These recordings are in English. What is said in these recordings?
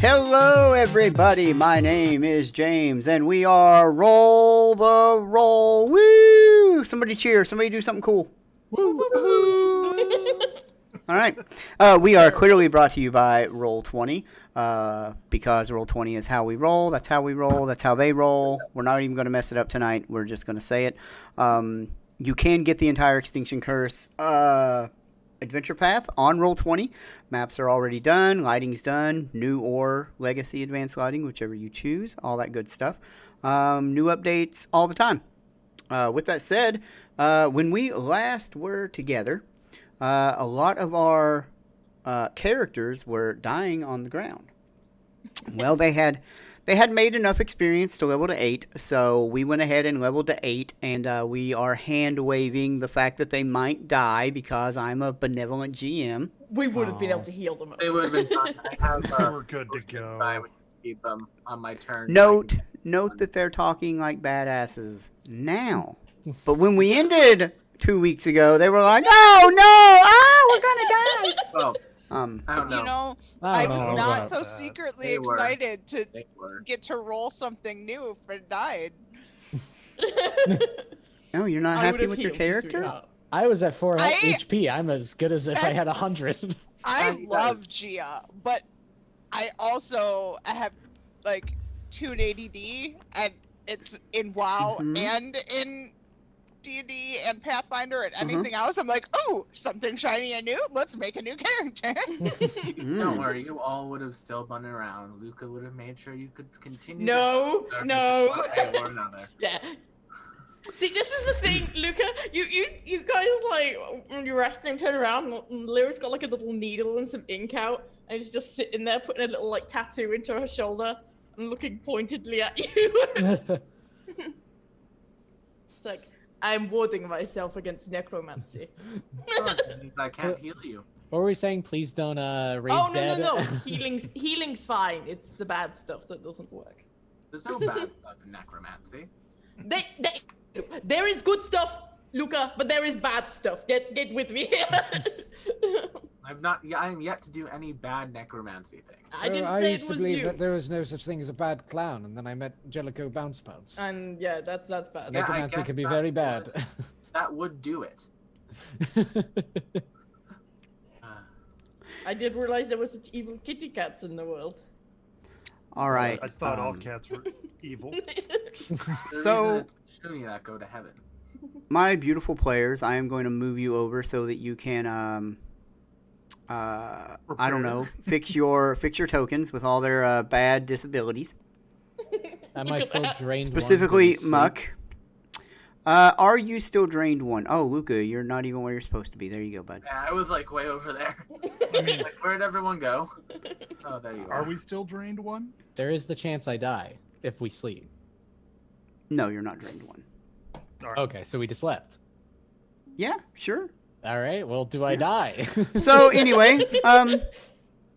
Hello, everybody. My name is James, and we are Roll the Roll. Woo! Somebody cheer. Somebody do something cool. Woo! All right. We are clearly brought to you by Roll20, because Roll20 is how we roll. That's how we roll. That's how they roll. We're not even going to mess it up tonight. We're just going to say it. You can get the entire Extinction Curse adventure path on Roll20. Maps are already done. Lighting's done. New or legacy advanced lighting, whichever you choose. All that good stuff. New updates all the time. With that said, when we last were together, a lot of our characters were dying on the ground. Well, they had made enough experience to level to 8, so we went ahead and leveled to 8, and we are hand-waving the fact that they might die because I'm a benevolent GM. We would have been able to heal them. They would have been fine. I have, We're good to go. I would keep them on my turn. Note that they're talking like badasses now. But when we ended 2 weeks ago, they were like, we're gonna die. Well, I don't know. You know, I I don't was know not about so that. secretly They were. excited to They were. get to roll something new if it died. No, you're not I happy would've with your healed you, character? sweetheart. I was at 4 I- HP. I'm as good as if I had 100. I you love Gia, but I also have like tuned ADD, and it's in WoW Mhm. and in D&D and Pathfinder and anything else. I'm like, oh, something shiny and new. Let's make a new character. Mm. Don't worry, you all would have still been around. Luca would have made sure you could continue. No, to no. one way or another. Yeah. See, this is the thing, Luca. You guys like when you're resting, turn around. And Lyra's got like a little needle and some ink out, and she's just sitting there putting a little like tattoo into her shoulder and looking pointedly at you. It's like I'm warding myself against necromancy. Sure, that means I can't heal you. What were we saying? Please don't raise Oh dead. no. Healing's fine. It's the bad stuff that doesn't work. There's no bad stuff in necromancy. There is good stuff, Luca, but there is bad stuff. Get with me. I am yet to do any bad necromancy thing. I didn't I say used it to was believe you. that there was no such thing as a bad clown, and then I met Jellicoe Bounce Bounce. And yeah, that's bad. Yeah, I Necromancy guess can be that very bad. That would do it. I did realize there was such evil kitty cats in the world. All right. Uh, I thought all cats were evil. So, Shooting that go to heaven. my beautiful players, I am going to move you over so that you can, I don't know, fix your tokens with all their bad disabilities. Am I still drained? Specifically, one from sleep? Muck. Are you still drained one? Oh, Luca, you're not even where you're supposed to be. There you go, bud. Yeah, I was like way over there. I mean, Like, where'd everyone go? Oh, there you are. are we still drained one? There is the chance I die if we sleep. No, you're not drained one. Okay, so we just slept. Yeah, sure. All right. Well, do I die? So anyway,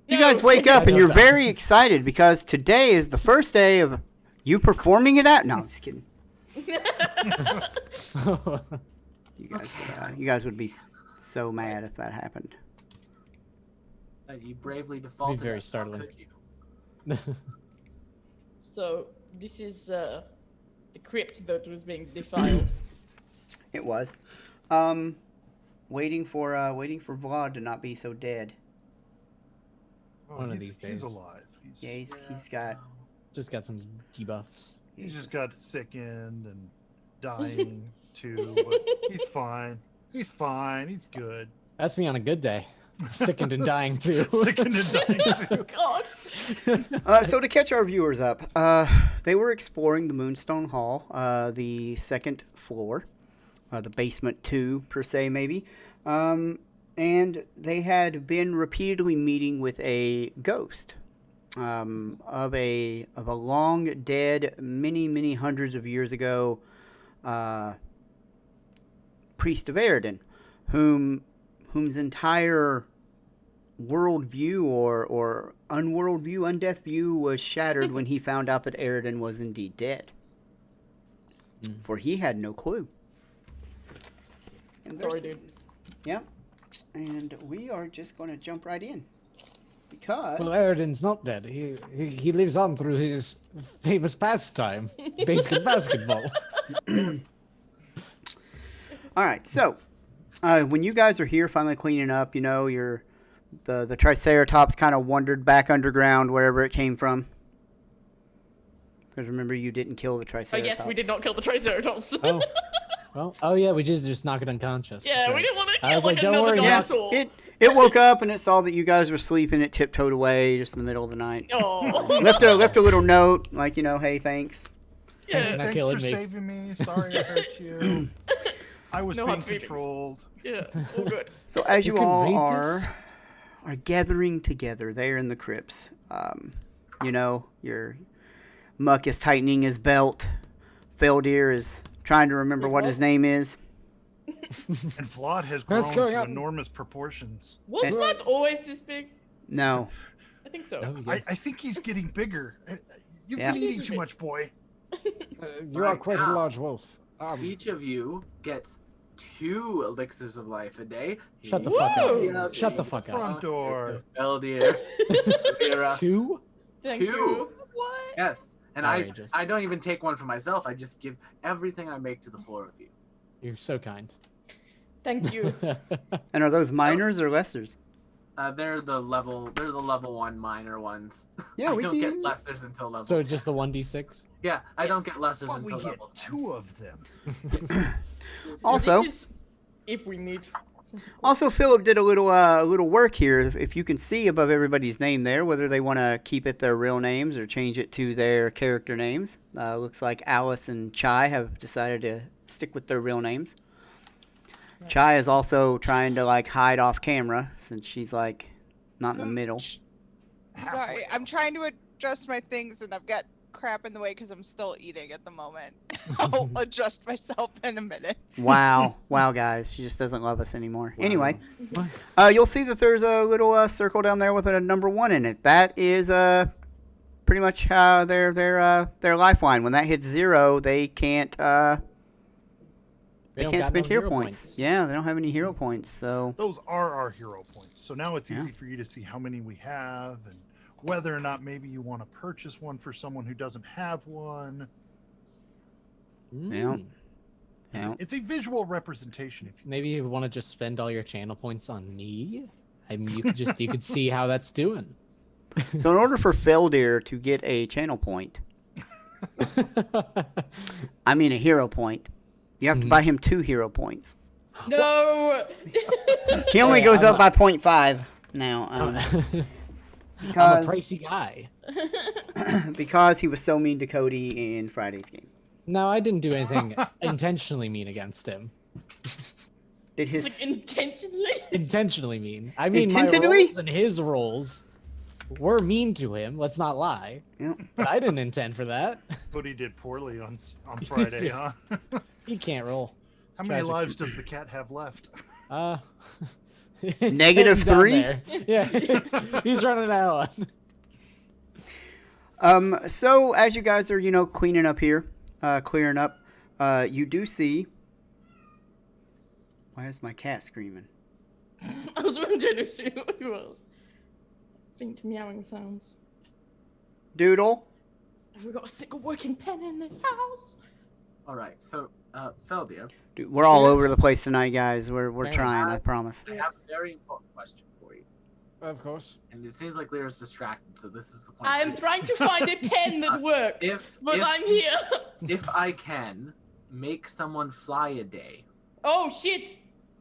you guys wake up and you're very excited because today is the first day of you performing it out. No, I'm just kidding. You guys would be so mad if that happened. You bravely defaulted. very us, how startling. could you? So this is the crypt that was being defiled. It was. Waiting for Vlad to not be so dead. One of these days. He's alive. Yeah, he's got. Just got some debuffs. He's just got sickened and dying too, but he's fine. He's fine. He's good. That's me on a good day. Sickened and dying too. Sickened and dying too. God. So to catch our viewers up, they were exploring the Moonstone Hall, the second floor, the basement 2 per se maybe, and they had been repeatedly meeting with a ghost of a long dead, many hundreds of years ago, priest of Aeon, whose entire worldview or undeath view was shattered when he found out that Aeon was indeed dead. For he had no clue. And Sorry, dude. Yep. And we are just going to jump right in. Because Well, Eridan's not dead. He lives on through his famous pastime, basically basketball. all right, so when you guys are here finally cleaning up, you know, the Triceratops kind of wandered back underground wherever it came from. Because remember, you didn't kill the I Triceratops. guess we did not kill the Triceratops. Oh. Well, oh yeah, we just knock it unconscious. Yeah, so. we didn't want to I kill was like like, don't another worry, Yeah, dinosaur. it woke up and it saw that you guys were sleeping. It tiptoed away just in the middle of the night. Oh. left a little note, like, you know, hey, thanks. Thanks Yeah. for not Thanks killing for me. saving me. Sorry I hurt you. I was No being hard feelings. controlled. Yeah, all good. So as you You can all read are this? gathering together there in the crypts, you know, your Muck is tightening his belt. Feldir is trying to remember what his name is. And Vlad has What's grown going to on? enormous proportions. Was And- Matt always this big? No. I think so. Oh, yeah. I think he's getting bigger. You've Yeah. been eating too much, boy. You are Right quite a now. large wolf. Each of you gets 2 elixirs of life a day. Shut the fuck up. Whoa. Shut the fuck up. Front door. Eldir. Vera. 2? Thank 2. you. What? Yes. And Outrageous. I don't even take one for myself. I just give everything I make to the 4 of you. You're so kind. Thank you. And are those minors or lessers? They're the level 1 minor ones. Yeah, I we don't get can. lessers until level So 10. just the 1d6? Yeah, I don't get lessers But we until get level 10. 2 of them. Also, This is if we need. Also, Philip did a little work here. If you can see above everybody's name there, whether they want to keep it their real names or change it to their character names. Looks like Alice and Chai have decided to stick with their real names. Chai is also trying to like hide off camera since she's like not in the middle. Sorry, I'm trying to adjust my things and I've got crap in the way because I'm still eating at the moment. I'll adjust myself in a minute. Wow, guys, she just doesn't love us anymore. Anyway, you'll see that there's a little circle down there with a number 1 in it. That is pretty much their lifeline. When that hits 0, they can't They don't can't got spend no hero hero points. points. Yeah, they don't have any hero points. So Those are our hero points. So now it's Yeah. easy for you to see how many we have and whether or not maybe you want to purchase one for someone who doesn't have one. Yeah. Yeah. It's a visual representation. If you Maybe you want to just spend all your channel points on me? I mean, you could see how that's doing. So in order for Feldir to get a channel point, I mean a hero point, you have to buy him 2 hero points. No. He only Hey, goes I'm up by 0.5 now I'm a because pricey guy. because he was so mean to Cody in Friday's game. No, I didn't do anything intentionally mean against him. Did Like his intentionally. Intentionally mean. I mean, my Intentedly? roles and his roles were mean to him. Let's not lie. yeah. But I didn't intend for that. Cody did poorly on Friday, Just- huh? He can't roll. How many tragic. lives does the cat have left? It's Negative hanging down 3? there. Yeah, he's running out. So as you guys are, cleaning up here, clearing up, you do see. Why is my cat screaming? I was wondering if she was. Faint meowing sounds. Doodle. Have we got a single working pen in this house? Alright, so, Feldir, Dude, we're all Yes. over the place tonight, guys. We're Hang on. trying, I promise. I have a very important question for you. Of course. And it seems like Lyra's distracted, so this is the point. I'm trying to find a pen that works, but if- I'm here. If I can, make someone fly a day. Oh shit!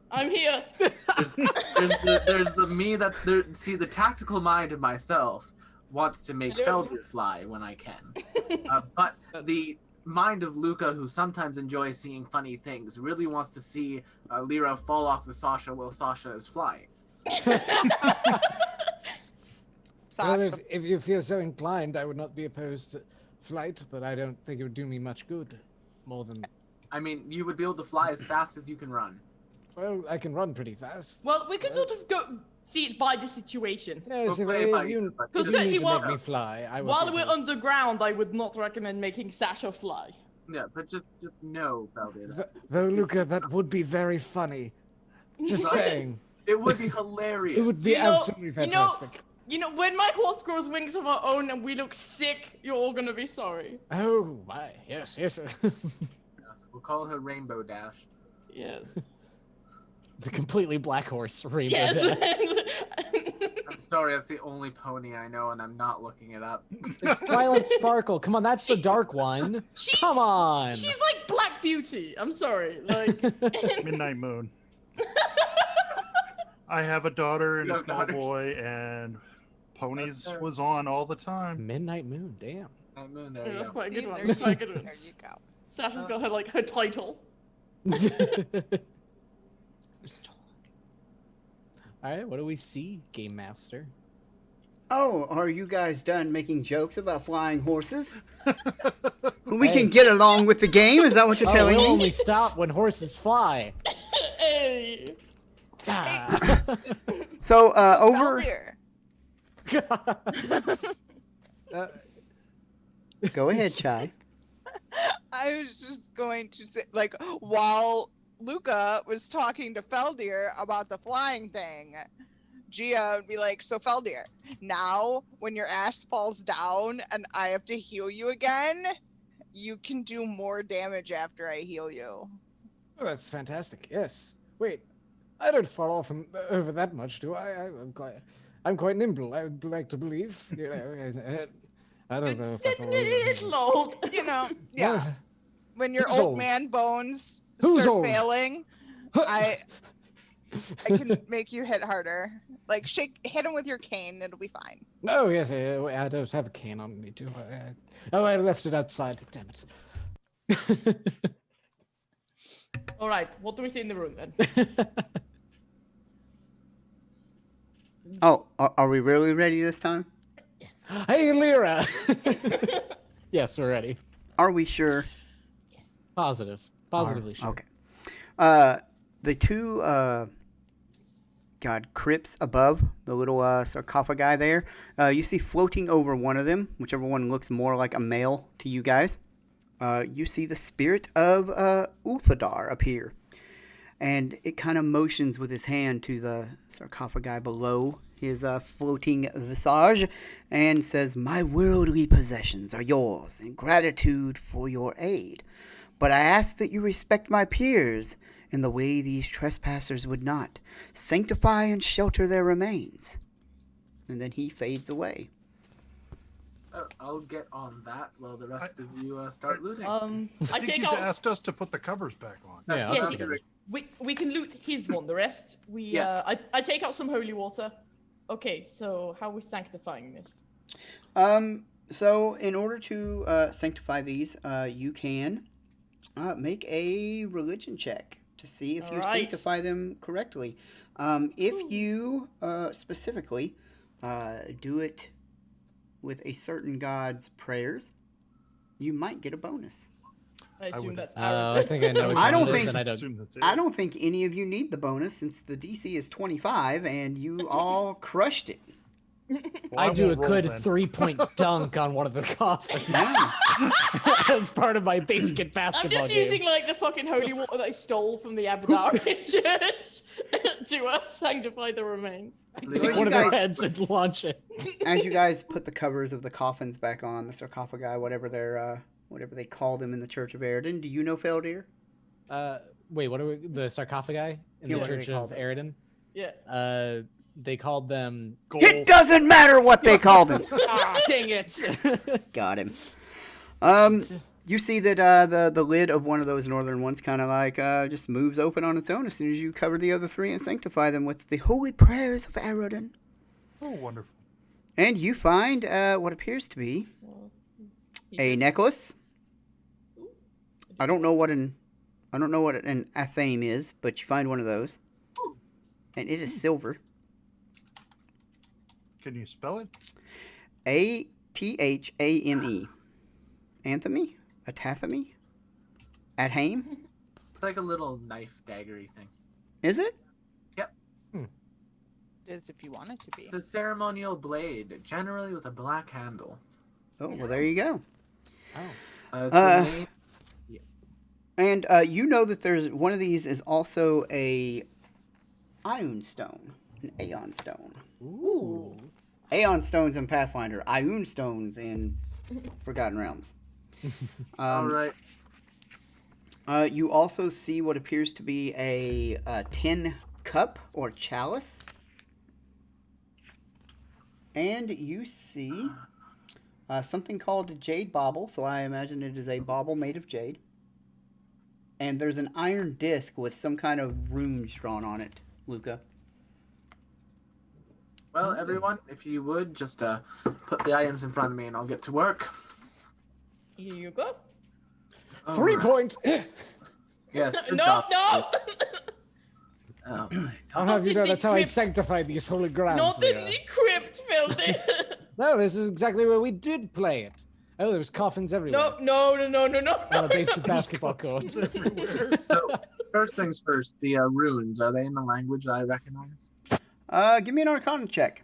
I'm here. There's the me that's there. See, the tactical mind of myself wants to make Hello? Feldir fly when I can. But the mind of Luca, who sometimes enjoys seeing funny things, really wants to see Lyra fall off of Sasha while Sasha is flying. Well, Sasha, if you feel so inclined, I would not be opposed to flight, but I don't think it would do me much good. More than, I mean, you would be able to fly as fast as you can run. well, I can run pretty fast. Well, we could sort of go see it by the situation. Yes, if, Okay, if you, but- Because if you certainly need to while- make me fly, I will. While we're underground, I would not recommend making Sasha fly. Yeah, but just know, Feldir. that Though, Luca, that would be very funny. Just Right? saying. It would be hilarious. It would be You know- absolutely fantastic. You know, when my horse grows wings of our own and we look sick, you're all gonna be sorry. Oh my, yes. Yes, we'll call her Rainbow Dash. Yes. The completely black horse, Rainbow Yes. Dash. I'm sorry, that's the only pony I know, and I'm not looking it up. It's Twilight Sparkle. Come on, that's the dark one. Come on. She's like Black Beauty. I'm sorry. Like. Midnight Moon. I have a daughter and You a have small daughters? boy, and Ponies That's, was on all the time. Midnight Moon, damn. Night Moon, there Yeah, you that's go. quite a good See, one. there That's you quite a go. good one. There you go. Sasha's got her like her title. Alright, what do we see, Game Master? Oh, are you guys done making jokes about flying horses? We can get along with the game. Is that what you're telling we'll me? only stop when horses fly. Hey. Ah. So over. Feldir. Go ahead, Chai. I was just going to say, like, while Luca was talking to Feldir about the flying thing, Gia would be like, so Feldir, now when your ass falls down and I have to heal you again, you can do more damage after I heal you. Oh, that's fantastic. Yes. Wait, I don't fall off over that much, do I? I'm quite nimble. I would like to believe. You know, I don't know if I fall over. Little old. You know, yeah. When your Who's old old? man bones Who's start old? failing, I can make you hit harder. Like hit him with your cane, it'll be fine. Oh yes, I don't have a cane on me, do I? I left it outside. Damn it. All right. What do we see in the room then? Oh, are we really ready this time? Hey, Lyra. Yes, we're ready. Are we sure? Positive. Positively sure. Okay. The two crypts above the little sarcophagi there. You see floating over one of them, whichever one looks more like a male to you guys. You see the spirit of Ulfadar appear, and it kind of motions with his hand to the sarcophagi below his floating visage, and says, "My worldly possessions are yours in gratitude for your aid. But I ask that you respect my peers in the way these trespassers would not. Sanctify and shelter their remains." And then he fades away. I'll get on that while the rest of you start looting. I I think take he's out. asked us to put the covers back on. That's Yeah, what I'll I'm take doing. We can loot his one. The rest we Yeah. I take out some holy water. Okay, so how are we sanctifying this? So in order to sanctify these, you can make a religion check to see if you Alright. sanctify them correctly. If you specifically do it with a certain god's prayers, you might get a bonus. I assume would- that's I Arabic. think I know which I one don't it is, think- and I don't. Assume that's it. I don't think any of you need the bonus since the DC is 25 and you all crushed it. Well, I do a won't roll good then. 3-point dunk on one of the coffins Yeah. as part of my basket I'm basketball just game. using like the fucking holy water that I stole from the Abadari church to sanctify the remains. So as one you of their guys- heads and launch it. As you guys put the covers of the coffins back on, the sarcophagi, whatever they call them in the Church of Eridan, do you know Feldir? Wait, what are we? The sarcophagi in Yeah, the what do they Church call of those? Eridan? Yeah. They called them. Gold. It doesn't matter what they call them. Ah, dang it! Got him. You see that the lid of one of those northern ones kind of like just moves open on its own as soon as you cover the other three and sanctify them with the holy prayers of Eridan. Oh, wonderful. And you find what appears to be a necklace. I don't know what an athame is, but you find one of those, and it is silver. Can you spell it? Athame. Anthony? Atathame? Athame? It's like a little knife daggery thing. Is it? It is if you want it to be. It's a ceremonial blade, generally with a black handle. Oh, well, there you go. It's the name. And you know that there's one of these is also a Ion stone, an Aeon stone. Ooh. Aeon stones in Pathfinder, Ioun stones in Forgotten Realms. All right. You also see what appears to be a tin cup or chalice. And you see something called a jade bauble, so I imagine it is a bauble made of jade. And there's an iron disc with some kind of runes drawn on it, Luca. Well, everyone, if you would, just put the items in front of me and I'll get to work. Here you go. 3 points. Yes. good No, job. no. Oh, my. I'll have you know that's how I Decrypt- sanctify these holy grounds. Not the Leah. decrypt, filthy. No, this is exactly where we did play it. Oh, there's coffins everywhere. No. On a basic basketball court. So, first things first, the runes, are they in the language that I recognize? Give me an Arcana check.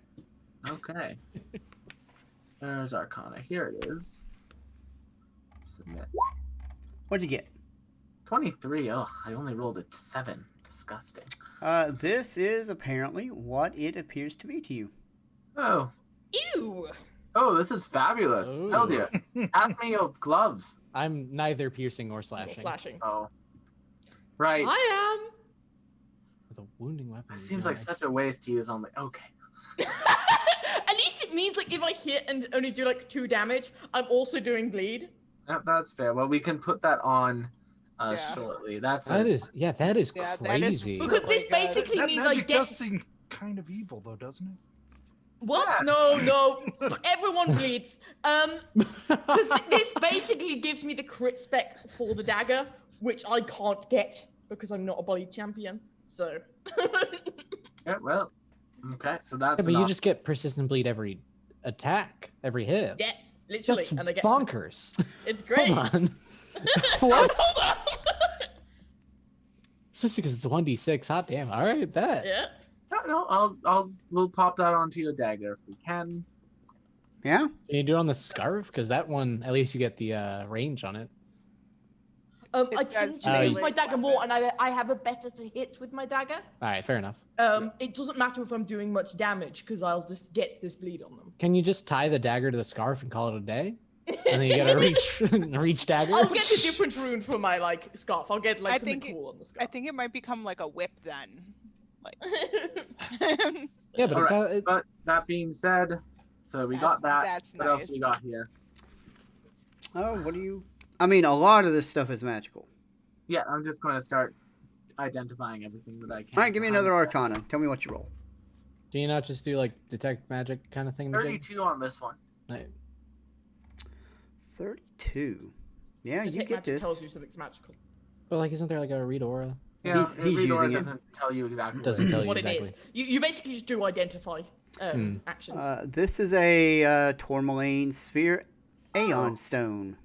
Okay. There's Arcana. Here it is. Submit. What'd you get? 23. Ugh, I only rolled a 7. Disgusting. This is apparently what it appears to be to you. Oh. Ew. Oh, this is fabulous. Ooh. Hell dear. Ask me of gloves. I'm neither piercing or slashing. Slashing. Oh. Right. I am. With a wounding weapon. It seems like such a waste to use on the... Okay. At least it means like if I hit and only do like 2 damage, I'm also doing bleed. That's fair. Well, we can put that on Yeah. shortly. That's That a... is, yeah, that is Yeah, that is crazy. Because this Really good. basically That means I magic get does seem kind of evil, though, doesn't it? what? Yeah. No. Everyone bleeds. Because this basically gives me the crit spec for the dagger, which I can't get because I'm not a bleed champion. So. Yeah, well, okay, so that's Yeah, but you enough. just get persistent bleed every attack, every hit. Yes, literally, That's and I get bonkers. It's great. Hold on. What? Hold on. Especially because it's 1d6. Hot damn. All right, bet. Yeah. No, we'll pop that onto your dagger if we can. Yeah? Can you do it on the scarf? Because that one, at least you get the range on it. I It tend does to melee use my dagger more, and I have a better to hit with my dagger. All right, fair enough. It doesn't matter if I'm doing much damage because I'll just get this bleed on them. Can you just tie the dagger to the scarf and call it a day? And then you get a reach dagger? I'll get a different rune for my like scarf. I'll get like I something think cool on the I scarf. think it might become like a whip then. Yeah, but it's got, But that being said, so we got that. That's What else nice. we got here? Oh, what do you... I mean, a lot of this stuff is magical. Yeah, I'm just going to start identifying everything that I can. All right, give me another Arcana. Tell me what you roll. do you not just do like detect magic kind of thing? 32 on this one. Right. 32. Yeah, you Detect get magic this. tells you something's magical. But like, isn't there like a read aura? Yeah, He's the read aura using it. doesn't tell you exactly. Doesn't tell you What exactly. it is. You basically just do identify Hmm. actions. This is a Tourmaline Sphere Aeon Stone.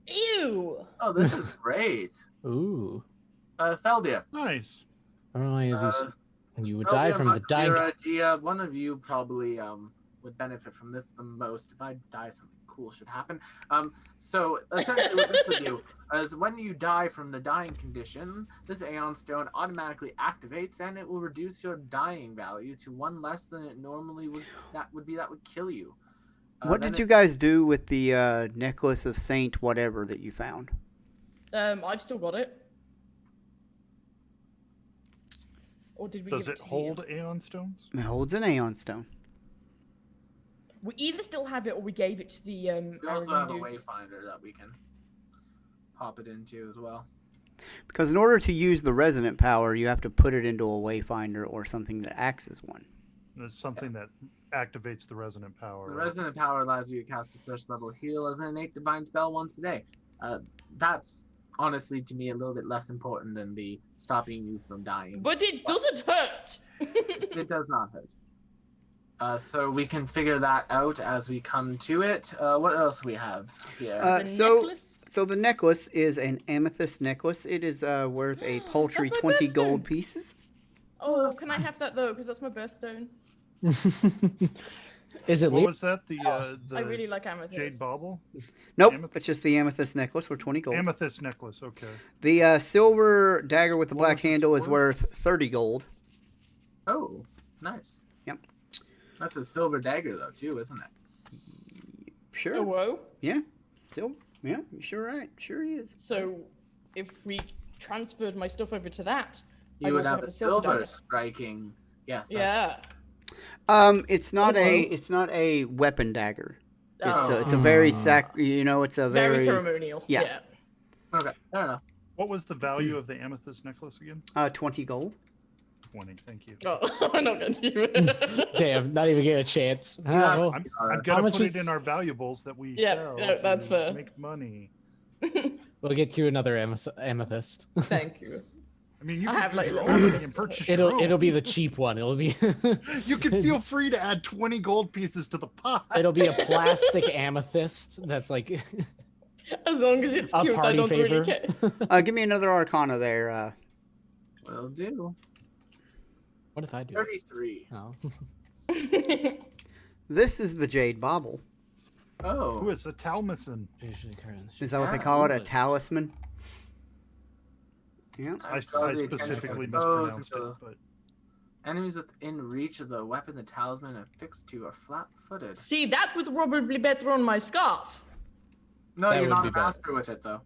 Ew. Oh, this is great. Ooh. Feldia. Nice. I don't know any of these. Uh, And you would die Feldia, from the dying. Makira, Gia, one of you probably would benefit from this the most. If I die, something cool should happen. So essentially what this would do is when you die from the dying condition, this Aeon Stone automatically activates and it will reduce your dying value to 1 less than it normally would. That would kill you. What did you guys do with the necklace of Saint whatever that you found? I've still got it. Or did we Does give it to hold Aeon stones? It holds an Aeon Stone. We either still have it or we gave it to the We also Aragon have a dudes. wayfinder that we can pop it into as well. Because in order to use the resonant power, you have to put it into a wayfinder or something that acts as one. It's something that activates the resonant power. The right? resonant power allows you to cast a first level heal as an innate divine spell once a day. That's honestly to me a little bit less important than the stopping you from dying. But it doesn't hurt. It does not hurt. So we can figure that out as we come to it. What else we have here? The so- necklace? So the necklace is an amethyst necklace. It is worth a paltry That's my 20 birthstone. gold pieces. Oh, can I have that though? Because that's my birthstone. Is it What le- was that? The I really like amethyst. jade bauble? Nope, Amethyst? it's just the amethyst necklace for 20 gold. Amethyst necklace. Okay. The silver dagger with the What black was its handle is worth? worth 30 gold. Oh, nice. Yep. That's a silver dagger, though, too, isn't it? Sure. Oh, whoa. Yeah. Silver. Yeah, you're sure right. Sure he is. So, if we transferred my stuff over to that, You I'd would also have have a a silver silver dagger. striking. Yes. Yeah. It's not Oh, it's not a weapon dagger. Oh. It's a very it's a Very very ceremonial. yeah. Yeah. Okay. Fair enough. What was the value of the amethyst necklace again? 20 gold. 20. Thank you. Oh, I'm not going to do it. Damn, not even get a chance. Yeah. well, I'm How gonna much put is- it in our valuables that we Yeah, sell yeah, to that's fair. make money. we'll get you another amethyst. Thank you. I mean, you I can have, like, use your little own money amethysts. and purchase your own. It'll be the cheap one. It'll be You can feel free to add 20 gold pieces to the pot. it'll be a plastic amethyst that's like As long as it's a cute, I party don't favor. really care. Give me another arcana there. Will do. What if I do? 33. Oh. This is the Jade Bauble. Oh. Who is a Talmason? Is that what they Yeah, call it? A almost. talisman? Yeah. I draw the specifically attention of those mispronounced until it, but Enemies within reach of the weapon the talisman affixed to are flat-footed. See, that would probably be better on my scarf. No, That you're would not be a better. master with it, though.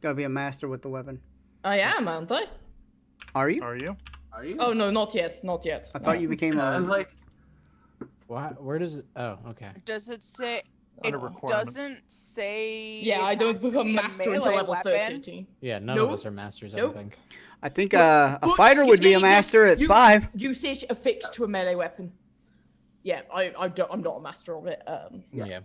Gotta be a master with the weapon. I am, aren't I? Are you? are you? Are you? Oh no, not yet, not yet. I thought you became I was a. like, Where does it? Oh, okay. Does it say? Under It requirements. doesn't say. Yeah, I it don't has to become be a master until melee level weapon. 13. Yeah, none Nope. of us are masters. I Nope. don't think. I think a But fighter would be a you- master at you- 5. Usage affixed to a melee weapon. Yeah, I'm not a master of it. Yeah.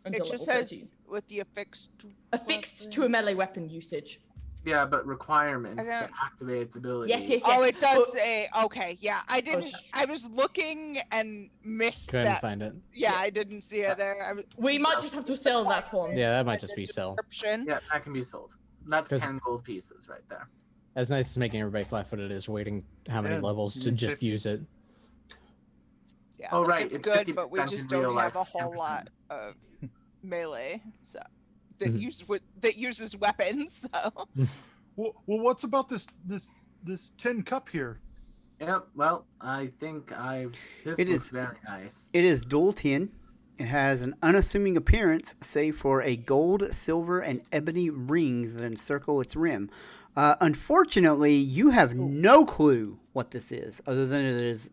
Until It just level says 13. with the affixed. Affixed to a melee weapon usage. yeah, but requirements I to don't- activate its ability. Yes, yes, yes. Oh, it does But- say. Okay, yeah, I didn't. sh- I was looking and missed Couldn't that. find it. Yeah, I didn't see it there. I was, We might just have to sell that one. Yeah, that might just be sell. description. Yeah, that can be sold. That's 'Cause- 10 gold pieces right there. As nice as making everybody flat-footed is waiting how many Yeah, levels to just 50. use it. Yeah, Oh, like, right, It's it's good, 50% but we just in don't real have life, a whole 10%. lot of melee, so that Mhm. that uses weapons. So Well, what's about this 10 cup here? Yep, well, I think this It looks is- very nice. It is dual tin. It has an unassuming appearance, save for a gold, silver, and ebony rings that encircle its rim. Unfortunately, you have no clue what this is, other than it is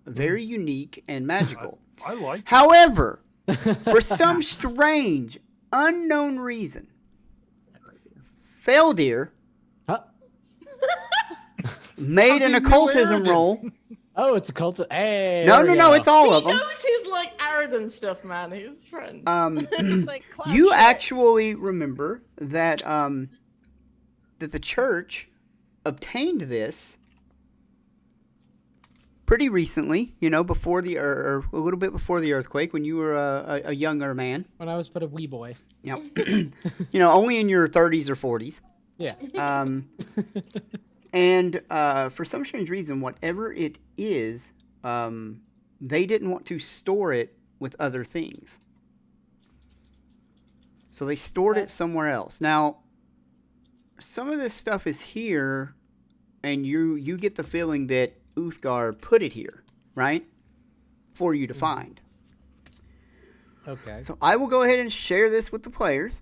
very unique and magical. I like it. However, for some strange, unknown reason, Feldir Huh? made How's an he new occultism arrogant? roll. Oh, it's a cult. Hey. No, there no, we no, go. it's all He of them. knows his like arrogant stuff, man. He's a friend. it's like clown You shit. actually remember that that the church obtained this pretty recently, before the or a little bit before the earthquake, when you were a younger man. When I was but a wee boy. Yep. Only in your 30s or 40s. Yeah. And for some strange reason, whatever it is, they didn't want to store it with other things. So they stored it somewhere else. Now, some of this stuff is here, and you get the feeling that Uthgar put it here, right? For you to find. Okay. So I will go ahead and share this with the players,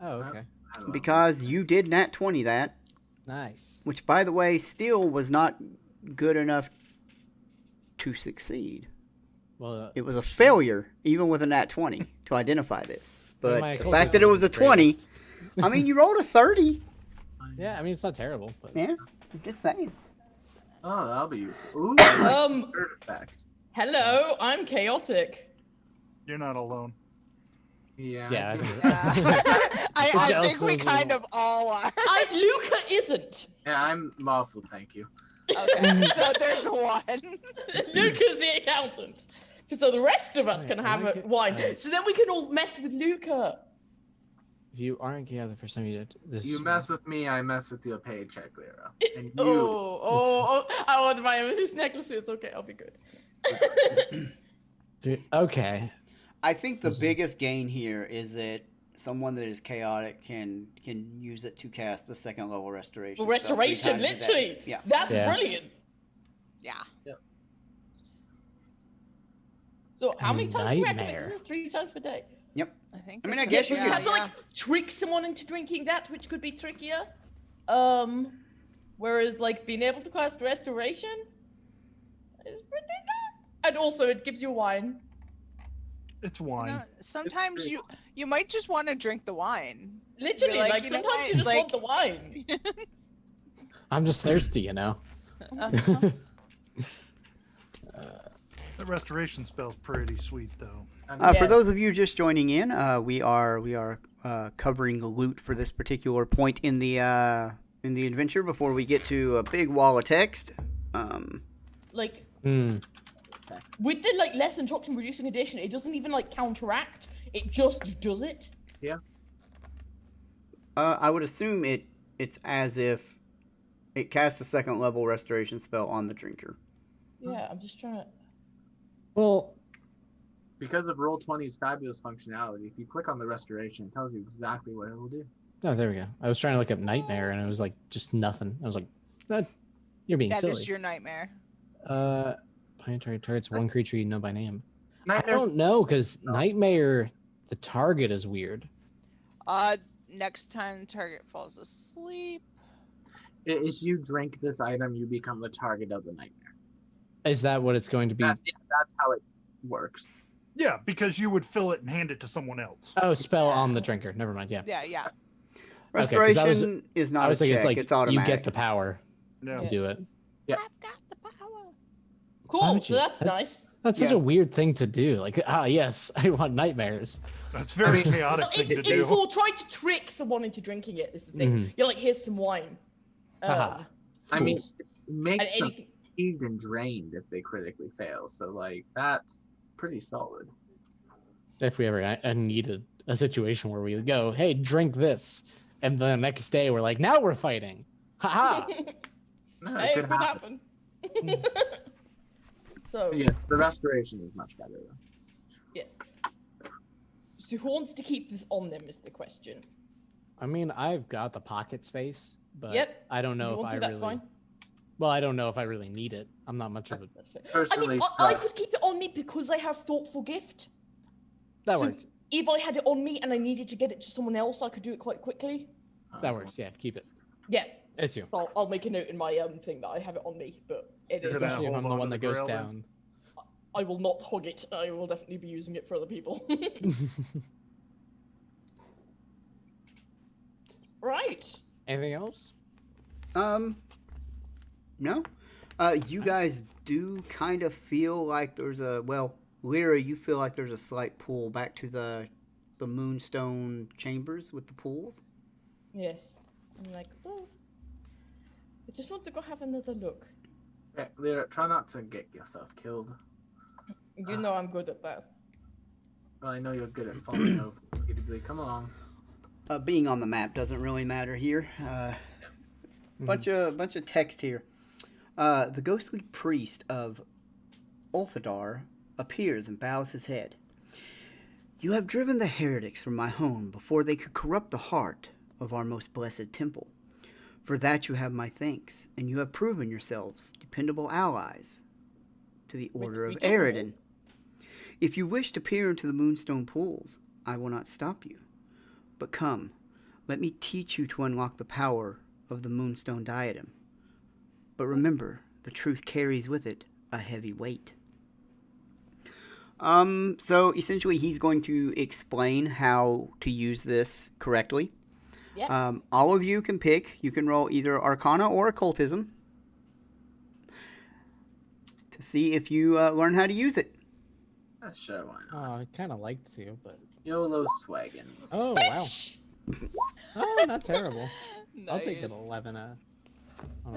Oh, okay. I love because this. you did nat 20 that. Nice. Which, by the way, still was not good enough to succeed. Well, It was a failure, even with a nat 20, to identify this. But my the fact that it occultism was a is 20, greatest. I mean, you rolled a 30. Yeah, I mean it's not terrible, but Yeah, I'm just saying. Oh, that'll be useful. Ooh, artifact. Hello, I'm chaotic. You're not alone. Yeah. yeah. I think I Jealous think we as kind well. of all are. Luca isn't. Yeah, I'm lawful, thank you. Okay, so there's one. Luca's the accountant. So the rest of us Wait, can am have I a get- wine. oh. So then we can all mess with Luca. if you aren't gay the first time you did this, You mess with me, I mess with your paycheck, Lyra. And you. Oh, I want my Amethyst Necklace. It's okay, I'll be good. Okay. I think the biggest gain here is that someone that is chaotic can use it to cast the second level restoration. Well, spell 3 restoration, times a day. literally. Yeah. That's Yeah. brilliant. Yeah. So how many times do we activate Nightmare. this? 3 times per day. Yep. I think. I mean, I it's- guess you you could- have to like trick someone into drinking that, which could be trickier. Whereas like being able to cast restoration is pretty nice. And also it gives you wine. It's You wine. know, sometimes pretty you might just want to drink the wine. Literally, like, like you know sometimes what, you just like- want the wine. I'm just thirsty, you know. Uh-huh. The restoration spell's pretty sweet though. For Yeah. those of you just joining in, we are covering loot for this particular point in the adventure before we get to a big wall of text. Like Hmm. with the like lesson toxin reducing addition, it doesn't even like counteract. It just does it. I would assume it's as if it casts a second level restoration spell on the drinker. Yeah, I'm just trying to. Well, Because of Roll20's fabulous functionality, if you click on the restoration, it tells you exactly what it will do. oh, there we go. I was trying to look up nightmare, and it was like just nothing. I was like, you're being That silly. is your nightmare. Planetary targets, one creature you know by name. I Nightmares, don't know, because nightmare, the target is weird. Next time the target falls asleep. if you drink this item, you become the target of the nightmare. Is that what it's going to be? That's how it works. Yeah, because you would fill it and hand it to someone else. Oh, spell on the drinker. Never mind. Yeah. Yeah. Okay, 'cause I was- Restoration is not I was a thinking check, it's like it's you automatic. get the power No. to do it. Yeah. I've got the power. Cool. would So you- that's nice. That's such Yeah. a weird thing to do. Like, yes, I want nightmares. That's very I mean- chaotic No, thing to it's do. for trying to trick someone into drinking it. Is the thing. Mhm. You're like, here's some wine. Haha. I mean, Fools. it And makes them anything. fatigued and drained if they critically fail. So, like, that's pretty solid. If we ever needed a situation where we go, hey, drink this, and the next day we're like, now we're fighting. Haha. No, Hey, it could could happen. happen. So Yes, the restoration is much better, though. yes. So who wants to keep this on them is the question. I mean, I've got the pocket space, but Yep. I don't If know you if want I to, that's really. fine. Well, I don't know if I really need it. I'm not much of a. That's fair. Personally, I yes. could keep it on me because I have thoughtful gift. That So works. if I had it on me and I needed to get it to someone else, I could do it quite quickly. That works. Yeah, keep it. Yeah. It's you. So I'll make a note in my thing that I have it on me, but it You're is. gonna Especially if hold I'm the on one to that the goes grail then? down. I will not hog it. I will definitely be using it for other people. Right. Anything else? No. You guys do kind of feel like there's Lyra, you feel like there's a slight pull back to the Moonstone chambers with the pools. Yes. I'm like, oh, I just want to go have another look. Okay, Lyra, try not to get yourself killed. You know I'm good at that. Well, I know you're good at falling over repeatedly. Come along. Being on the map doesn't really matter here. Bunch of text here. The ghostly priest of Ulfadar appears and bows his head. You have driven the heretics from my home before they could corrupt the heart of our most blessed temple. For that you have my thanks, and you have proven yourselves dependable allies to the Order of Dependable? Eridan. If you wish to peer into the Moonstone pools, I will not stop you. But come, let me teach you to unlock the power of the Moonstone diadem. But remember, the truth carries with it a heavy weight. So essentially he's going to explain how to use this correctly. Yeah. All of you can pick. You can roll either Arcana or Occultism to see if you learn how to use it. Sure, why Oh, not? I kind of like to, but. YOLO swaggins. Oh, wow. Bitch! Oh, not terrible. I'll take Nice. an 11 on a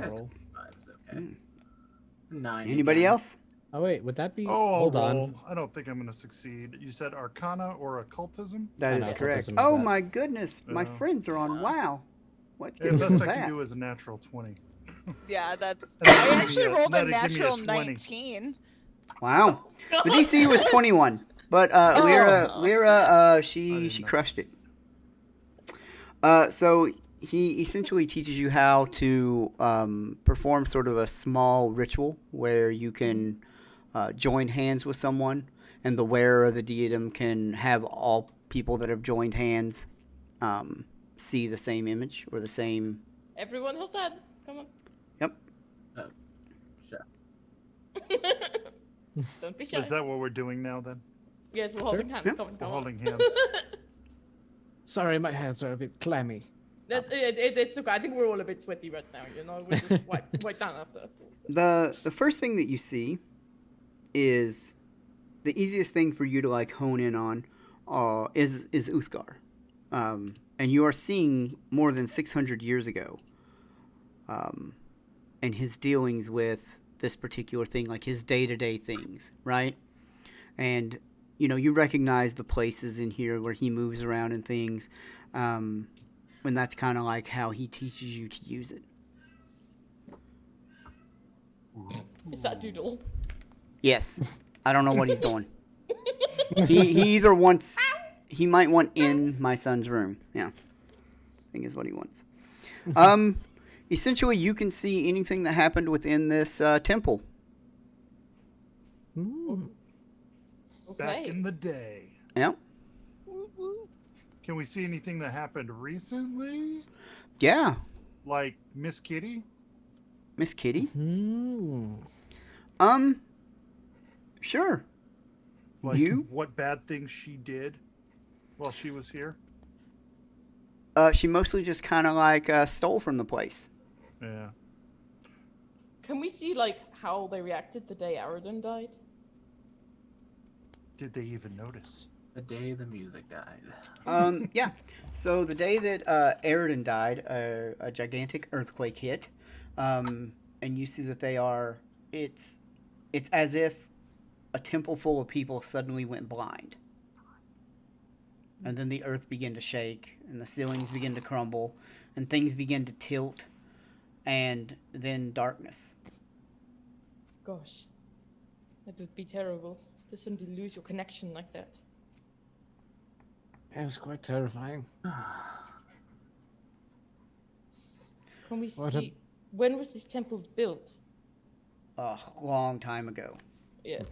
Yeah, roll. 25's okay. 9. Anybody again. else? Oh, wait, would that be. Oh, I'll Hold roll. on. I don't think I'm going to succeed. You said Arcana or Occultism? That I is know, correct. Occultism is Oh that. my goodness, my Yeah. friends are on WoW. Let's Yeah, get the into best I that. can do is a natural 20. Yeah, that's. That'd I give actually me a- rolled a that'd give me a natural 20. 19. Wow. The DC was 21, but Lyra, she didn't know. crushed it. So he essentially teaches you how to perform sort of a small ritual where you can join hands with someone, and the wearer of the diadem can have all people that have joined hands see the same image or the same. Everyone has hands. Come on. Yep. Sure. Don't be shy. Is that what we're doing now then? Yes, we're holding hands. Yep. Come on, We're come on. holding hands. Sorry, my hands are a bit clammy. It's okay. I think we're all a bit sweaty right now. We just wipe down after. The first thing that you see is the easiest thing for you to like hone in on is Uthgar. And you are seeing more than 600 years ago and his dealings with this particular thing, like his day-to-day things, right? And, you recognize the places in here where he moves around and things, and that's kind of like how he teaches you to use it. Is that Doodle? Yes. I don't know what he's doing. He either wants... He might want in my son's room. Yeah. I think is what he wants. Essentially, you can see anything that happened within this temple. Mm. Okay. Back in the day. Yeah. Can we see anything that happened recently? Yeah. Like Miss Kitty? Miss Kitty? Mm. Sure. Like You? what bad things she did while she was here? She mostly just kind of like stole from the place. Yeah. Can we see like how they reacted the day Aradon died? Did they even notice? The day the music died. Yeah. So the day that Aradon died, a gigantic earthquake hit, and you see that they are. It's as if a temple full of people suddenly went blind. And then the earth began to shake, and the ceilings began to crumble, and things began to tilt, and then darkness. Gosh, that would be terrible to suddenly lose your connection like that. It was quite terrifying. Can we What a- see when was this temple built? A long time ago. Yeah.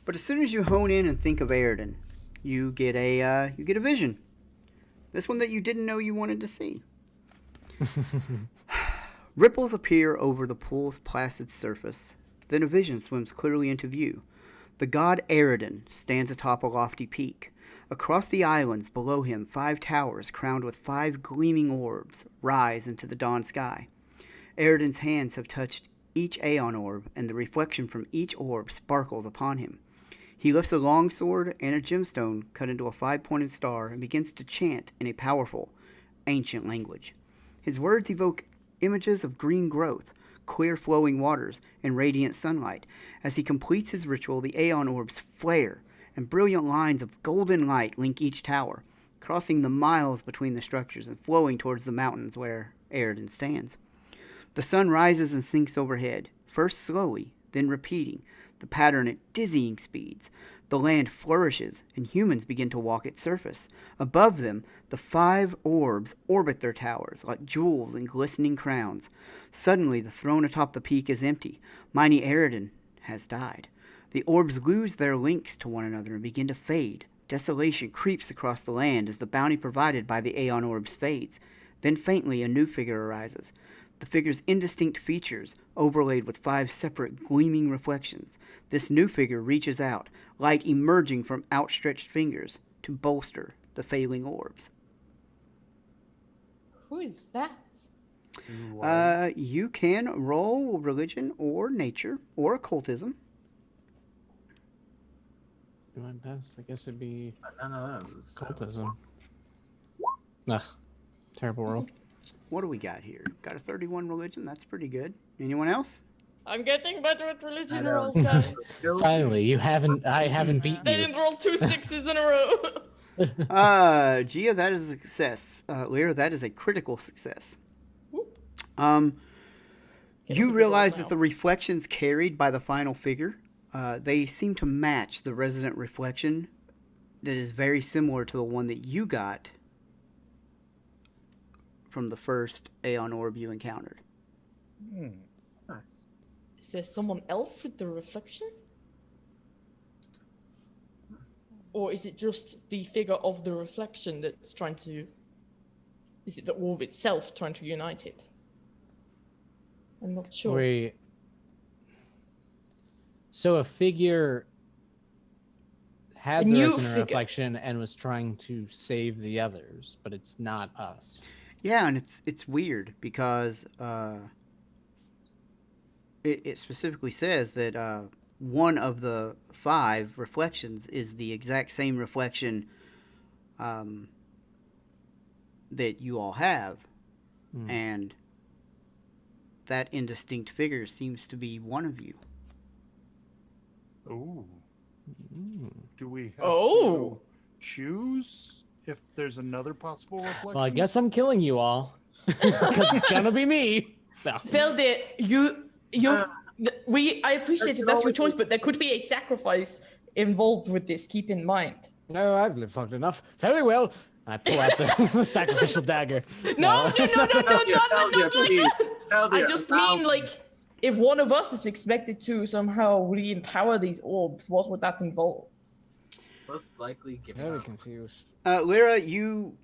But as soon as you hone in and think of Aradon, you get a vision. This one that you didn't know you wanted to see. Ripples appear over the pool's placid surface. Then a vision swims clearly into view. The god Aradon stands atop a lofty peak. Across the islands below him, 5 towers crowned with 5 gleaming orbs rise into the dawn sky. Aradon's hands have touched each Aeon orb, and the reflection from each orb sparkles upon him. He lifts a long sword and a gemstone cut into a 5-pointed star and begins to chant in a powerful, ancient language. His words evoke images of green growth, clear flowing waters, and radiant sunlight. As he completes his ritual, the Aeon orbs flare, and brilliant lines of golden light link each tower, crossing the miles between the structures and flowing towards the mountains where Aradon stands. The sun rises and sinks overhead, first slowly, then repeating, the pattern at dizzying speeds. The land flourishes, and humans begin to walk its surface. Above them, the 5 orbs orbit their towers, like jewels in glistening crowns. Suddenly, the throne atop the peak is empty. Mighty Aradon has died. The orbs lose their links to one another and begin to fade. Desolation creeps across the land as the bounty provided by the Aeon orbs fades. Then faintly, a new figure arises. The figure's indistinct features, overlaid with 5 separate gleaming reflections. This new figure reaches out, light emerging from outstretched fingers, to bolster the failing orbs. Who is that? You can roll religion or nature or occultism. You want best? I guess it'd be None of those. cultism. Ugh. Terrible roll. What do we got here? Got a 31 religion. That's pretty good. Anyone else? I'm getting better at religion I know. rolls, guys. Finally, I haven't beaten I you. didn't roll 2 6s in a row. Gia, that is a success. Lyra, that is a critical success. Whoop. You the realize rolls that now. the reflections carried by the final figure, they seem to match the resident reflection that is very similar to the one that you got from the first Aeon orb you encountered. Nice. Is there someone else with the reflection? Or is it just the figure of the reflection that's trying to... Is it the orb itself trying to unite it? I'm not sure. Wait. So a figure had A the new resonant figure. reflection and was trying to save the others, but it's not us. Yeah, and it's weird because it specifically says that one of the 5 reflections is the exact same reflection that you all have, and that indistinct figure seems to be one of you. Ooh. Do we have Oh. to choose if there's another possible reflection? Well, I guess I'm killing you all because it's gonna be me. No. Velde, I appreciate it, that's your choice, but there could be a sacrifice involved with this, keep in mind. No, I've lived long enough. Very well. I pull out the sacrificial dagger. No, not like please. that. I just mean, like, if one of us is expected to somehow re-empower these orbs, what would that involve? Most likely give Very up. confused. Lyra, you,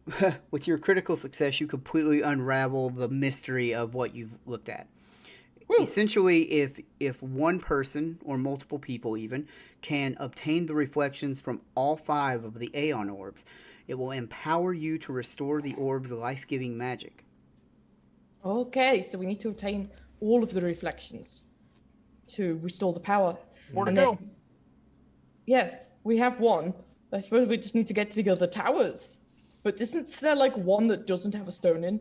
with your critical success, you completely unravel the mystery of what you've looked at. Woo. Essentially, if one person, or multiple people even, can obtain the reflections from all 5 of the Aeon orbs, it will empower you to restore the orb's life-giving magic. Okay, so we need to obtain all of the reflections to restore the power. More to And go. then- Yes, we have one. I suppose we just need to get to the other towers. But isn't there like one that doesn't have a stone in?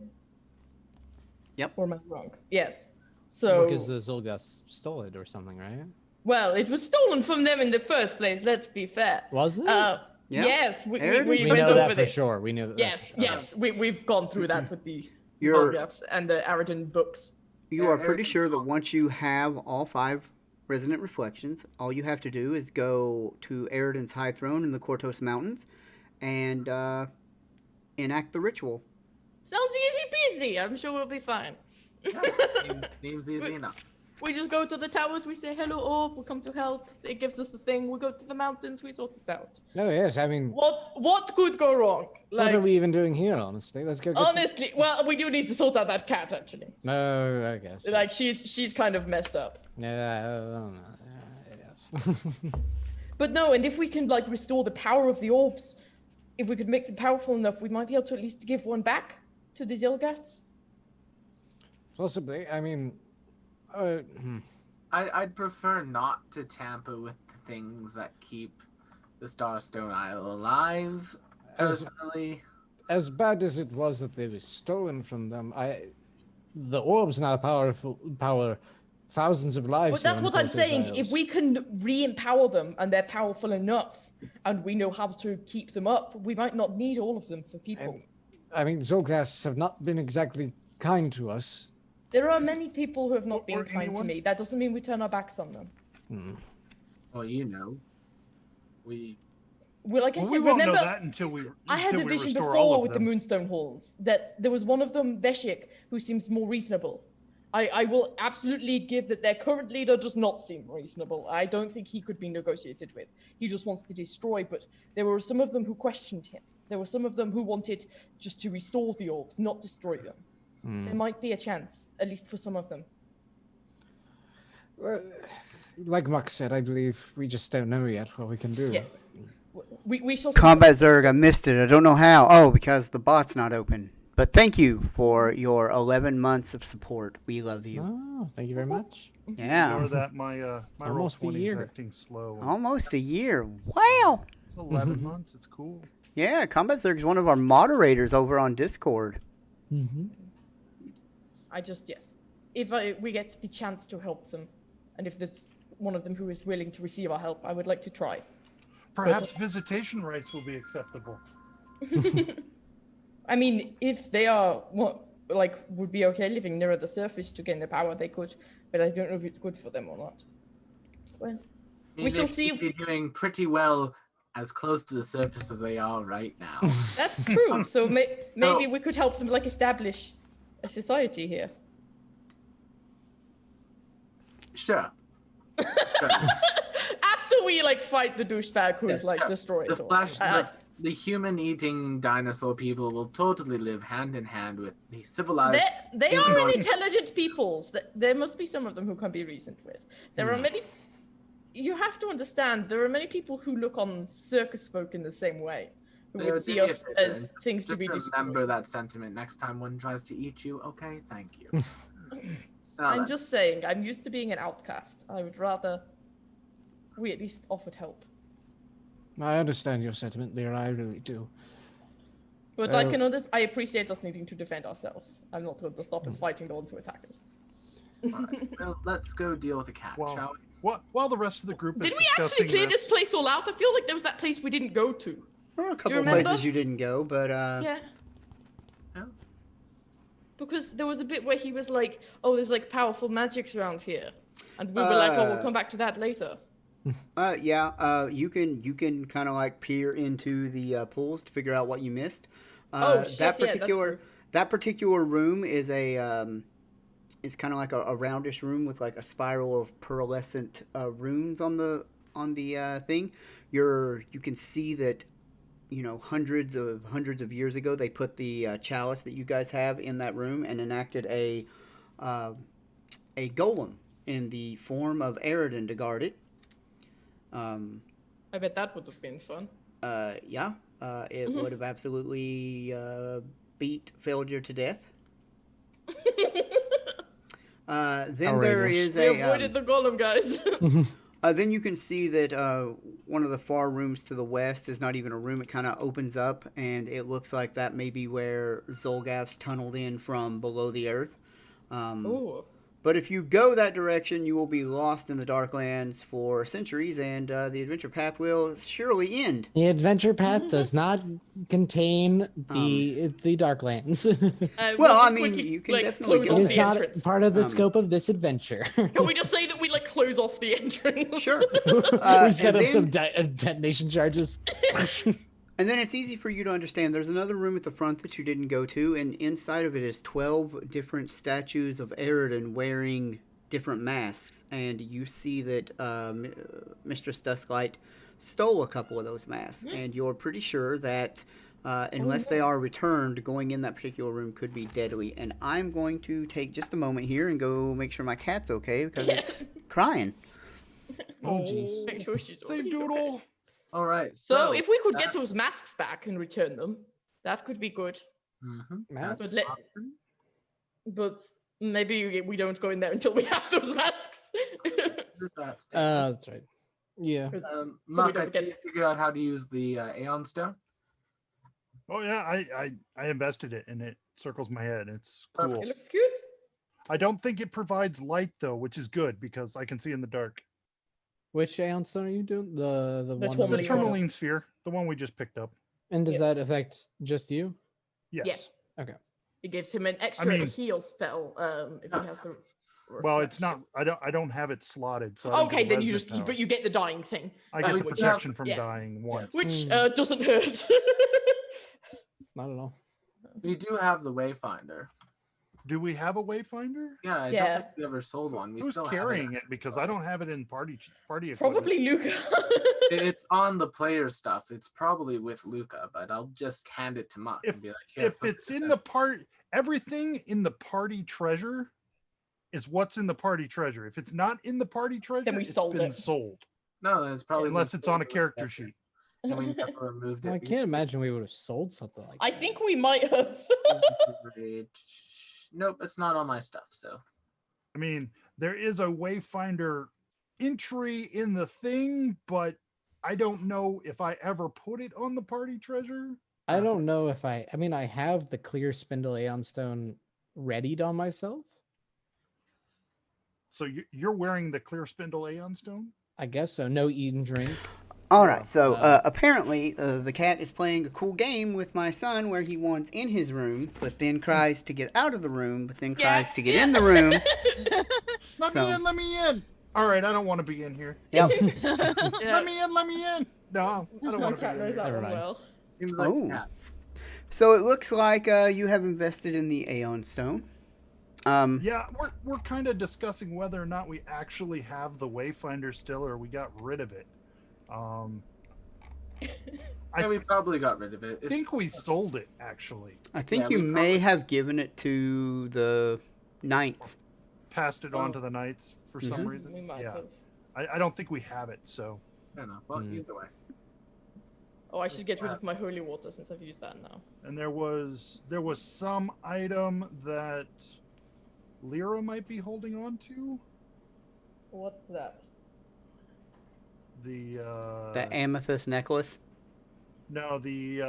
Yep. Or am I wrong? Yes. So, Because the Zolgas stole it or something, right? well, it was stolen from them in the first place, let's be fair. Was it? Yeah. Yes, we Eric, went we know over that for this. sure. We knew that. Yes, for sure. yes, we've gone through that with the You're- Vulgars and the Aradan books. You are Yeah, pretty Eric sure that saw- once you have all 5 resonant reflections, all you have to do is go to Eridan's High Throne in the Kortos Mountains and enact the ritual. Sounds easy peasy. I'm sure we'll be fine. Seems easy enough. We just go to the towers, we say hello orb, we come to help. It gives us the thing. We go to the mountains, we sort it out. Oh, yes. I mean, What could go wrong? what are we even doing here, honestly? Let's go get honestly, well, we do need to sort out that cat actually. No, I guess. Like she's kind of messed up. Yeah, yes. But no, and if we can like restore the power of the orbs, if we could make them powerful enough, we might be able to at least give one back to the Zilgats. Possibly. I mean, I'd prefer not to tamper with the things that keep the Starstone Isle alive. As- Personally, as bad as it was that they were stolen from them, the orb's now power thousands of lives. But that's here in what I'm Kortos saying. Isles. If we can re-empower them and they're powerful enough, and we know how to keep them up, we might not need all of them for people. And, I mean, Zolgas have not been exactly kind to us. There are many people who have not Or been kind to anyone? me. That doesn't mean we turn our backs on them. well, you know, we Well, like I Well, said, we won't remember, know that until we I had a until we vision restore all before of with the them. Moonstone Horns that there was one of them, Veshik, who seems more reasonable. I will absolutely give that their current leader does not seem reasonable. I don't think he could be negotiated with. He just wants to destroy, but there were some of them who questioned him. There were some of them who wanted just to restore the orbs, not destroy them. There might be a chance, at least for some of them. Well, like Muck said, I believe we just don't know yet what we can do. Yes. We shall see. Combat Zerg, I missed it. I don't know how. Oh, because the bot's not open. But thank you for your 11 months of support. We love you. Oh, thank you very much. Yeah. Or that my my roll Almost a 20 is year. acting slow. Almost a year. Wow. It's 11 months. It's cool. Yeah, Combat Zerg is one of our moderators over on Discord. Mm-hmm. Yes. If we get the chance to help them, and if there's one of them who is willing to receive our help, I would like to try. Perhaps visitation rights will be acceptable. I mean, if they are would be okay living nearer the surface to gain the power, they could. But I don't know if it's good for them or not. Well, we shall see. They're doing pretty well as close to the surface as they are right now. That's true. So maybe we could help them establish a society here. Sure. After after we like fight the douchebag who's Yes, like yeah. destroyed. The all. flesh, the human-eating dinosaur people will totally live hand in hand with the civilized. They are humanoid- intelligent peoples. There must be some of them who can be reasoned with. There are many. You have to understand, there are many people who look on circus folk in the same way, who They're would see idiot us people, as and things to just be remember destroyed. that sentiment next time one tries to eat you. Okay, thank you. Now I'm then. just saying, I'm used to being an outcast. I would rather we at least offered help. I understand your sentiment, Lear. I really do. But I appreciate us needing to defend ourselves. I'm not going to stop us fighting the ones who attack us. Alright, well, let's go deal with the cat, Well, shall we? While the rest of the group is Did we actually discussing clear this place all out? I feel like there was that place we didn't go to. There were a couple of remember? places you didn't go, but Yeah. Yeah. Because there was a bit where he was like, "Oh, there's like powerful magics around here," and we were like, "Oh, we'll come back to that later." you can kind of like peer into the pools to figure out what you missed. Oh, shit, that yeah, that's particular true. that particular room is is kind of like a roundish room with like a spiral of pearlescent runes on the thing. You can see that, you know, hundreds of years ago they put the chalice that you guys have in that room and enacted a golem in the form of Aeron to guard it. I bet that would have been fun. It would have absolutely beat Failure to death. Then there is We avoided the golem, guys. then you can see that one of the far rooms to the west is not even a room. It kind of opens up, and it looks like that may be where Zolgath tunneled in from below the earth. Ooh. But if you go that direction, you will be lost in the Darklands for centuries, and the adventure path will surely end. The adventure path does not contain the Darklands. Well, I just mean, quickly, you can like, definitely close get It off is the not entrance. part of the scope of this adventure. Can we just say that we like close off the entrance? Sure. We set and up some then- detonation charges. And then it's easy for you to understand. There's another room at the front that you didn't go to, and inside of it is 12 different statues of Aeron wearing different masks. And you see that Mistress Dusklight stole a couple of those masks, and you're pretty sure that unless they are returned, going in that particular room could be deadly. And I'm going to take just a moment here and go make sure my cat's okay because it's crying. Oh, jeez. Make sure she's Save okay. Doodle. All right. So if we could get those masks back and return them, that could be good. Masks? But But maybe we don't go in there until we have those masks. That's right. Yeah. Mark, I don't see get- you figured out how to use the Aeon stone. Oh yeah, I invested it and it circles my head. It's cool. It looks cute. I don't think it provides light though, which is good because I can see in the dark. Which Aeon stone are you doing? The one. that we The Tourmaline. picked up? tourmaline sphere, the one we just picked up. And does Yep. that affect just you? Yes. It gives him an extra mean- heal spell if he has the. Well, it's not. reflection. I don't have it slotted. So I don't Okay, get then you resident just power. but you get the dying thing, I get the which- protection from yeah. dying once. which doesn't hurt. Not at all. We do have the Wayfinder. Do we have a wayfinder? Yeah, I Yeah. don't think we ever sold one. We Who's still carrying have it? Because I don't have it in party equipment. Probably Luca. It's on the player stuff. It's probably with Luca, but I'll just hand it to Mark and be like, "Here, If put it's this in the part, everything in the party treasure is what's in the party treasure. If it's not in the party treasure, we it's sold been it. sold. No, it's probably Unless been it's on a sold. character sheet. And we never removed it. I can't imagine we would have sold something like I that. think we might have. Nope, it's not on my stuff. So I mean, there is a wayfinder entry in the thing, but I don't know if I ever put it on the party treasure. I don't know if I mean, I have the clear spindle Aeon stone readied on myself. So you're wearing the clear spindle Aeon stone? I guess so. No eat and drink. All right, so apparently the cat is playing a cool game with my son where he wants in his room, but then cries to get out of the room, but then cries to get in the room. Let So- me in, let me in. All right, I don't want to be in here. Yep. Yeah. Let me in, let me in. No, I don't My want to be cat in knows here. that Never one mind. well. seems like Oh. yeah. So it looks like you have invested in the Aeon Stone. Yeah, we're kind of discussing whether or not we actually have the Wayfinder still or we got rid of it. Yeah, we probably got rid of it. I think we sold it, actually. I think Yeah, you we may probably- have given it to the Knights. Passed it on Oh. to the Knights for some Mhm. reason. We might Yeah. have. I don't think we have it, so. I don't know. Well, either way. Oh, I should get rid of my holy water since I've used that now. And there was some item that Lyra might be holding on to. What's that? The The Amethyst Necklace. no, the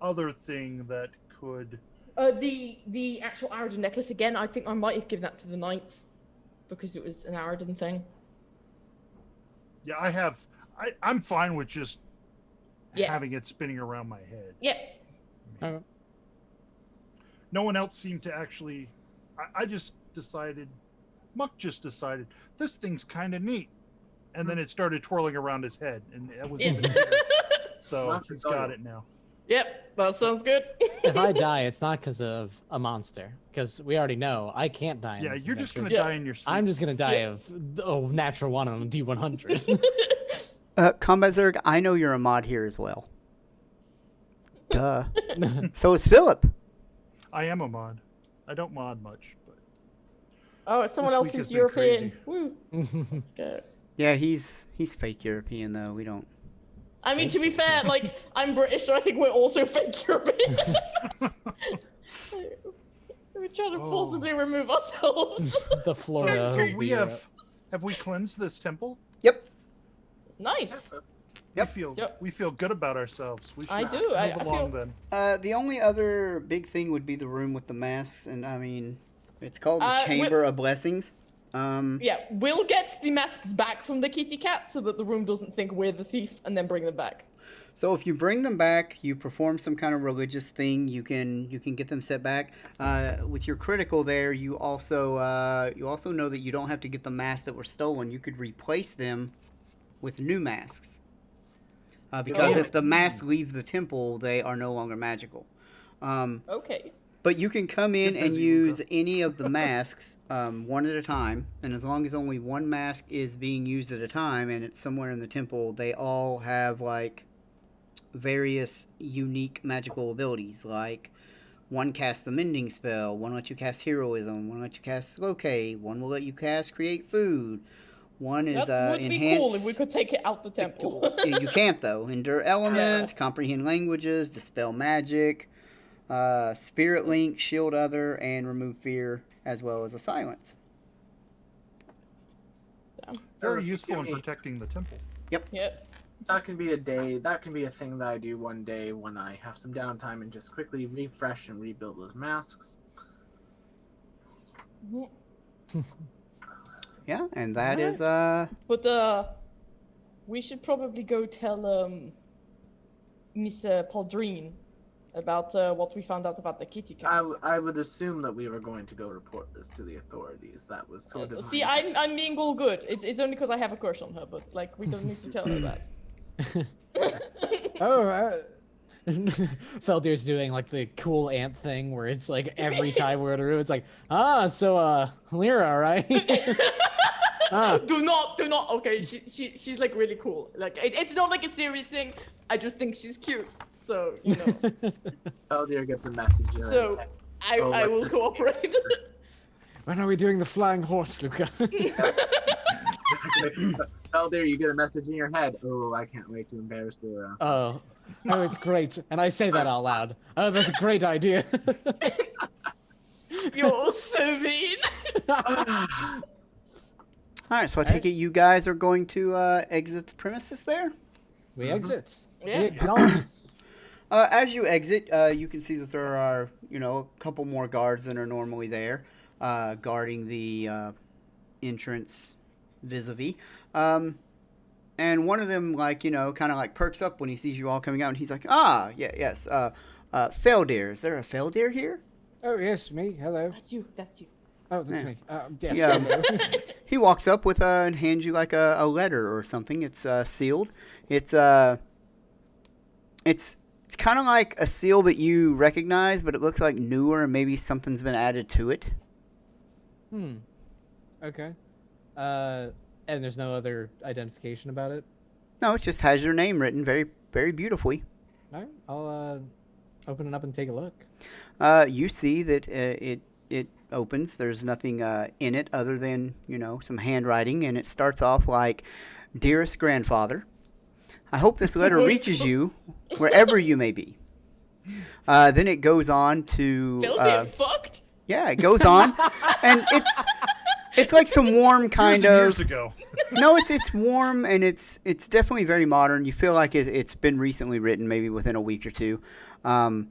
other thing that could. The actual Aradin necklace again. I think I might have given that to the Knights because it was an Aradin thing. Yeah, I'm fine with just Yeah. having it spinning around my head. Yeah. Okay. No one else seemed to actually. I just decided. Muck just decided this thing's kind of neat, and then it started twirling around his head, and it was. Yeah. even neater. So Muck he's is got all- it now. Yep. That sounds good. If I die, it's not because of a monster, because we already know I can't die. in Yeah, this you're just adventure. gonna die in your sleep. I'm just gonna die Yeah. of natural one on a D100. Combat Zerg, I know you're a mod here as well. Duh. So is Philip. I am a mod. I don't mod much, but Oh, it's someone This else week who's has been European. crazy. Woo. Let's go. Yeah, he's fake European though. We don't. I mean, to be fair, like I'm British, so I think we're also fake European. We're trying to Oh. forcibly remove ourselves. The Florida. so of we Europe. have we cleansed this temple? Yep. Nice. Yep. We feel good about ourselves. We should I do. move I along feel- then. The only other big thing would be the room with the masks, and I mean, it's called the we- Chamber of Blessings. Yeah, we'll get the masks back from the kitty cat so that the room doesn't think we're the thief, and then bring them back. So if you bring them back, you perform some kind of religious thing. You can get them set back. With your critical there, you also know that you don't have to get the masks that were stolen. You could replace them with new masks. Because Oh. if the masks leave the temple, they are no longer magical. Okay. But you can come in Get and busy, use Luca. any of the masks one at a time, and as long as only one mask is being used at a time and it's somewhere in the temple, they all have like various unique magical abilities. Like one casts the mending spell, one lets you cast heroism, one lets you cast locate, one will let you cast create food. One is That would be enhance. cool if we could take it out the temple. You can't though. Endure elements, comprehend languages, dispel magic, spirit link, shield other, and remove fear, as well as a silence. Very If you useful give in me- protecting the temple. Yes. That can be a day. That can be a thing that I do one day when I have some downtime and just quickly refresh and rebuild those masks. Mhm. Yeah, and that Alright. is But we should probably go tell Miss Pauldrine about what we found out about the kitty cats. I would assume that we were going to go report this to the authorities. That was sort of. See, I'm being all good. It's only because I have a crush on her, but like we don't need to tell her that. Oh, Feldir's doing like the cool ant thing where it's like every time we're in a room, it's like, Lyra, right? Ah. Do not. Okay, she's like really cool. Like it's not like a serious thing. I just think she's cute. So you know. Eldir gets a message. in his So head. I Oh, will like- cooperate. when are we doing the flying horse, Luca? Eldir, you get a message in your head. Oh, I can't wait to embarrass Lyra. Oh, it's great, and I say that out loud. Oh, that's a great idea. You're so mean. all right. So I take it you guys are going to exit the premises there. We exit. Yeah. We acknowledge. As you exit, you can see that there are, a couple more guards than are normally there, guarding the entrance vis-a-vis. And one of them, kind of perks up when he sees you all coming out, and he's like, yes, Feldir. Is there a Feldir here? Oh yes, me. Hello. That's you. Oh, that's Yeah. me. Yes. Yeah. hello. He walks up with and hands you like a letter or something. It's sealed. It's kind of like a seal that you recognize, but it looks like newer and maybe something's been added to it. Okay. And there's no other identification about it. No, it just has your name written very, very beautifully. All right, I'll open it up and take a look. You see that it opens. There's nothing in it other than, some handwriting, and it starts off like, "Dearest grandfather, I hope this letter reaches you wherever you may be." Then it goes on to Feldir fucked? yeah, it goes on, and it's like some warm kind years of. ago. No, it's warm, and it's definitely very modern. You feel like it's been recently written, maybe within a week or two, and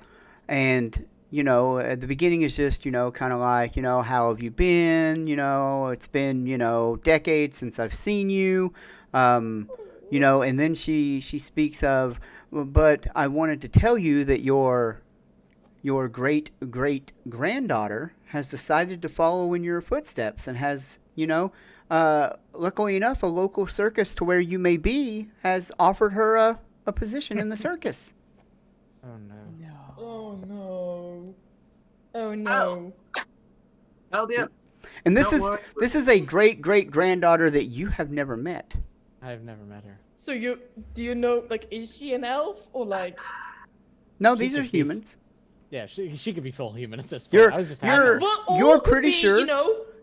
at the beginning is just kind of like how have you been? It's been decades since I've seen you, and then she speaks of, but I wanted to tell you that your great great granddaughter has decided to follow in your footsteps and has luckily enough, a local circus to where you may be has offered her a position in the circus. Oh no. Oh no. Oh no. Hell yeah. And this Don't is worry. a great great granddaughter that you have never met. I've never met her. So do you know, like, is she an elf or like? No, She these are could be- humans. Yeah, she could be full human at this point. You're- I was just you're- having. Well, all You're could pretty be, sure-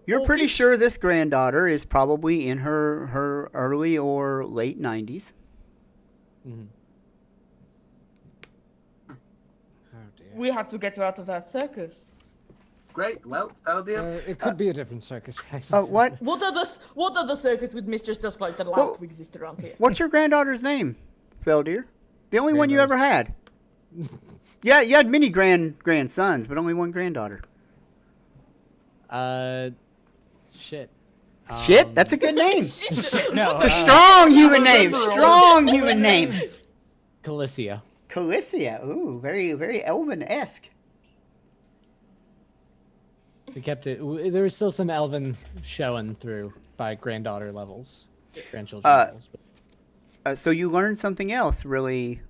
You're all pretty could- sure this granddaughter is probably in her early or late 90s. Mhm. Oh dear. We have to get her out of that circus. Great. Well, Feldir. It could be a different circus. What? What other circus with mistress just like that allowed Well- to exist around here? What's your granddaughter's name, Feldir? The only one you ever Granddaughter's- had. Yeah, you had many grandsons, but only one granddaughter. Shit. Shit, that's a good name. No, It's a strong human name. Strong human name. Calicia. Calicia. Ooh, very, very Elven-esque. We kept it. There was still some elven showing through by granddaughter levels, grandchildren levels. But So you learned something else really,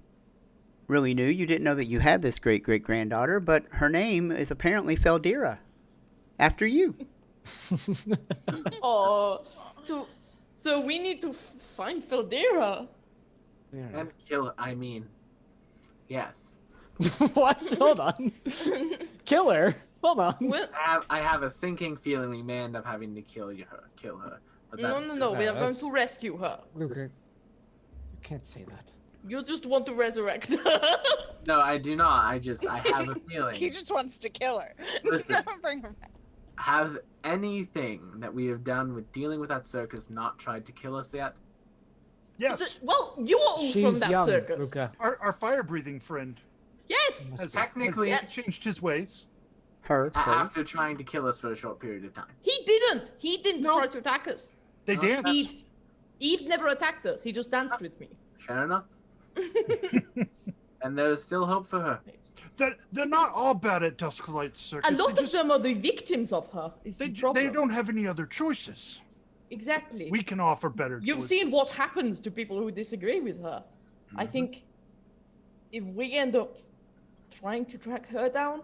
really new. You didn't know that you had this great great granddaughter, but her name is apparently Feldira, after you. Oh, so we need to find Feldira. And kill her. I mean, yes. what? Hold on. Killer. Hold on. Well, I have a sinking feeling we may end up having to kill her. But no, that's no, just- no. We are going that's- to rescue her. Luca, you can't say that. You just want to resurrect her. No, I do not. I have a He feeling. just wants to kill her. Listen. Bring her back. Has anything that we have done with dealing with that circus not tried to kill us yet? Yes, Well, you are all She's from that young, circus. Luca. our fire-breathing friend Yes. Must has be- Technically, Yes. changed his ways. Her. after please. trying to kill us for a short period of time. He didn't. He didn't No. try to attack us. They Oh, danced. Eve's never attacked us. He just danced with me. Fair enough. And there's still hope for her. They're not all bad at Dusklight Circus. A lot they of just, them are the victims of her. Is the they problem. don't have any other choices. Exactly. We can offer better You've choices. seen what happens to people who disagree with her. I think if we end up trying to track her down,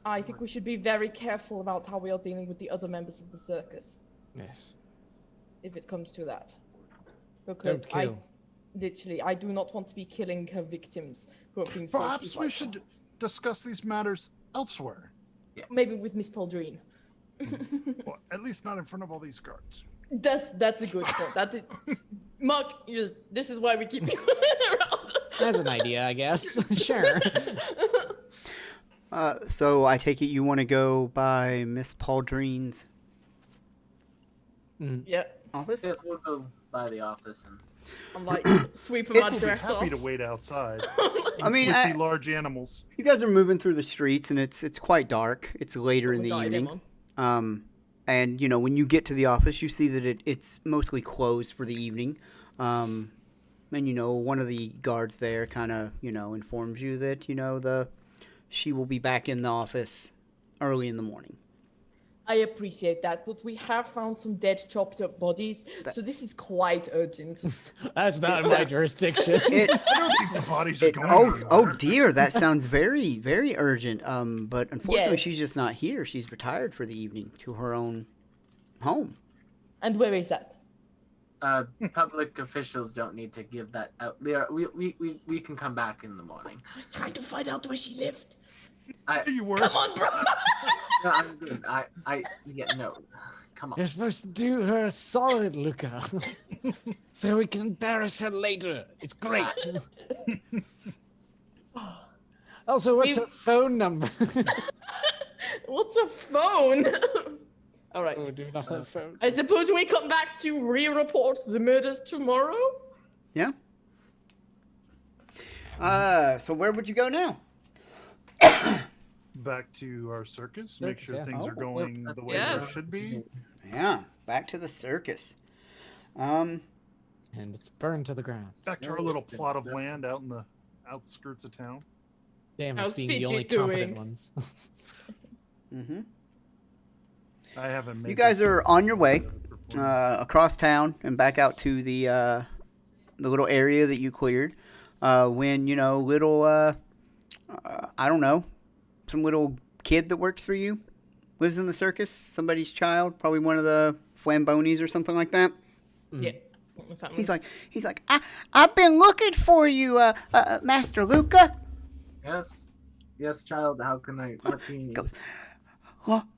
I think we should be very careful about how we are dealing with the other members of the circus, Yes. if it comes to that. Because Don't kill. I do not want to be killing her victims who are being forced to Perhaps we fight should her. discuss these matters elsewhere. Yes. Maybe with Miss Pauldrine. Well, at least not in front of all these guards. That's a good point. Mark, this is why we keep you around. That's an idea, I guess. Sure. So I take it you want to go by Miss Pauldrine's Yeah, office? Yes, we'll go by the office and I'm like sweeping my It's- dress off. Happy to wait outside I mean, with the large animals. you guys are moving through the streets, and it's quite dark. It's later in the Died, evening. Emma. And when you get to the office, you see that it's mostly closed for the evening. And one of the guards there kind of informs you that she will be back in the office early in the morning. I appreciate that, but we have found some dead, chopped up bodies, so this is quite urgent. That's not in my jurisdiction. It, I don't think the bodies are going oh anywhere. dear, that sounds very very urgent. But unfortunately, Yes. she's just not here. She's retired for the evening to her own home. And where is that? Public officials don't need to give that out. We can come back in the morning. I was trying to find out where she lived. You were. Come on, bro. No, I'm good. No. Come on. You're supposed to do her a solid, Luca. So we can embarrass her later. It's great. Also, what's her phone number? What's a phone? All right. Oh, do we not have phones? I suppose we come back to re-report the murders tomorrow. Yeah. So where would you go now? Back to our circus. Make Circus, sure yeah. things are going the way Yes. they should be. Yeah, back to the circus. And it's burned to the ground. Back to our little plot of land out in the outskirts of town. Damn, How's us being the Fidget only competent doing? ones. Mm-hmm. I haven't made. You guys are on your way performance. across town and back out to the little area that you cleared. When little I don't know, some little kid that works for you lives in the circus. Somebody's child, probably one of the Flambonis or something like that. Yeah. My family. He's like, I've been looking for you, Master Luca. Yes, child. How can I? What do you need? Goes, well,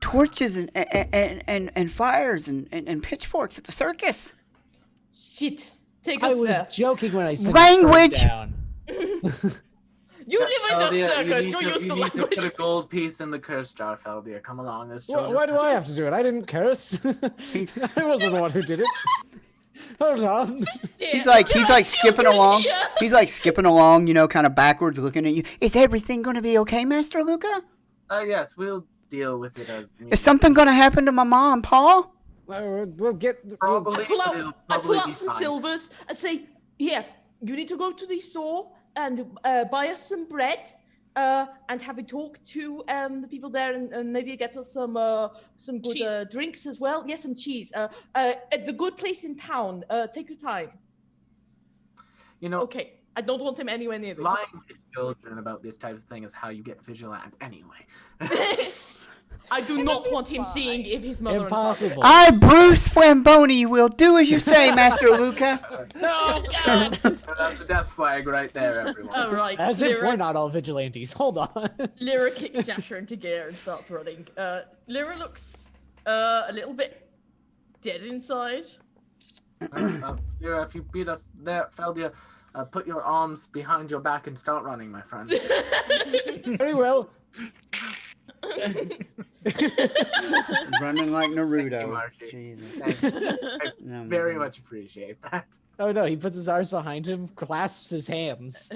torches and fires and pitchforks at the circus. Shit. Take I us was there. joking when I said Language! Down. You live in the Feldia, circus. you You're need used to to put language. a gold piece in the curse jar, Feldia. Come along, there's children. Why do I have to do it? I didn't curse. I wasn't the one who did it. Hold on. He's like skipping along. He's like skipping along, kind of backwards, looking at you. Is everything gonna be okay, Master Luca? Yes, we'll deal with it as. Is something gonna happen to my mom, Pa? We'll get. Probably, I pull but it'll out, I probably pull be out some fine. silvers and say, "Here, you need to go to the store and buy us some bread, and have a talk to the people there, and maybe get us some good Cheese. drinks as well. Yes, some cheese. At the good place in town. Take your time. Okay, I don't want him anywhere near this. Lying to children about this type of thing is how you get vigilant anyway. I do not want him seeing if his mother Impossible. I, Bruce Flamboni, will do as you say, Master Luca. No, God. That's the death flag right there, everyone. All right. As if we're Lyra, not all vigilantes. Hold on. Lyra kicks Jasher into gear and starts running. Lyra looks a little bit dead inside. Here, if you beat us there, Feldia, put your arms behind your back and start running, my friend. Very well. Running like Naruto. Thank you, Marky. Jesus. Thank you. I No, very man. much appreciate that. Oh no, he puts his arms behind him, clasps his hands.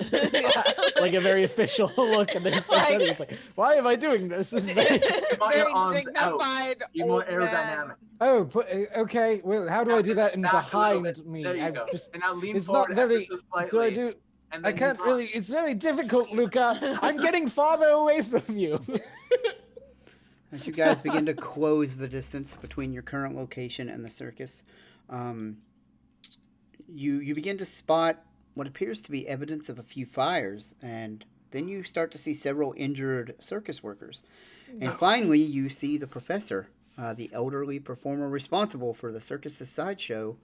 Like a very official look, and then he starts running. He's like, why am I doing this? This is very... You want your Very arms out. dignified. Be more old man. aerodynamic. Oh, okay. Well, how do I do that in Back a little behind bit. me? There you I go. just, And now lean it's forward not very. ever so slightly. Do I do? And I then can't you really. It's very difficult, Luca. I'm getting farther away from you. As you guys begin to close the distance between your current location and the circus, you begin to spot what appears to be evidence of a few fires, and then you start to see several injured circus workers. And finally, you see the professor, the elderly performer responsible for the circus's sideshow,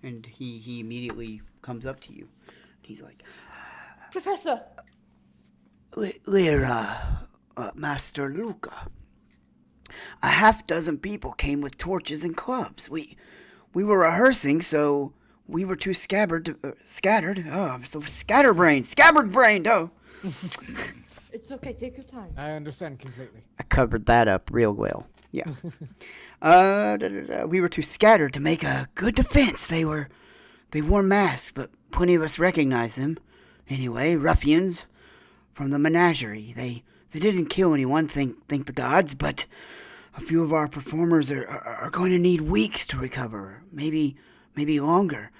and he immediately comes up to you. He's like, Professor. Lyra, Master Luca. A half-dozen people came with torches and clubs. We were rehearsing, so we were too scattered. Oh, I'm so scabbard-brained. Oh, It's okay. Take your time. I understand completely. I covered that up real well. Yeah. We were too scattered to make a good defense. They wore masks, but plenty of us recognized them. Anyway, ruffians from the menagerie. They didn't kill anyone, thank the gods, but a few of our performers are going to need weeks to recover, maybe longer.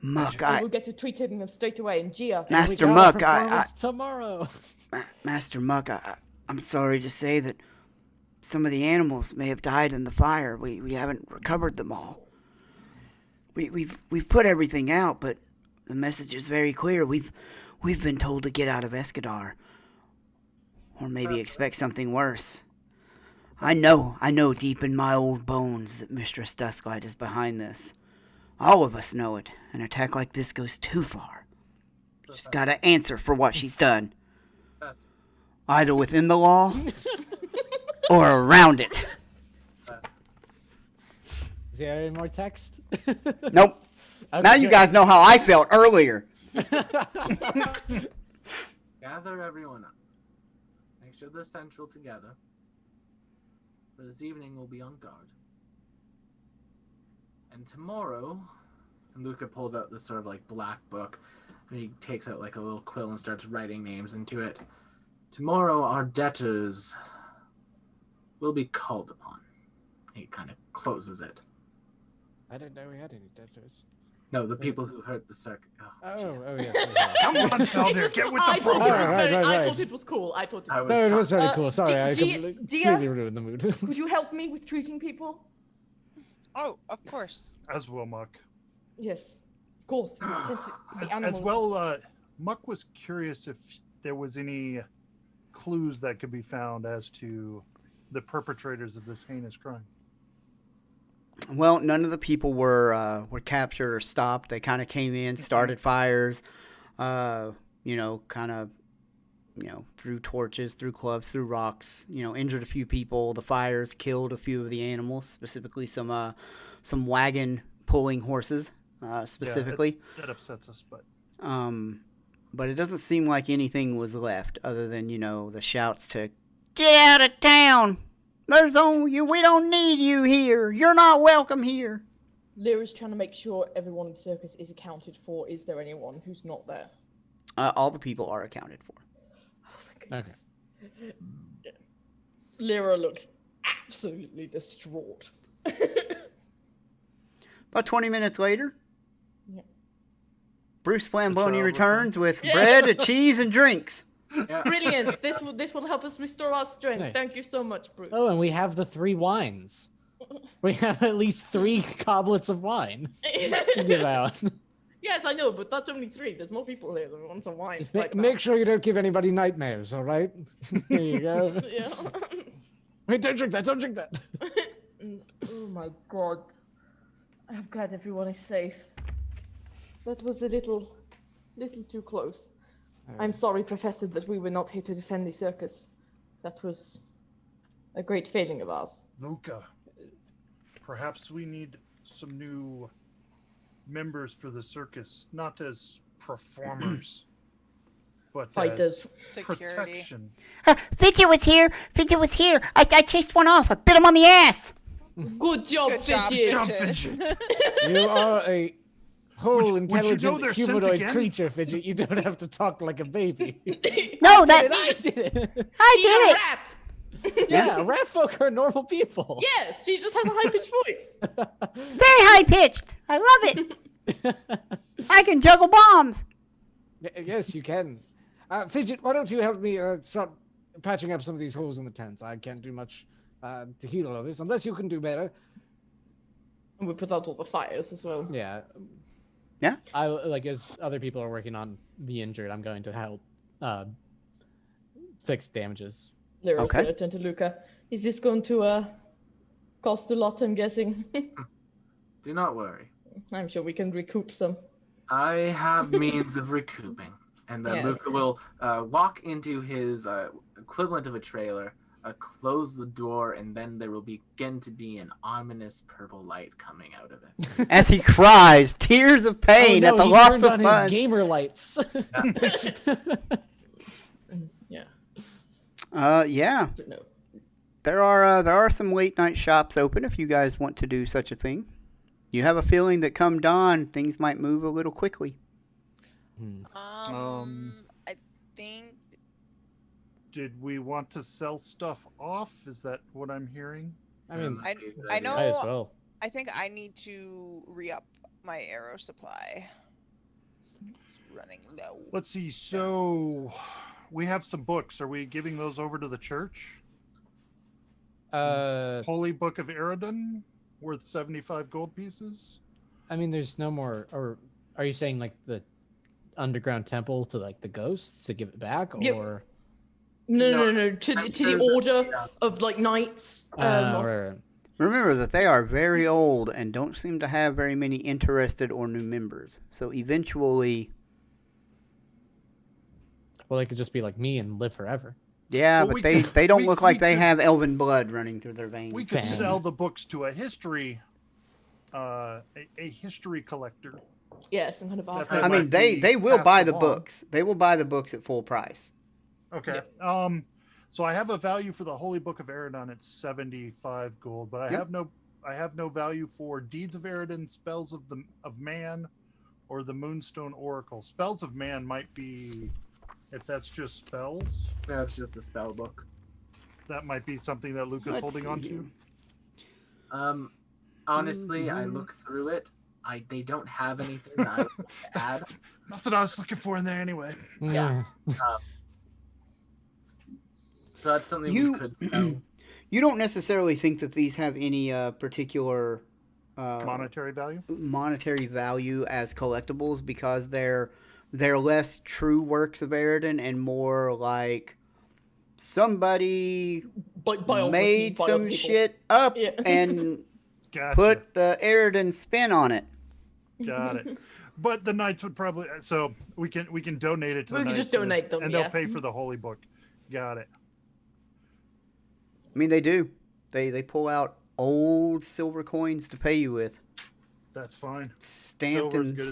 Muck, We'll get to treating them straight away. And Gia. Master We got a Muck, I, performance tomorrow. Master Muck, I'm sorry to say that some of the animals may have died in the fire. We haven't recovered them all. We've put everything out, but the message is very clear. We've been told to get out of Escadar, or maybe expect something worse. I know deep in my old bones that Mistress Dusklight is behind this. All of us know it. An attack like this goes too far. She's got to answer for what she's done. Professor, Either within the law or around it. Professor. Is there any more text? Nope. Now you guys know how I felt earlier. Gather everyone up. Make sure they're central together. For this evening, we'll be on guard. And tomorrow, and Luca pulls out this sort of like black book, and he takes out like a little quill and starts writing names into it. Tomorrow, our debtors will be called upon. He kind of closes it. I didn't know we had any debtors. No, the people who hurt the circuit. Oh, yes. Come on, Felder, get with I the thought, it was program. very, Right. I thought it was cool. I thought it I was was No, it was very Uh, cool. Sorry, I Gia- completely ruined the mood. Could you help me with treating people? Oh, of course. As well, Muck. Yes, of course. Since the As animals. well, Muck was curious if there was any clues that could be found as to the perpetrators of this heinous crime. Well, none of the people were captured or stopped. They kind of came in, started fires, threw torches, threw clubs, threw rocks, injured a few people. The fires killed a few of the animals, specifically some wagon pulling horses, specifically. Yeah, that upsets us, but But it doesn't seem like anything was left other than, the shouts to get out of town. There's only you. We don't need you here. You're not welcome here. Lyra's trying to make sure everyone in the circus is accounted for. Is there anyone who's not there? All the people are accounted for. Oh my goodness. Lyra looks absolutely distraught. About 20 minutes later, Yeah. Bruce Flamboni child returns with Yeah. bread, cheese, and drinks. Yeah. Brilliant. This will help us restore our strength. Nice. Thank you so much, Bruce. Oh, and we have the 3 wines. We have at least 3 goblets of wine to give out. Yes, I know, but that's only 3. There's more people here than want some wine. Just right now. make sure you don't give anybody nightmares, all right? There you go. Yeah. Wait, don't drink that, don't drink that. Oh my god. I'm glad everyone is safe. That was a little too close. I'm sorry, Professor, that we were not here to defend the circus. That was a great failing of ours. Luca, perhaps we need some new members for the circus, not as performers, but Fighters. as Security. protection. Fidget was here. Fidget was here. I chased one off. I bit him on the ass. Good job, Good job, Fidget. Jump, Fidget. Fidget. You are a whole Would you know intelligent they're sent humanoid again? creature, Fidget. You don't have to talk like a baby. No, I did it. I She's did a it. rat. Yeah, rat folk are normal people. Yes, she just has a high-pitched voice. Very high pitched. I love it. I can juggle bombs. Yes, you can. Fidget, why don't you help me start patching up some of these holes in the tents? I can't do much to heal all of this, unless you can do better. And we put out all the fires as well. Yeah. Yeah. As other people are working on the injured, I'm going to help fix damages. Lyra's Okay. gonna turn to Luca. Is this going to cost a lot, I'm guessing? Do not worry. I'm sure we can recoup some. I have means of recouping. And then Yes. Luca will walk into his equivalent of a trailer, close the door, and then there will begin to be an ominous purple light coming out of it. As he cries, tears of pain oh, no, at the he loss turned of on fun. his gamer lights. Yeah. Yeah. But no. There are some late night shops open if you guys want to do such a thing. You have a feeling that come dawn, things might move a little quickly. I think Did we want to sell stuff off? Is that what I'm hearing? I mean, I Might as know. well. I think I need to re-up my arrow supply. It's running low. Let's see. So we have some books. Are we giving those over to the church? Holy Book of Eredon, worth 75 gold pieces. I mean, there's no more. Or are you saying like the underground temple to like the ghosts to give it back, Yep. or? No. No, To I'm the sure order that- of like knights. Or Remember that they are very old and don't seem to have very many interested or new members. So eventually, Well, they could just be like me and live forever. yeah, Well, but we they, could- they don't we- look we like they could- have elven blood running through their veins. We could Damn. sell the books to a history, a history collector. Yeah, some kind of That archive. they I mean, might they be will passed buy the along. books. They will buy the books at full price. Okay. So I have a value for the Holy Book of Eridon at 75 gold, but Yep. I have no value for Deeds of Eridon, Spells of Man, or the Moonstone Oracle. Spells of Man might be, if that's just spells, Yeah, it's just a spell book. that might be something that Luca's Let's holding on see to. Honestly, I look through it. They don't have anything that I would like to add. Nothing I was looking for in there anyway. Yeah. So that's something You- we could sell. You don't necessarily think that these have any particular Monetary value. monetary value as collectibles because they're less true works of Eredin and more like somebody Biographies made by other some people. shit up Yeah. and Gotcha. put the Eredin spin on it. Got it. But the knights would probably, so we can donate it to We the can knights just donate them, and yeah. they'll pay for the holy book. Got it. I mean, they do. They pull out old silver coins to pay you with, That's fine. stamped Silver's and good as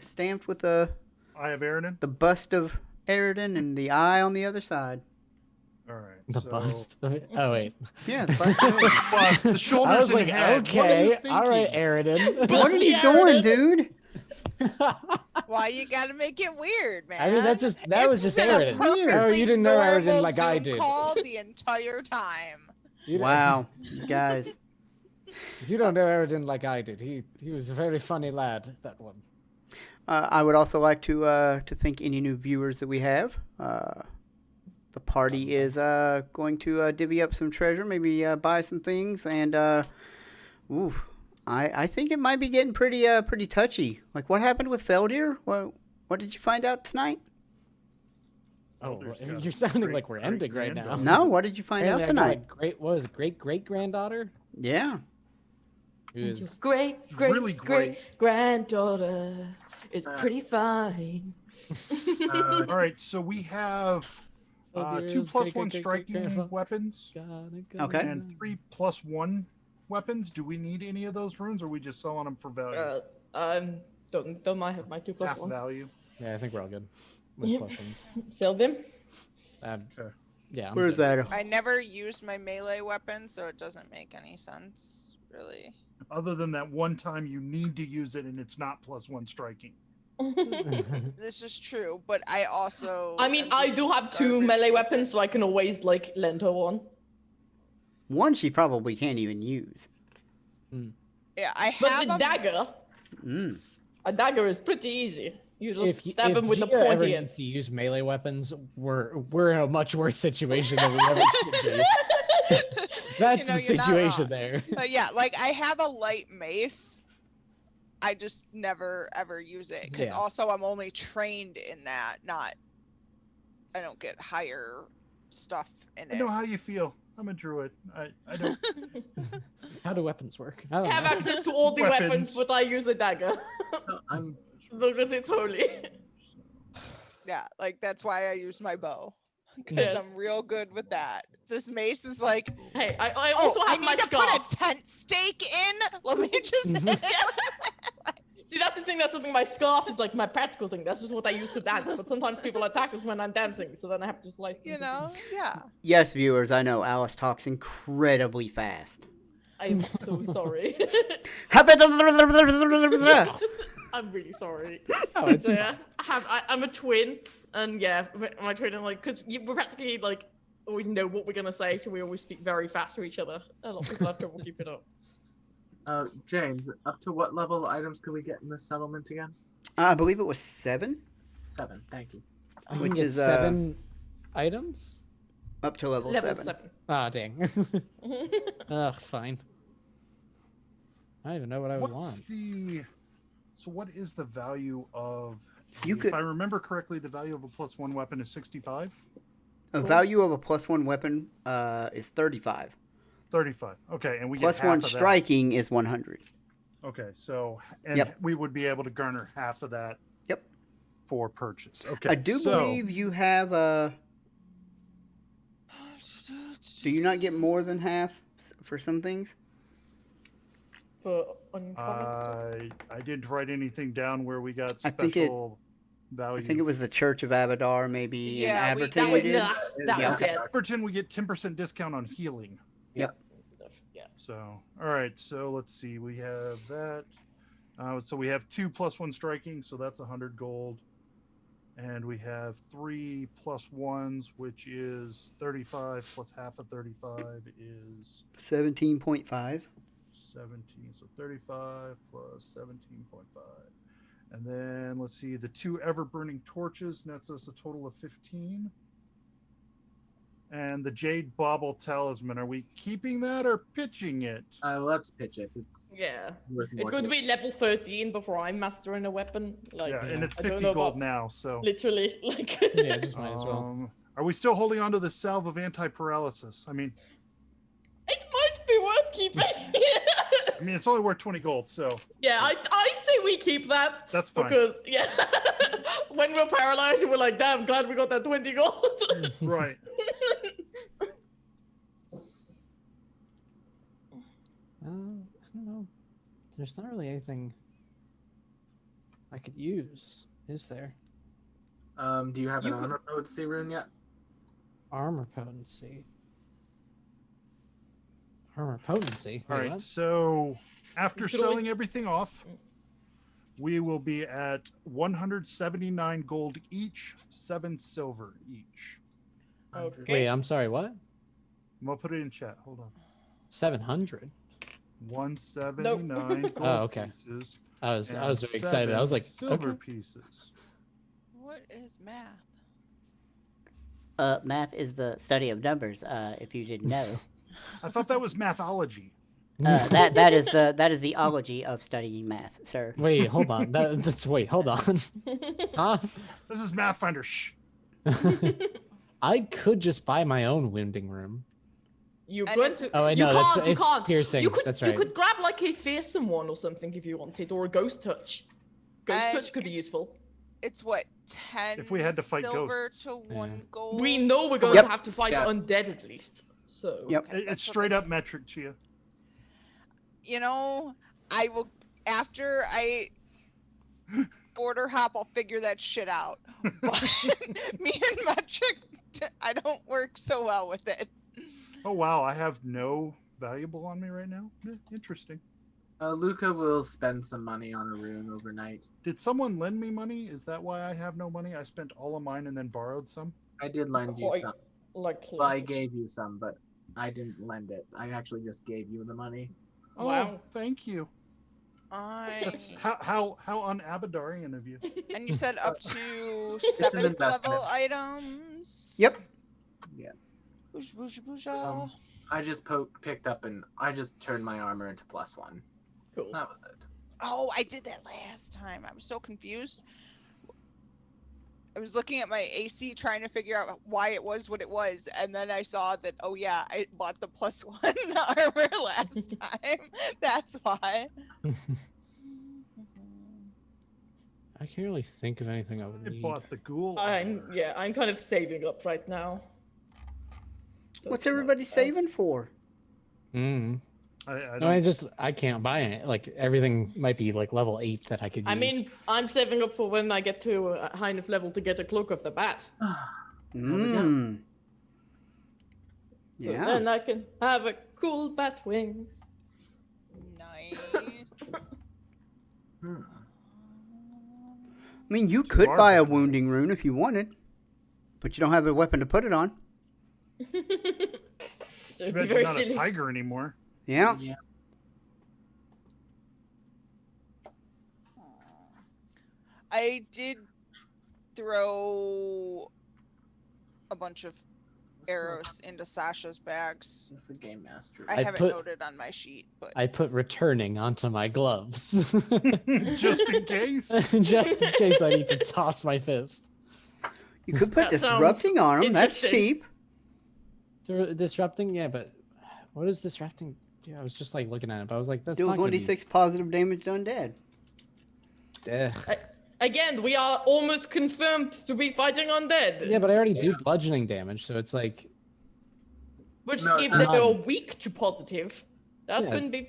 stamped with the I have Eridon. bust of Eredin and the eye on the other side. All right. The so- bust. of it. Oh wait. Yeah, the bust of Eredin. Bust, the shoulders I was and like, head. What are you okay, all right, thinking? Aridin. What are you Yeah, doing, Eredin. dude? Why you gotta make it weird, man? I mean, that was It's just been a Aridin. Weird. Oh, you didn't know Aridin normal like I Zoom did. Call the entire time. You don't- Wow, you guys. You don't know Aridin like I did. He was a very funny lad. That one. I would also like to thank any new viewers that we have. The party is going to divvy up some treasure, maybe buy some things, and I think it might be getting pretty touchy. Like, what happened with Feldir? What did you find out tonight? Oh, Elder's got you're sounding great- like we're ending right now. great-granddaughter. No, what did you find out Apparently I got, tonight? like, what was it, great granddaughter? Yeah. Who is Great Really great. granddaughter is Uh, pretty fine. All right. So we have Oh, 2 dear, plus great, 1 great, striking great, grandpa. weapons Okay. and 3 plus 1 weapons. Do we need any of those runes, or are we just selling them for value? Don't mind have my 2+1. Half value. Yeah, I think we're all good with Yep. questions. Sell them. Okay. Yeah. I'm Where's good. that? I never use my melee weapon, so it doesn't make any sense, really. Other than that one time you need to use it and it's not plus 1 striking. This is true, but I also. I mean, am I just do have 2 garbage melee with weapons, it. so I can always like lend her one. One she probably can't even use. Yeah, I But have the a dagger, Mm. a dagger is pretty easy. You just If stab him with the Gia ever pointy end. needs to use melee weapons, we're in a much worse situation than we ever should be. That's You know, the you're not situation wrong. there. But yeah, like I have a light mace. I just never ever use it because Yeah. also I'm only trained in that. I don't get higher stuff in I it. know how you feel. I'm a druid. I don't. How do weapons work? I I don't have know. access to all the Weapons. weapons, but I use a dagger I'm because it's holy. Yeah, like that's why I use my bow because Yes. I'm real good with that. This mace is like, Hey, I oh, also I have my need to scarf. put a tent stake in. Let me just. See, that's the thing. That's something. My scarf is like my practical thing. That's just what I use to dance. But sometimes people attack us when I'm dancing, so then I have to slice. them You to know, yeah. Yes, viewers, I know Alice talks incredibly fast. I'm so sorry. I'm really sorry. Oh, it's So, yeah, I'm a twin, and yeah, my twin, and like, because we practically like always know what we're gonna say, so we always speak very fast to each other. A lot of people have trouble keeping up. James. Up to what level items could we get in this settlement again? I believe it was 7, 7. Thank you. I can which get is, 7 items. up to level 7. 7. Ah, dang. Ugh, fine. I don't even know what I would What's want. the? So what is the value of? You if could- I remember correctly, the value of a plus 1 weapon is 65. A value of a +1 weapon is 35. 35. Okay, and we get Plus half one of that. striking is 100. Okay, so and Yep. we would be able to garner half of that. Yep. For purchase. Okay. I do so, believe you have a. Do you not get more than half for some things? For uncommon stuff. I didn't write anything down where we got I think it- special value. I think it was the Church of Abadar, maybe Yeah, in we- Aberton That we was did. that Yeah, was okay. it. Everton, we get 10% discount on healing. Yep. Yeah. So, all right. So let's see. We have that. So we have 2 plus 1 striking. So that's 100 gold. And we have 3 plus 1s, which is 35 plus half of 35 is 17.5. 17. So 35 plus 17.5. And then let's see, the 2 ever burning torches nets us a total of 15. And the Jade Bauble Talisman, are we keeping that or pitching it? Let's pitch it. It's Yeah. worth It's more going to to be level 13 before I'm mastering a weapon. Like, Yeah, and it's I don't 50 know gold about- now, so. Literally, like. Yeah, just might as well. Are we still holding on to the salve of anti-paralysis? I mean, It might be worth keeping. it's only worth 20 gold, so Yeah, I say we keep that. that's fine. Because, yeah, when we're paralyzed, we're like, damn, glad we got that 20 gold. Right. I don't know. There's not really anything I could use, is there? Do you have You an could- armor potency rune yet? Armor potency. Armor potency. All Wait, right, what? so after You could selling always- everything off, we will be at 179 gold each, 7 silver each. Okay. Wait, I'm sorry. What? I'm gonna put it in chat. Hold on. 700. 179 gold Oh, okay. pieces. I was and very excited. I 7 was like, silver okay. pieces. What is math? Math is the study of numbers. If you didn't know, I thought that was mathology. that is the ology of studying math, sir. Wait, hold on. Wait, hold on. Huh? This is Pathfinder. Shh. I could just buy my own wounding room. You And could. it's- Oh, I you know. can't. You It's can't. piercing. You could. That's You right. could grab like a fearsome one or something if you wanted, or a ghost touch. Ghost And- touch could be useful. It's what 10 If we had to fight silver ghosts. to Yeah. 1 gold. We know we're going Yep. to have to fight Yeah. undead at least. So. Yep. Okay, It's that's what straight up metric, Chia. You know, I will after I border hop. I'll figure that shit out. But me and metric, I don't work so well with it. Oh wow, I have no valuable on me right now. Interesting. Luca will spend some money on a rune overnight. Did someone lend me money? Is that why I have no money? I spent all of mine and then borrowed some. I did lend you Quite some. likely. Well, I gave you some, but I didn't lend it. I actually just gave you the money. Oh, Wow. thank you. That's how un-Abadarian of you. And you said up to an 7th investment. level items. Yep. Boosh, boosh, boosh, I just picked up and I just turned my armor into +1. Cool. That was it. Oh, I did that last time. I was so confused. I was looking at my AC trying to figure out why it was what it was, and then I saw that, oh yeah, I bought the +1 armor last time. That's why. I can't really think of anything I would I need. bought the ghoul. I'm armor. I'm kind of saving up right now. What's That's everybody not- saving for? Mm. I No, don't. I can't buy it. Like everything might be like level 8 that I could use. I mean, I'm saving up for when I get to a high enough level to get a cloak of the bat. we go. Mm. So Yeah. then I can have a cool bat wings. Nice. Hmm. I mean, you You could are buy a better. wounding rune if you wanted, but you don't have a weapon to put it on. So Too it'd bad be you're very not silly. a tiger anymore. Yeah. Yeah. I did throw a bunch of arrows into Sasha's bags. That's a game master. I I have it put- noted on my sheet, but I put returning onto my gloves. Just in case. Just in case I need to toss my fist. You could put That sounds disrupting on them. That's interesting. cheap. Disrupting, yeah, but what is this rafting? Yeah, I was just like looking at it, but I was like, that's Deals not gonna 1d6 positive damage to undead. Ugh. Again, we are almost confirmed to be fighting undead. Yeah, but I already do bludgeoning damage, so it's like, Which, No, if they none. are weak to positive, that's Yeah. going to be.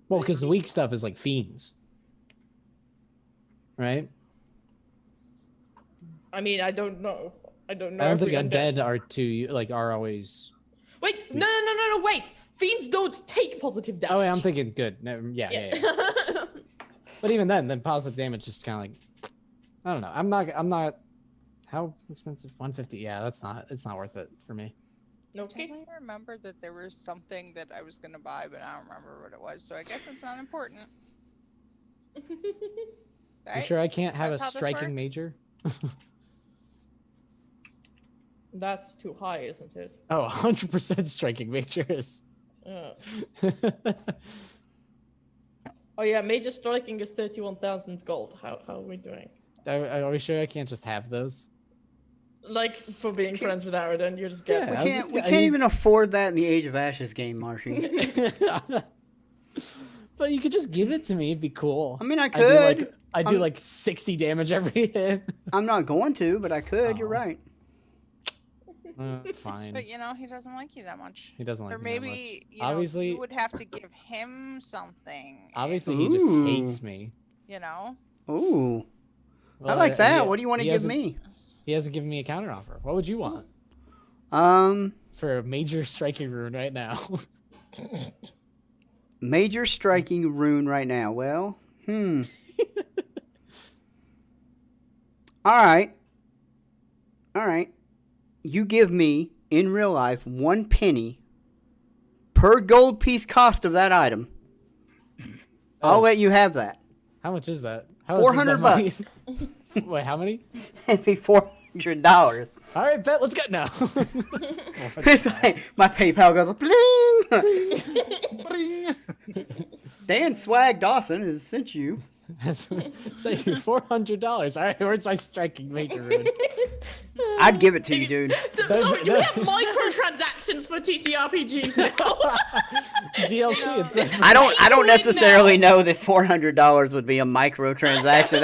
well, because the weak stuff is like fiends, right? I mean, I don't know. I don't know. I don't if think we undead are too like are always. Wait, no, wait. Fiends don't take positive damage. Oh, wait, I'm thinking good. Never, yeah. But even then positive damage is kind of like, I don't know. I'm not. How expensive? 150. Yeah, it's not worth it for me. Okay. I remember that there was something that I was gonna buy, but I don't remember what it was. So I guess it's not important. You Right? sure I can't have That's a how this striking works? major? That's too high, isn't it? Oh, 100% striking major is. Oh yeah, major striking is 31,000 gold. How are we doing? Are we sure I can't just have those? Like for being friends with Aradon, you're just getting. Yeah. I was We just- can't even afford that in the Age of Ashes game, Marshy. But you could just give it to me. It'd be cool. I mean, I I do could. like like 60 damage every hit. I'm not going to, but I could. You're Oh. right. Fine. But you know, he doesn't like you that much. He doesn't like Or me that much. maybe you know, Obviously- you would have to give him something. Obviously, he just Ooh. hates me. You know. Ooh, I Well, like that. he- What do you want to he give hasn't- me? He hasn't given me a counteroffer. What would you want for a major striking rune right now? Major striking rune right now. Well, All right. You give me in real life 1 penny per gold piece cost of that item. I'll let you have that. How much is that? How much is that $400 money? bucks. Wait, how many? It'd be $400. All right, bet. Let's go now. It's like my PayPal goes bling. Dan Swag Dawson has sent you. Say you $400. All right, where's my striking major rune? I'd give it to you, dude. So, sorry, do we have microtransactions for TTRPGs now? DLC. It says. I don't Pay to win necessarily now. know that $400 would be a microtransaction.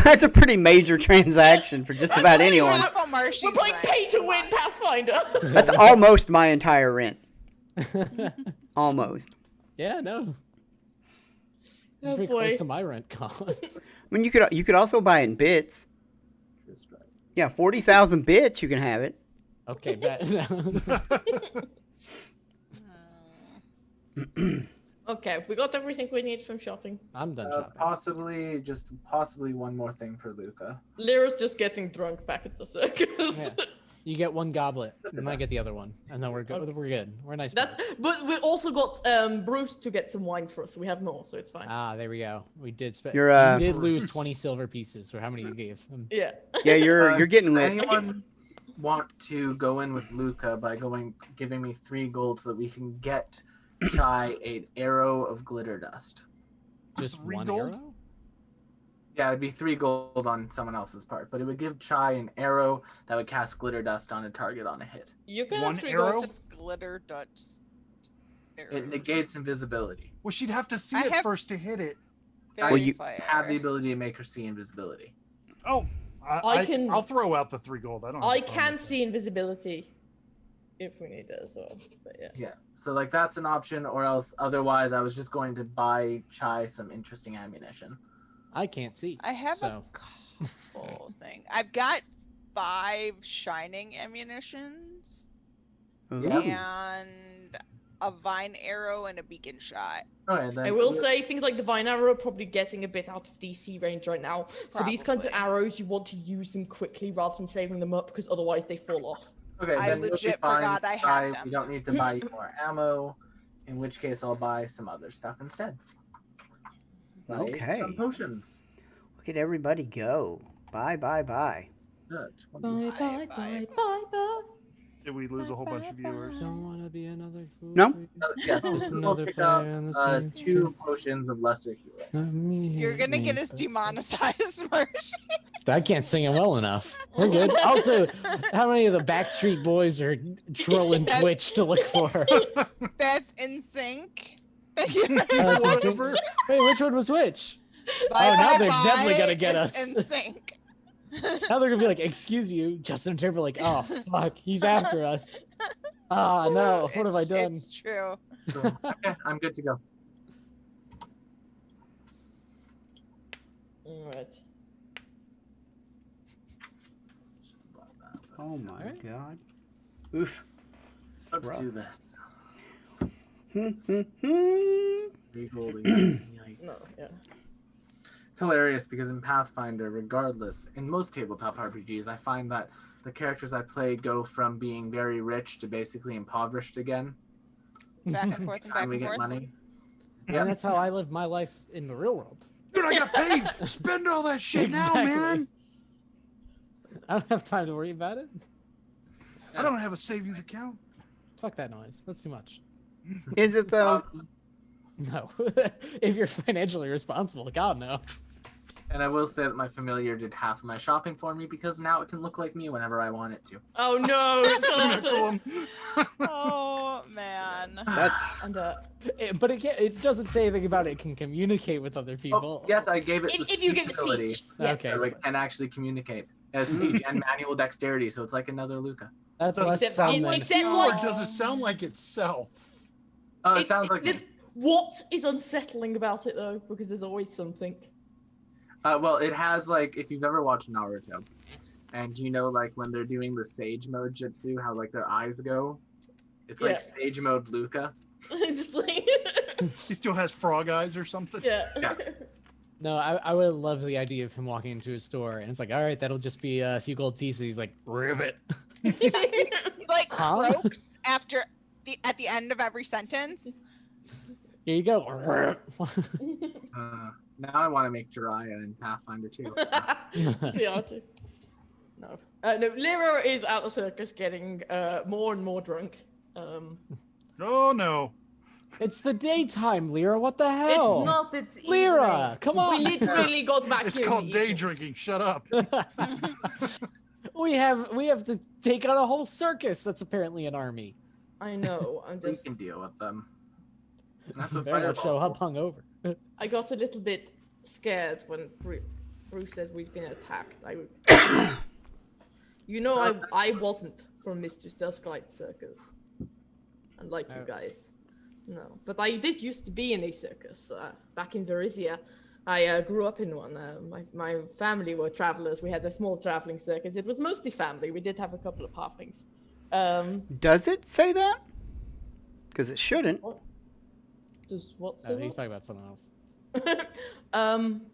That's a pretty major transaction for just about anyone. Careful, Marshy's We're playing right. pay to Come win on. Pathfinder. That's almost my entire rent. Almost. Yeah, no. It's Oh pretty boy. close to my rent cost. I mean, you could also buy it in bits. Yeah, 40,000 bits, you can have it. Okay, bet. Okay, we got everything we need from shopping. I'm done shopping. Possibly one more thing for Luca. Lyra's just getting drunk back at the circus. Yeah. You get one goblet, and I get the other one, and then we're good. Okay. We're good. We're a nice. That, place. but we also got Bruce to get some wine for us, so we have more, so it's fine. Ah, there we go. We did spend. You're, You did lose 20 silver pieces, or how many you gave him? Yeah. Yeah, you're getting lit. Anyone want to go in with Luca by giving me 3 gold so that we can get Chai an arrow of glitter dust? Just 3 one gold? arrow? Yeah, it'd be 3 gold on someone else's part, but it would give Chai an arrow that would cast glitter dust on a target on a hit. You can One have 3 arrow? gold. Just glitter dust. It negates invisibility. Well, she'd have to see I it have- first to hit it. Well, you Have the ability to make her see invisibility. Oh, I can- I'll throw out the 3 gold. I don't. have I a problem can with see invisibility if we need it as well. But yeah. Yeah, so like that's an option, or else otherwise I was just going to buy Chai some interesting ammunition. I can't see. I have so. a couple thing. I've got 5 shining ammunitions Ooh. and a vine arrow and a beacon shot. Okay, then I will say things like Divine Arrow are probably getting a bit out of DC range right now. For these kinds of Probably. arrows, you want to use them quickly rather than saving them up because otherwise they fall off. Okay, I then you'll be legit fine, forgot I had Chai. them. We don't need to buy you more ammo. In which case, I'll buy some other stuff instead. Buy Okay. Some potions. Look at everybody go. Bye. Good. Bye, 20. bye, bye, bye, bye. Did we lose a whole bunch of viewers? Don't want to be another fool. No. Yes, Just we'll another pick player up on this 2 game. potions of lesser healing. Not me, You're gonna me, get us but- demonetized, Marsh. I can't sing it well enough. We're good. Also, how many of the Backstreet Boys are trolling Twitch to look for her? That's in sync. Thank you. That's Whatever. Wait, which one was which? Bye, Oh, now bye, they're bye, definitely gonna get it's us. in sync. Now they're gonna be like, "Excuse you, Justin Timberlake." Oh fuck, he's after us. Ah no, what have I done? It's true. Okay, I'm good to go. Alright. Oh my Alright. god. Oof. Let's rough. do this. Mm-hmm. Re-rolling. Yikes. No, yeah. It's hilarious because in Pathfinder, regardless, in most tabletop RPGs, I find that the characters I play go from being very rich to basically impoverished again. Back and forth and back Time we and get forth. money. And that's how I live my life in the real world. Dude, I got paid. Spend all that shit Exactly. now, man. I don't have time to worry about it. I don't have a savings account. Fuck that noise. That's too much. Is it though? No. If you're financially responsible, God no. And I will say that my familiar did half of my shopping for me because now it can look like me whenever I want it to. Oh no, Cynical. Oh man. That's And But it doesn't say anything about it can communicate with other people. Oh, yes, I gave it the if you give it ability, speech, yes. Okay. so it can actually communicate. As speech and manual dexterity, so it's like another Luca. That's Does less Except- fun than... except Or like does it sound like itself? Oh, it sounds like me. What is unsettling about it though? Because there's always something. Well, it has like if you've ever watched Naruto, and you know like when they're doing the Sage mode jutsu, how like their eyes go. It's like Yeah. Sage mode Luca. It's just like He still has frog eyes or something. yeah. Yeah. No, I would love the idea of him walking into a store and it's like, all right, that'll just be a few gold pieces. He's like, ribbit. He like Huh? croaks at the end of every sentence. Here you go. Now I want to make Jiraiya in Pathfinder too. Yeah, too. No. No, Lyra is at the circus getting more and more drunk. Oh no. It's the daytime, Lyra. What the hell? It's not, it's Lyra, come evening. on. We literally got back It's here. in called the day evening. drinking. Shut up. we have to take on a whole circus that's apparently an army. I know, I'm We just... can deal with them. That's what Better not show up hungover. I got a little bit scared when Bruce said we'd been attacked. You know, I wasn't from Mistress Dusklight Circus. Unlike you guys. No. But I did used to be in a circus back in Verisia. I grew up in one. My family were travelers. We had a small traveling circus. It was mostly family. We did have a couple of halflings. does it say that? Because it shouldn't. Just what? Oh, he's talking about something else.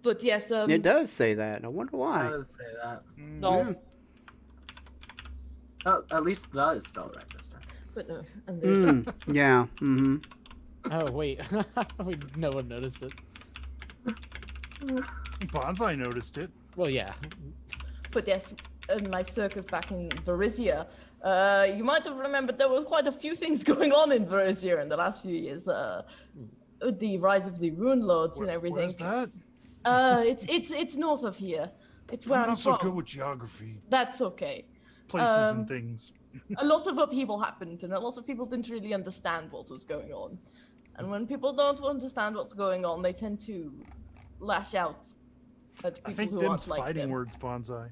But yes. It does say that. I wonder I why. would say that. No. Oh, at least the is spelled right this time. But no. And there's Yeah. Mm-hmm. Oh, wait. No one noticed it. Bonsai noticed it. Well, yeah. But yes, my circus back in Verisia, you might have remembered there was quite a few things going on in Verisia in the last few years. The rise of the Rune Lords and everything. Where's that? It's north of here. It's where I'm I'm not so from. good with geography. That's okay. Places and things. A lot of upheaval happened, and a lot of people didn't really understand what was going on. And when people don't understand what's going on, they tend to lash out at people I think who them's aren't like fighting them. words, Bonsai.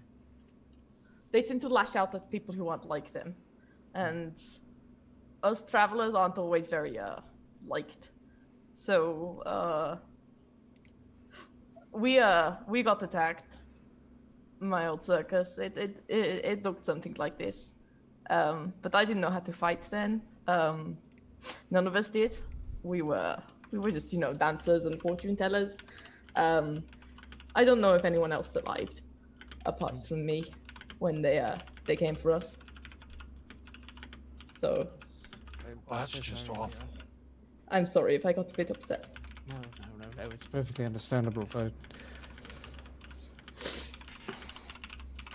They tend to lash out at people who aren't like them, and us travelers aren't always very liked. So we got attacked. My old circus. It looked something like this, but I didn't know how to fight then. None of us did. We were just dancers and fortune tellers. I don't know if anyone else survived, apart from me, when they came for us. So Well, that's just awful. I'm sorry if I got a bit upset. No, it's perfectly understandable. But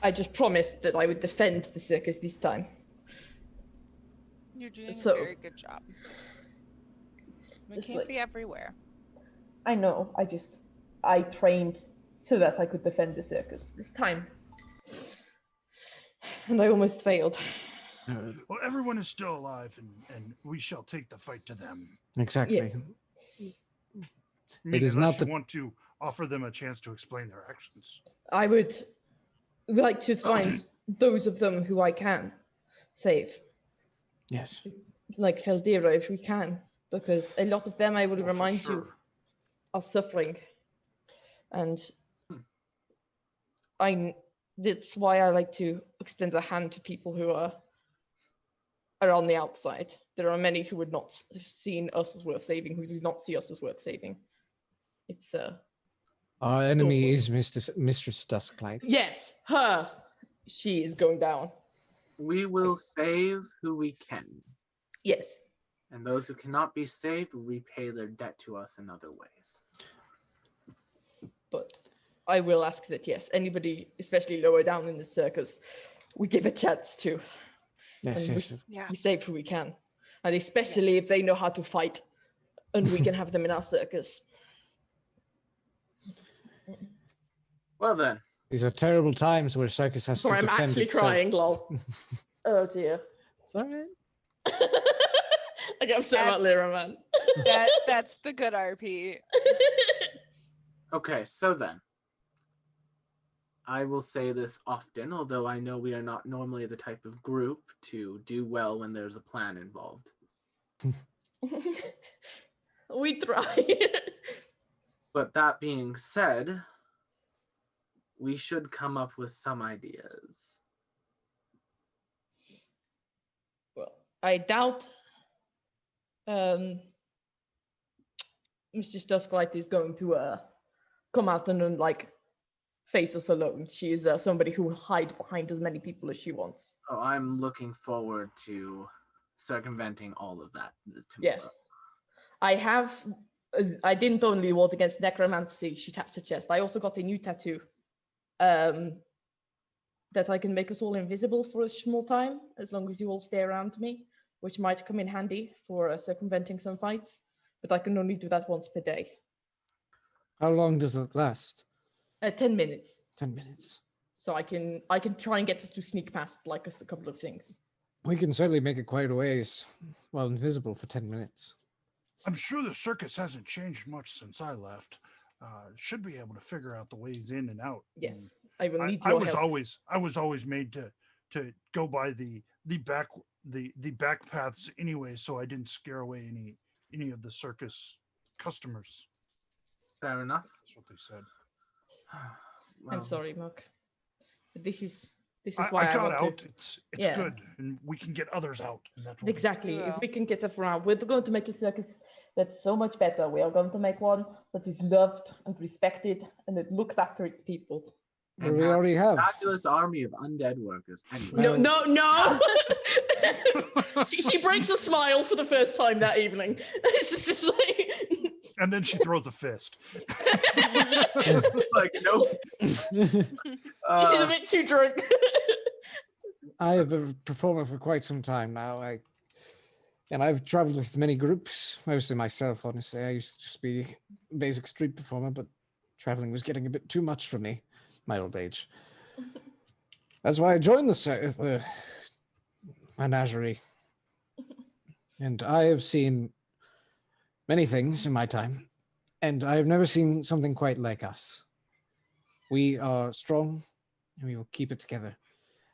I just promised that I would defend the circus this time. You're doing So- a very good job. We Just can't like- be everywhere. I know. I trained so that I could defend the circus this time. And I almost failed. Well, everyone is still alive, and we shall take the fight to them. Exactly. Yes. I mean, is unless not you the- want to offer them a chance to explain their actions. I would like to find those of them who I can save, Yes. like Feldira if we can, because a lot of them, I will Well, for remind you, sure. are suffering. And that's why I like to extend a hand to people who are on the outside. There are many who would not have seen us as worth saving, who do not see us as worth saving. It's Our enemy is Mistress Dusklight. yes, her. She is going down. We will save who we can, Yes. and those who cannot be saved will repay their debt to us in other ways. But I will ask that, yes, anybody, especially lower down in the circus, we give a chance to. Yes, And yes. Yeah. we save who we can. And especially if they know how to fight, and we can have them in our circus. Well then, These are terrible times where circus has Sorry, to I'm defend actually itself. crying, lol. Oh dear. It's all right. I get upset about Lyra, man. That's the good RP. okay, so then. I will say this often, although I know we are not normally the type of group to do well when there's a plan involved. We try. But that being said, we should come up with some ideas. Well, I doubt Mrs. Dusklight is going to come out and like face us alone. She is somebody who will hide behind as many people as she wants. Oh, I'm looking forward to circumventing all of that tomorrow. Yes. I didn't only vote against necromancy, she taps her chest. I also got a new tattoo that I can make us all invisible for a small time, as long as you all stay around me, which might come in handy for circumventing some fights, but I can only do that once per day. How long does it last? 10 minutes. 10 minutes. So I can try and get us to sneak past like a couple of things. We can certainly make it quite a ways while invisible for 10 minutes. I'm sure the circus hasn't changed much since I left. Should be able to figure out the ways in and out. Yes, I will need I your was help. always made to go by the back paths anyway, so I didn't scare away any of the circus customers. Fair enough. That's what they said. Well, I'm sorry, Mark. But this is why I got want out. to. It's Yeah. good, and we can get others out. And that's what Exactly. Yeah. If we can get around, we're going to make a circus that's so much better. We are going to make one that is loved and respected, and it looks after its people. Well, we already have. fabulous army of undead workers. Anyway, No, no, no! she breaks a smile for the first time that evening. It's just like. And then she throws a fist. like nope. She's a bit too drunk. I have been a performer for quite some time now. I've traveled with many groups, mostly myself, honestly. I used to just be a basic street performer, but traveling was getting a bit too much for me, my old age. That's why I joined the menagerie. And I have seen many things in my time, and I have never seen something quite like us. We are strong, and we will keep it together.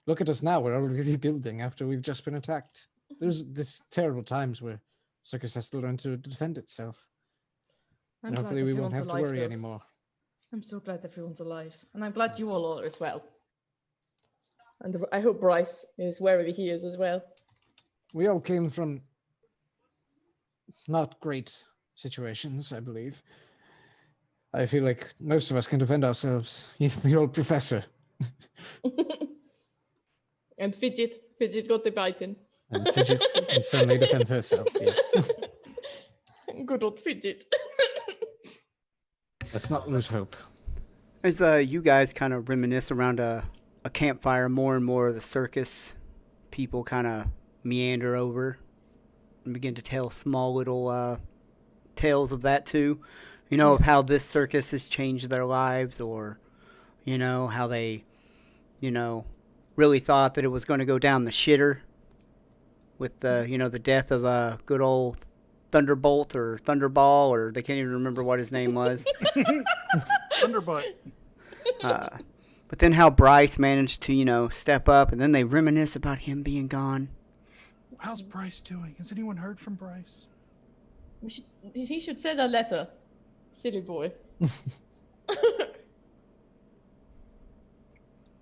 Look at us now, we're already rebuilding after we've just been attacked. There's this terrible times where circus has to learn to defend itself. I'm And glad hopefully we won't everyone's have to alive, worry though. anymore. I'm so glad everyone's alive, and I'm glad you Yes. all are as well. And I hope Bryce is wherever he is as well. We all came from not great situations, I believe. I feel like most of us can defend ourselves, even the old professor. And Fidget got the biting. And Fidget can certainly defend herself, yes. Good old Fidget. Let's not lose hope. As you guys kind of reminisce around a campfire, more and more of the circus people kind of meander over and begin to tell small little tales of that too. You know, of how this circus has changed their lives, or, you know, how they, you know, really thought that it was going to go down the shitter with the, you know, the death of good old Thunderbolt or Thunderball, or they can't even remember what his name was. Thunderbutt. But then how Bryce managed to, you know, step up, and then they reminisce about him being gone. How's Bryce doing? Has anyone heard from Bryce? He should send a letter. Silly boy.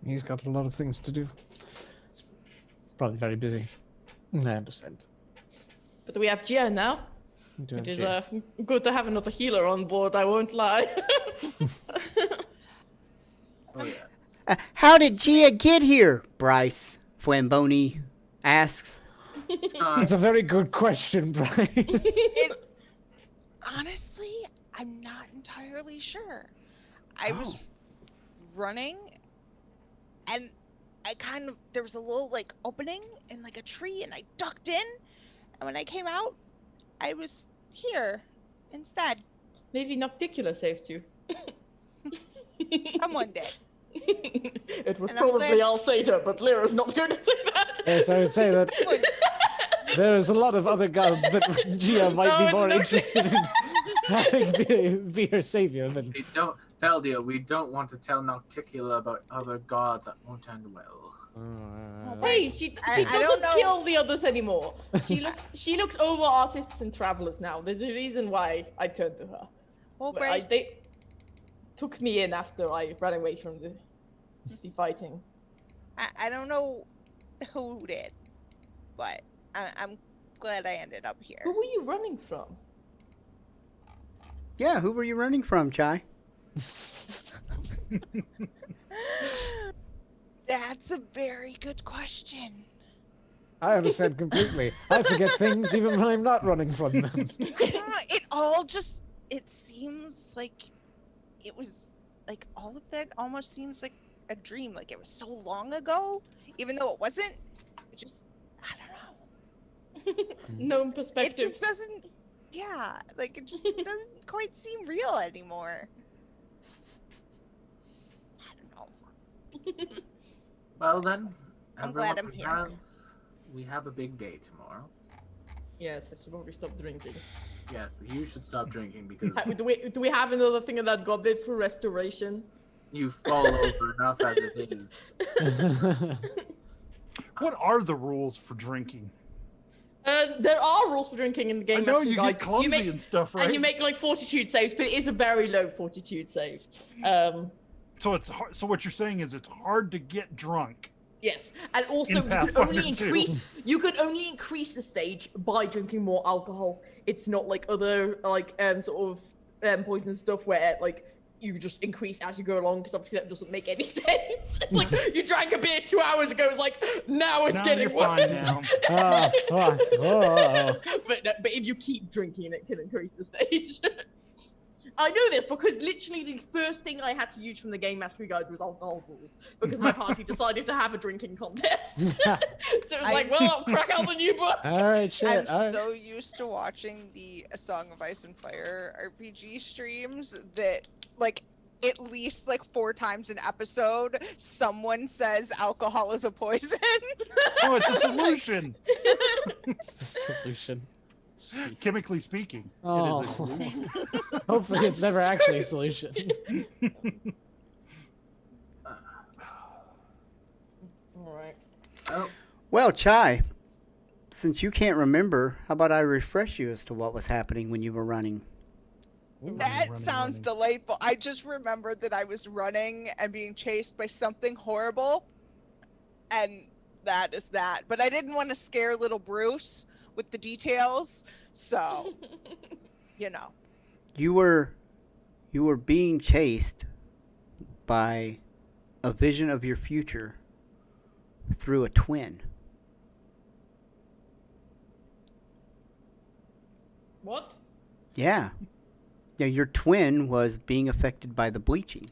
He's got a lot of things to do. He's probably very busy. I understand. But we have Gia now. It is good to have another healer on board, I won't lie. Oh yes. How did Gia get here? Bryce Flamboni asks. It's a very good question, Bryce. Honestly, I'm not entirely sure. I was running, and there was a little like opening in like a tree, and I ducked in, and when I came out, I was here instead. Maybe Nocticula saved you. Someone did. It was And I'm probably glad- Alceta, but Lyra's not going to say that. Yes, I would say that there's a lot of other gods that Gia might be No, more no. interested in having be her savior than. We don't, Feldia, we don't want to tell Nocticula about other gods that won't end well. Hey, she I doesn't don't know. kill the others anymore. She looks over artists and travelers now. There's a reason why I turned to her. Well, But Bryce, they took me in after I ran away from the fighting. I don't know who did, but I'm glad I ended up here. Who were you running from? Yeah, who were you running from, Chai? That's a very good question. I understand completely. I forget things even when I'm not running from them. I don't know. It all just, it seems like it was, like, all of that almost seems like a dream. Like, it was so long ago, even though it wasn't. It just, I don't know. No It perspective. just doesn't, yeah, like, it just doesn't quite seem real anymore. I don't know. Well then, I'm everyone, glad I'm here. we have a big day tomorrow. Yes, I should probably stop drinking. Yes, you should stop drinking because Do we have another thing of that goblet for restoration? you fall over enough as it is. What are the rules for drinking? There are rules for drinking in the game. I know Master you Guide. get clumsy make- and stuff, right? And you make like fortitude saves, but it is a very low fortitude save. So it's hard, so what you're saying is it's hard to get drunk. Yes, and also In you can Pathfinder only 2. increase the stage by drinking more alcohol. It's not like other like sort of poison stuff where like you just increase as you go along, because obviously that doesn't make any sense. It's like you drank a beer 2 hours ago. It's like now it's Now getting you're fine worse. now. Oh, fuck. Oh. But if you keep drinking, it can increase the stage. I know this because literally the first thing I had to use from the Game Mastery Guide was alcohol rules, because my party decided to have a drinking contest. So it was like, well, I'll crack out the new book. All right, shit. I'm so used to watching the A Song of Ice and Fire RPG streams that, like, at least like 4 times an episode, someone says alcohol is a poison. Oh, it's a solution. Solution. Chemically speaking, Oh. it is a solution. Hopefully, it's never actually a solution. Alright. Oh, Well, Chai, since you can't remember, how about I refresh you as to what was happening when you were running? That running, sounds running. delightful. I just remembered that I was running and being chased by something horrible, and that is that. But I didn't want to scare little Bruce with the details, so you know. You were being chased by a vision of your future through a twin. What? Yeah. Yeah, your twin was being affected by the bleaching.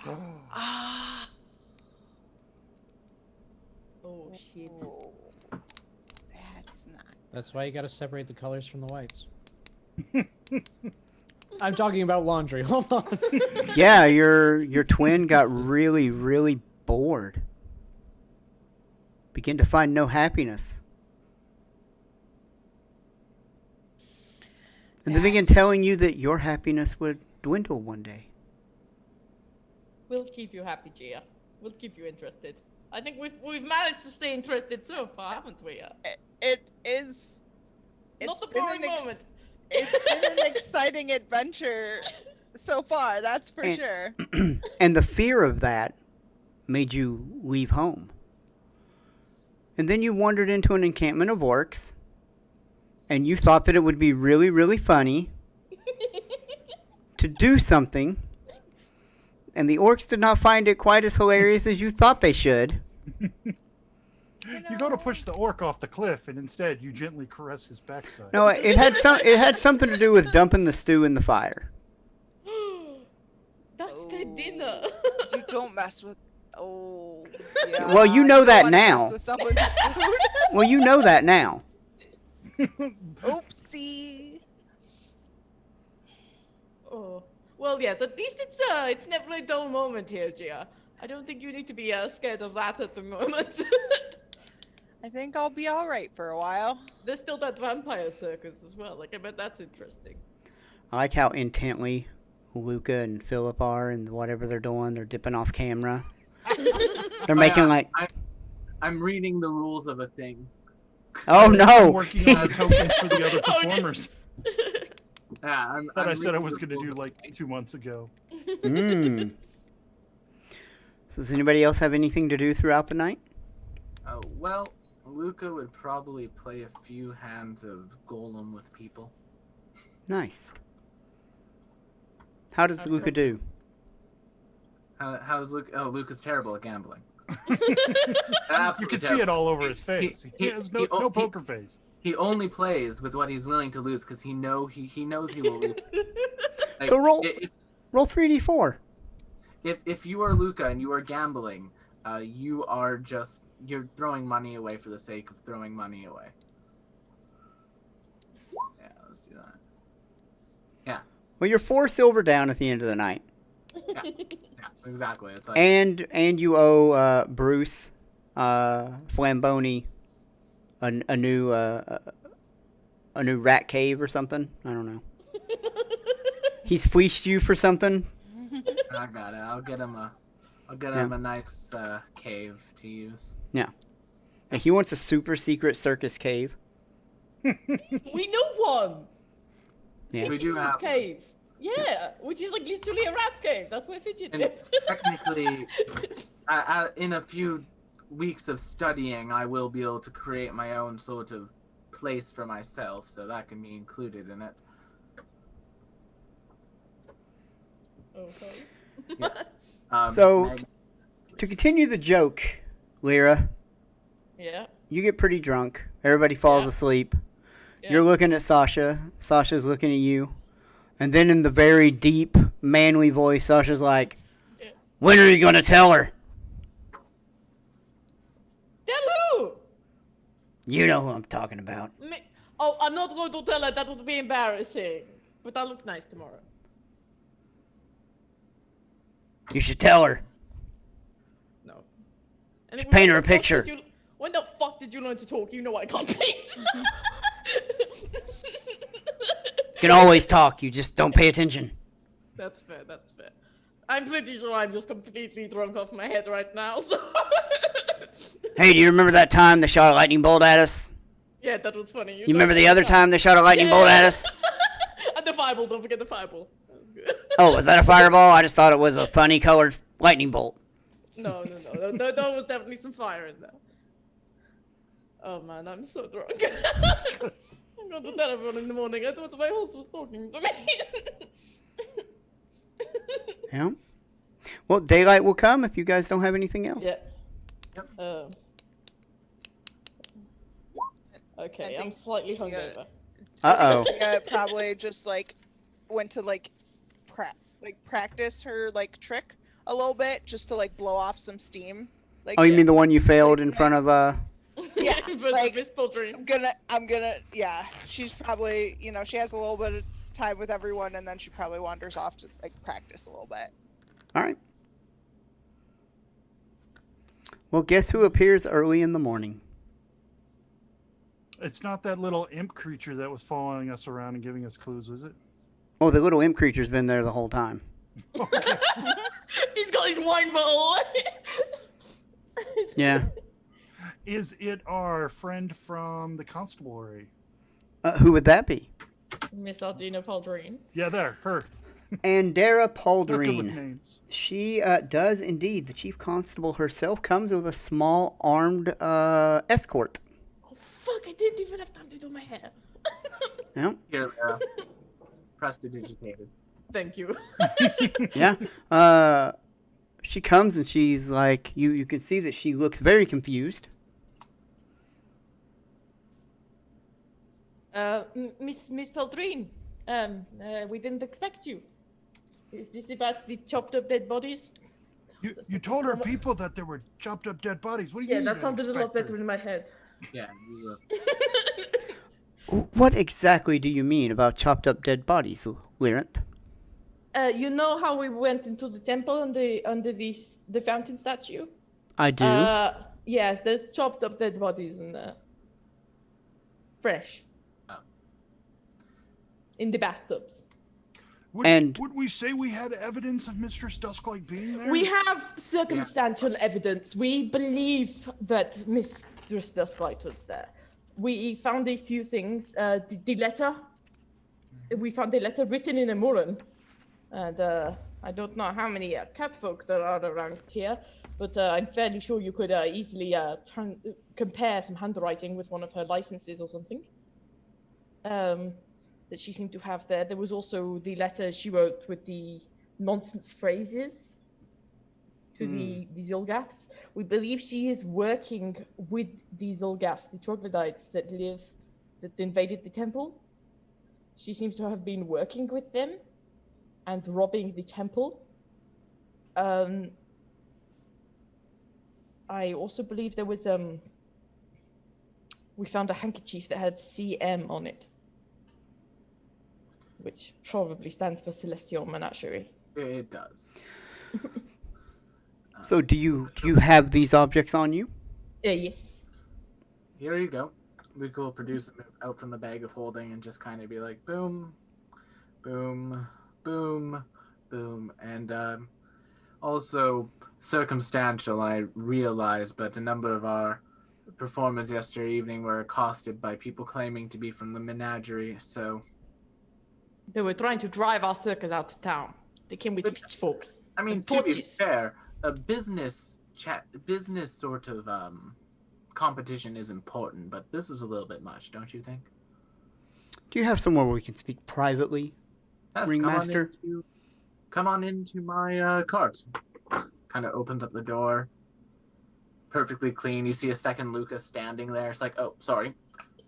Ah. Oh shit. That's not. That's why you gotta separate the colors from the whites. I'm talking about laundry. Hold on. Yeah, your twin got really, really bored. Begin to find no happiness. And they began telling you that your happiness would dwindle one day. We'll keep you happy, Gia. We'll keep you interested. I think we've managed to stay interested so far, haven't we? It is. Not the been boring moment. It's been an exciting adventure so far, that's for sure. And the fear of that made you leave home. And then you wandered into an encampment of orcs, and you thought that it would be really, really funny to do something, and the orcs did not find it quite as hilarious as you thought they should. You go to push the orc off the cliff, and instead you gently caress his backside. No, it had something to do with dumping the stew in the fire. That's their dinner. You don't mess with. Oh. Yeah, Well, you know don't that wanna mess now. with someone's food. Well, you know that now. Oopsie. Oh. Well, yes. At least it's never a dull moment here, Gia. I don't think you need to be scared of that at the moment. I think I'll be all right for a while. There's still that vampire circus as well. Like, I bet that's interesting. I like how intently Luca and Philip are, and whatever they're doing, they're dipping off camera. They're making like, I'm reading the rules of a thing. oh I'm no! working on the tokens for the other performers Yeah, that I said I reading was the going to rules do of like a thing. 2 months ago. So does anybody else have anything to do throughout the night? Oh, well, Luca would probably play a few hands of Golem with people. Nice. How does Luca do? How's Luca? Oh, Luca's terrible at gambling. You can see it all over his face. He has no poker face. He only plays with what he's willing to lose because he knows he will lose. Like, So roll 3d4. If you are Luca and you are gambling, you're throwing money away for the sake of throwing money away. Yeah, let's do that. Yeah. Well, you're 4 silver down at the end of the night, Yeah, exactly. It's like and you owe Bruce Flamboni a new rat cave or something. I don't know. He's fleeced you for something. I got it. I'll get him a nice cave to use. Yeah. And he wants a super secret circus cave. We know one. Yeah. We do Fidget's have- cave. Yeah, which is like literally a rat cave. That's where Fidget And lives. technically, in a few weeks of studying, I will be able to create my own sort of place for myself, so that can be included in it. Okay. Yes. So- Meg- To continue the joke, Lyra, Yeah. you get pretty drunk. Everybody falls Yeah. asleep. Yeah. You're looking at Sasha. Sasha's looking at you. And then in the very deep, manly voice, Sasha's like, Yeah. when are you going to tell her? Tell who? You know who I'm talking about. Oh, I'm not going to tell her. That would be embarrassing. But I'll look nice tomorrow. You should tell her. No. Just paint her a picture. When the fuck did you learn to talk? You know I can't paint. You can always talk. You just don't pay attention. That's fair. That's fair. I'm pretty sure I'm just completely drunk off my head right now. So. Hey, do you remember that time they shot a lightning bolt at us? Yeah, that was funny. You remember the other time they shot a lightning bolt at us? And the fireball. Don't forget the fireball. That was good. Oh, was that a fireball? I just thought it was a funny colored lightning bolt. No. There was definitely some fire in there. Oh man, I'm so drunk. I'm going to tell everyone in the morning. I thought my host was talking to me. Yeah. Well, daylight will come if you guys don't have anything else. Yeah. Yep. Okay, I I'm think slightly she got- hungover. Uh-oh. Gia probably just like went to practice her like trick a little bit just to like blow off some steam. Like, Oh, you mean the one you failed in front of Yeah, but like, Miss Poultry. I'm gonna, yeah. She's probably, she has a little bit of time with everyone, and then she probably wanders off to like practice a little bit. All right. Well, guess who appears early in the morning? It's not that little imp creature that was following us around and giving us clues, is it? Oh, the little imp creature's been there the whole time. Okay. He's got his wine bottle. Yeah. Is it our friend from the constabulary? Who would that be? Miss Ardina Poultry. Yeah, there, her. Andera Not good with Pauldreen. names. She does indeed. The chief constable herself comes with a small armed escort. Oh fuck! I didn't even have time to do my hair. Yeah. Here, prestidigitated. Thank you. Yeah. She comes and she's like, you can see that she looks very confused. Miss Poultry, we didn't expect you. Is this about the chopped up dead bodies? You told our people that there were chopped up dead bodies. What do you Yeah, mean? that you sounded a lot expect better her? in my head. Yeah, you What exactly do you mean about chopped up dead bodies, Lyrinth? You know how we went into the temple under the fountain statue? I do. Yes, there's chopped up dead bodies in there. Fresh. Oh. In the bathtubs. Would we say we had evidence of Mistress Dusklight being there? We have circumstantial evidence. We believe that Mistress Dusklight was there. We found a few things. The letter. We found a letter written in a Muran. And I don't know how many catfolk there are around here, but I'm fairly sure you could easily compare some handwriting with one of her licenses or something. That she seemed to have there. There was also the letter she wrote with the nonsense phrases to the Zolgaths. We believe she is working with the Zolgaths, the troglodytes that invaded the temple. She seems to have been working with them and robbing the temple. I also believe there was we found a handkerchief that had CM on it, which probably stands for Celestial Menagerie. it does. So do you have these objects on you? Yes. Here you go. Luke will produce them out from the bag of holding and just kind of be like, boom, boom, boom, boom. And also circumstantial, I realize, but a number of our performers yesterday evening were accosted by people claiming to be from the menagerie, so... They were trying to drive our circus out of town. They came with pitchforks. I mean, and to be torches. fair, a business sort of competition is important, but this is a little bit much, don't you think? Do you have somewhere where we can speak privately, Yes, Ringmaster? Come on into my cart. Kind of opens up the door. Perfectly clean. You see a second Lucas standing there. It's like, oh, sorry.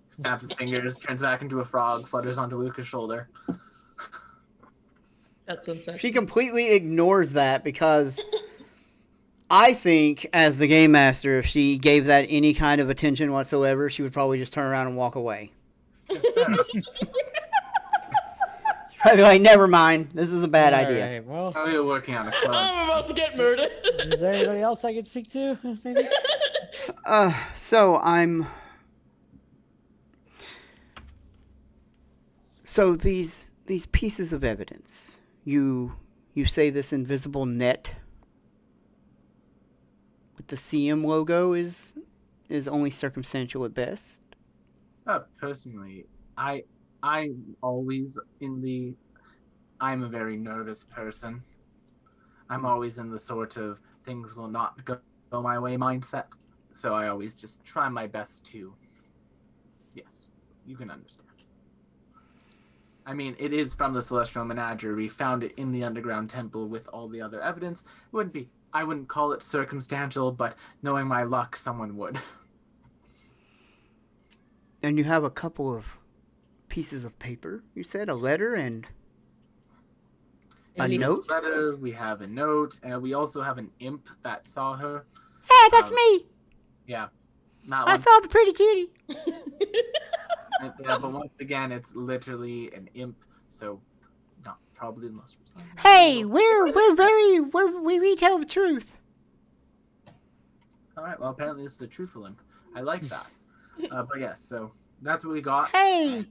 Snaps his fingers, turns back into a frog, flutters onto Lucas' shoulder. That's unsaid. She completely ignores that because I think, as the game master, if she gave that any kind of attention whatsoever, she would probably just turn around and walk away. Probably like, never mind. This is a bad idea. Alright, well, Oh, you're working on a clone. I'm about to get murdered. is there anybody else I could speak to? Maybe? So these pieces of evidence, you say this invisible net with the CM logo is only circumstantial at best. Personally, I'm always I'm a very nervous person. I'm always in the sort of things will not go my way mindset. So I always just try my best to, yes, you can understand. I mean, it is from the Celestial Menagerie. We found it in the underground temple with all the other evidence. I wouldn't call it circumstantial, but knowing my luck, someone would. And you have a couple of pieces of paper, you said? A letter and a note? Letter, we have a note, and we also have an imp that saw her. Hey, that's me! Yeah. Not I one. saw the pretty kitty. Yeah, but once again, it's literally an imp, so not probably the most precise. Hey, we tell the truth. All right. Well, apparently this is a truthful imp. I like that. But yes, so that's what we got. Hey.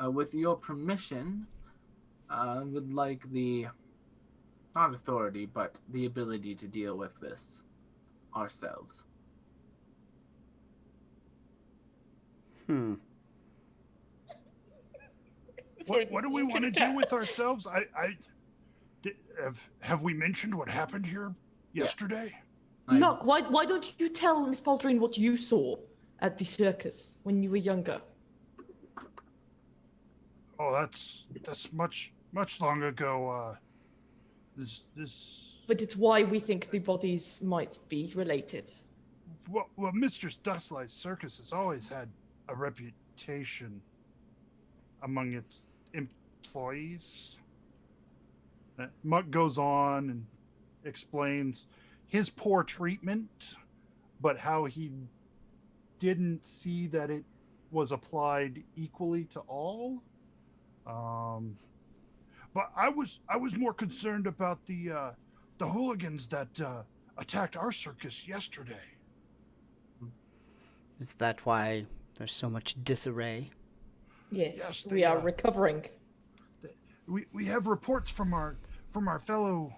With your permission, I would like the not authority, but the ability to deal with this ourselves. What do we want to do with ourselves? Have we mentioned what happened here yesterday? Look, why don't you tell Miss Baldrine what you saw at the circus when you were younger? Oh, that's much long ago. This. But it's why we think the bodies might be related. Well, Mistress Dustlight's circus has always had a reputation among its employees. Muck goes on and explains his poor treatment, but how he didn't see that it was applied equally to all. But I was more concerned about the hooligans that attacked our circus yesterday. Is that why there's so much disarray? Yes, we are recovering. We have reports from our fellow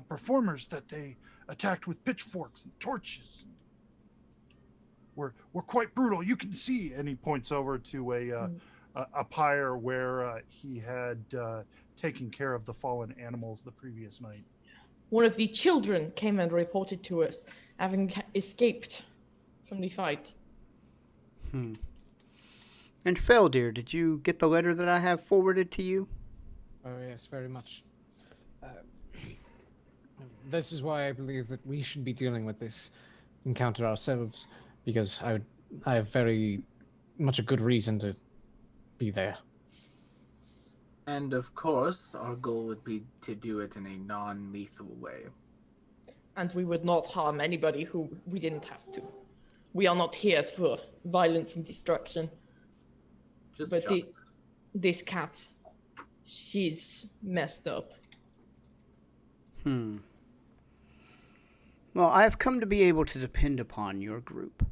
performers that they attacked with pitchforks and torches. Were quite brutal. You can see, and he points over to a pyre where he had taken care of the fallen animals the previous night. One of the children came and reported to us having escaped from the fight. And Feldir, did you get the letter that I have forwarded to you? Oh yes, very much. This is why I believe that we should be dealing with this encounter ourselves, because I have very much a good reason to be there. And of course, our goal would be to do it in a non-lethal way. And we would not harm anybody who we didn't have to. We are not here for violence and destruction. But this cat, she's messed up. Well, I have come to be able to depend upon your group.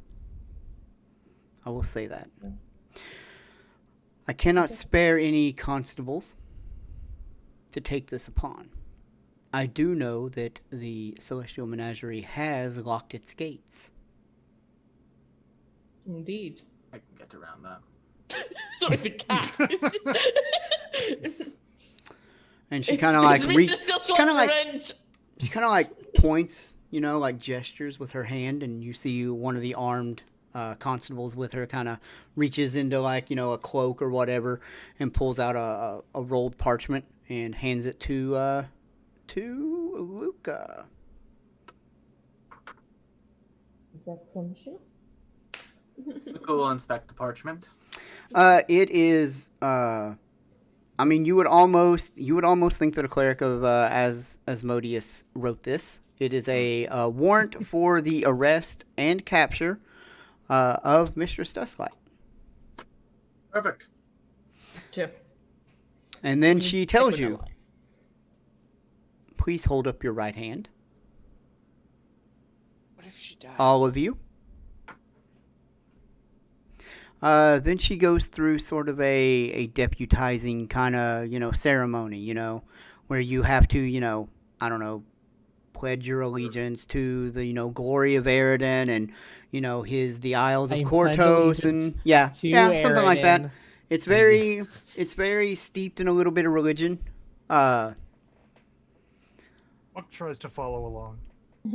I will say that. I cannot spare any constables to take this upon. I do know that the Celestial Menagerie has locked its gates. Indeed. I can get around that. Sorry, the cat. And she kind of like she kind of like points, like gestures with her hand, and you see one of the armed constables with her kind of reaches into like a cloak or whatever and pulls out a rolled parchment and hands it to Luca. Is that permission? Luca will inspect the parchment. It is. You would almost think that a cleric of Asmodeus wrote this. It is a warrant for the arrest and capture of Mistress Dustlight. Perfect. Sure. And then she tells you, please hold up your right hand. What if she dies? All of you. Then she goes through sort of a deputizing kind of, ceremony, where you have to, pledge your allegiance to the, glory of Eridan and, the Isles of Kortos and something like that. It's very steeped in a little bit of religion. Muck tries to follow along.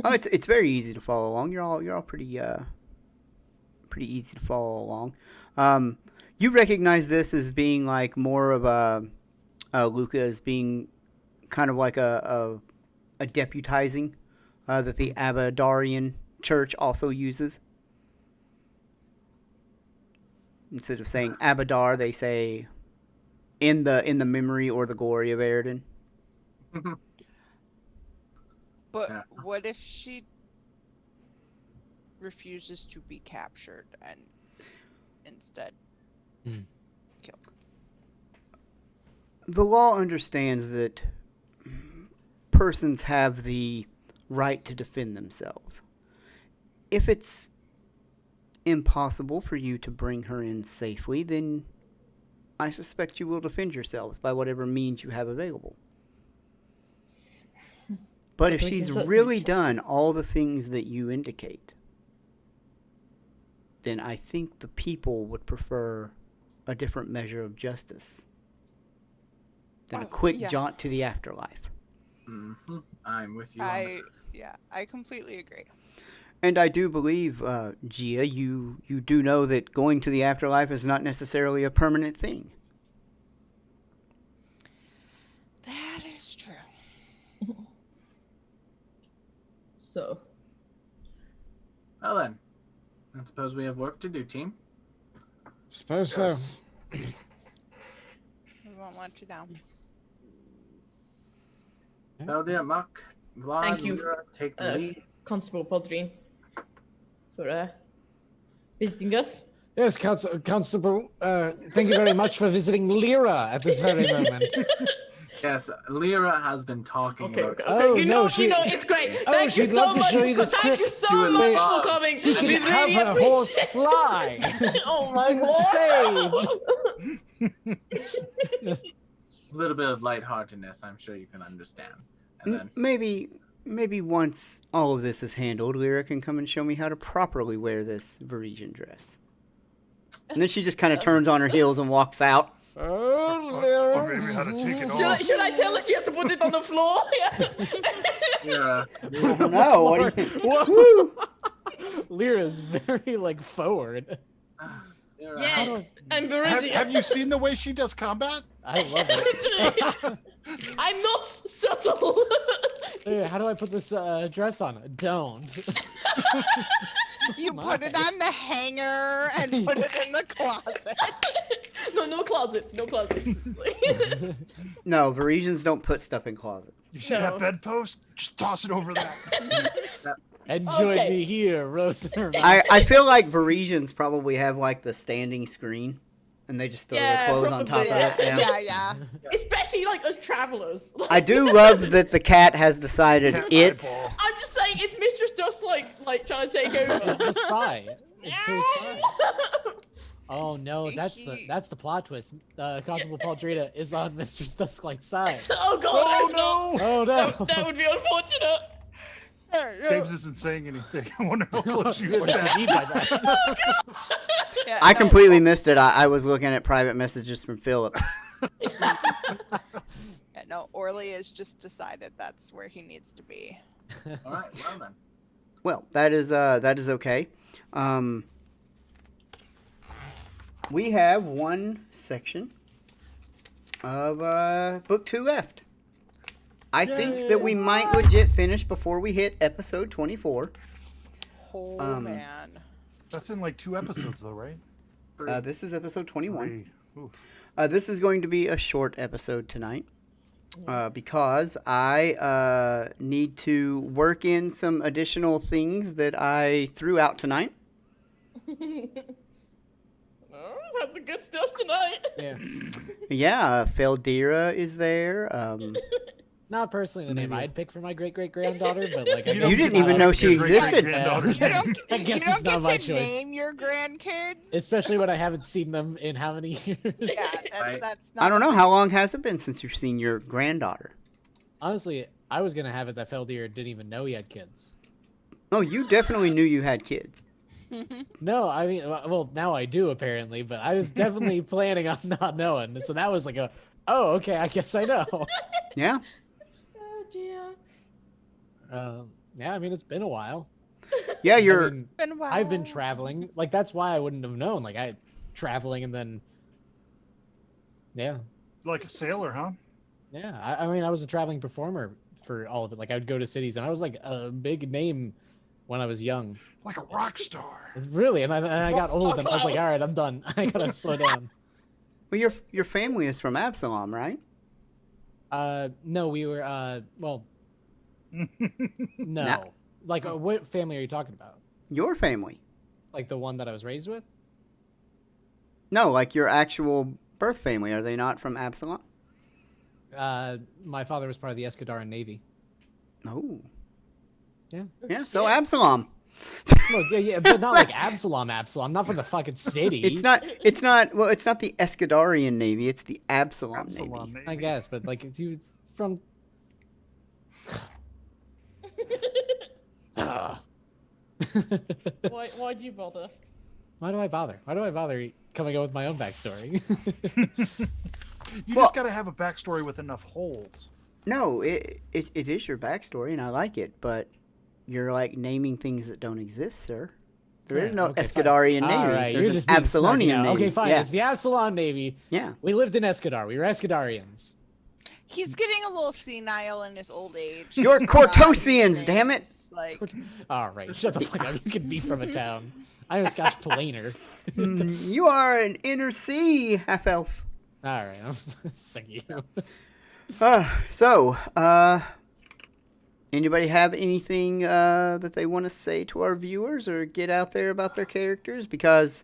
Oh, it's very easy to follow along. You're all pretty easy to follow along. You recognize this as being like more of Luca as being kind of like a deputizing that the Abadarian Church also uses. Instead of saying Abadar, they say in the memory or the glory of Eridan. But what if she refuses to be captured and is instead killed. The law understands that persons have the right to defend themselves. If it's impossible for you to bring her in safely, then I suspect you will defend yourselves by whatever means you have available. But if we can she's certainly really try. done all the things that you indicate, then I think the people would prefer a different measure of justice than a quick yeah. jaunt to the afterlife. Mm-hmm. I'm with you on that. I completely agree. And I do believe, Gia, you do know that going to the afterlife is not necessarily a permanent thing. That is true. So, Well then, I suppose we have work to do, team. Suppose so. We won't let you down. Well, dear Muck, Vlad, Thank you. Lyra, take the lead. Constable Podrine, for visiting us. Yes, Constable. Thank you very much for visiting Lyra at this very moment. Yes, Lyra has been talking Okay, about okay, Oh, you no, know, she- it's great. Oh, Thank you she'd so love to much show you for- this Thank you trick. so You much love- for coming. She can We have really her horse appreciate- fly. Oh my It's god. a little bit of lightheartedness, I'm sure you can understand. And then, Maybe once all of this is handled, Lyra can come and show me how to properly wear this Varisian dress. And then she just kind of turns on her heels and walks out. Oh, Or maybe how to take it Should off. I tell her she has to put it on the floor? Lyra, No, what do you Whoa. Woo! Lyra's very like forward. Lyra, Yes, and Have Viridian. you seen the way she does combat? I love it. I'm not subtle. Hey, how do I put this dress on? Don't. You My. put it on the hanger and put it in the closet. No closets, no closets. No, Varisians don't put stuff in closets. You see No. that bedpost? Just toss it over that. And join Okay. me here, Rosa. I feel like Varisians probably have like the standing screen, and they just throw Yeah, their clothes on top probably, of it. Yeah. Yeah. Especially like us travelers. I do love that the cat has decided Cat it's. eyeball. I'm just saying, it's Mistress Dust like trying to take It's over. the spy. It's her spy. Oh no, that's He- the plot twist. Constable Paul is on Mr. Dusklight's side. Oh god, Oh no. no! Oh no. That would be unfortunate. James isn't saying anything. I wonder how close you hit What does that. he mean by that? Yeah, I no, completely missed it. I was looking at private messages from Philip. Yeah, no, Orly has just decided that's where he needs to be. all right, well then. Well, that is okay. We have one section of book 2 left. I think that we might legit finish before we hit episode 24. Oh man. That's in like 2 episodes, though, right? This is episode 21. 3. Oof. This is going to be a short episode tonight because I need to work in some additional things that I threw out tonight. Oh, that's some good stuff tonight. Yeah. Yeah, Feldira is there. Not personally the name Maybe. I'd pick for my great great granddaughter, but like I You guess You it's didn't not even up know to she me. existed. Great-granddaughter's You name. don't, I you guess don't it's not get my to choice. name your grandkids. Especially when I haven't seen them in how many years? Yeah, Right. that's not. I don't a know, thing. how long has it been since you've seen your granddaughter? Honestly, I was gonna have it that Feldir didn't even know he had kids. Oh, you definitely knew you had kids. No, I mean, well, now I do apparently, but I was definitely planning on not knowing. So that was like oh, okay, I guess I know. Yeah? Oh dear. Yeah, I mean, it's been a while. Yeah, I you're. mean, Been a while. I've been traveling. Like that's why I wouldn't have known. Like I traveling and then, yeah, Like a sailor, huh? yeah. I mean, I was a traveling performer for all of it. Like I would go to cities, and I was like a big name when I was young. Like a rock star. Really, and I got old, and I was like, all right, I'm done. I gotta slow down. Well, your family is from Absalom, right? No, we were well, no. Nah. Like, what family are you talking about? Your family. Like the one that I was raised with? No, like your actual birth family. Are they not from Absalom? My father was part of the Escadaran Navy. Oh. Yeah. Yeah, so Absalom. Well, yeah, but not like Absalom, not from the fucking city. It's not the Escadarian Navy, it's the Absalom Navy. I guess, but like he was from. Why do you bother? Why do I bother? Why do I bother coming up with my own backstory? You just got to have a backstory with enough holes. No, it is your backstory, and I like it, but you're like naming things that don't exist, sir. There is no Escadarian Navy. All right, There's you're an just being snarky Absalonian now. Navy. Okay, fine. Yeah. It's the Absalom Navy. Yeah. We lived in Escadar. We were Escadarians. He's getting a little senile in his old age. You're He's forgotten Cortosians, these damn it! names, Like, All right, shut the fuck up. You can be from a town. I'm a Scotch planer. You are an inner sea half elf. All right, I'm sick of you. Anybody have anything that they want to say to our viewers or get out there about their characters? Because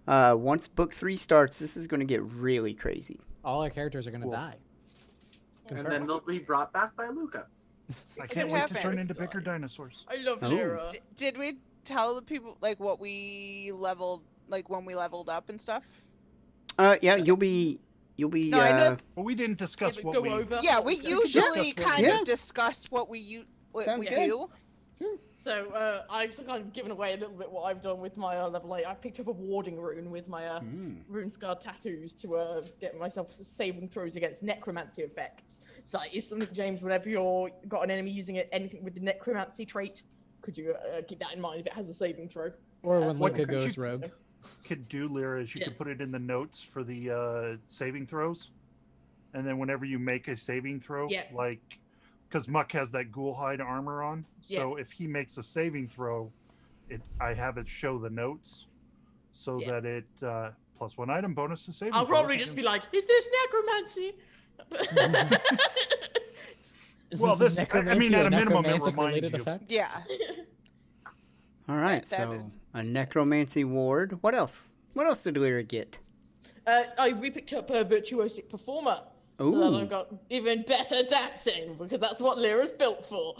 once book 3 starts, this is going to get really crazy. All our characters are gonna die. And then they'll be brought back by Luca. I can't wait to turn into bigger dinosaurs. I love Oh. Lyra. did we tell the people like what we leveled, like when we leveled up and stuff? Yeah, you'll be. No, I know- Well, we didn't discuss Yeah, but what go we. over. Yeah, we usually discuss what kind we- of discuss what we Sounds good. do. So I've kind of given away a little bit what I've done with my level 8. I picked up a warding rune with my rune scar tattoos to get myself saving throws against necromancy effects. So like, it's something, James, whenever you're got an enemy using anything with the necromancy trait, could you keep that in mind if it has a saving throw? Or when What Luca could goes you- rogue. Could do, Lyra, is you Yeah. could put it in the notes for the saving throws, and then whenever you make a saving throw, Yeah. like, because Muck has that ghoul hide armor on, so if he makes a saving throw, I have it show the notes, so Yeah. that it +1 item bonus to saving. I'll throws probably just be against- like, is this necromancy? Is Well, this this- I mean, at a minimum, it reminds related you. effect? Yeah. All right, that so is- a necromancy ward. What else? What else did Lyra get? I re-picked up a virtuosic performer. So that Ooh. I've got even better dancing, because that's what Lyra's built for.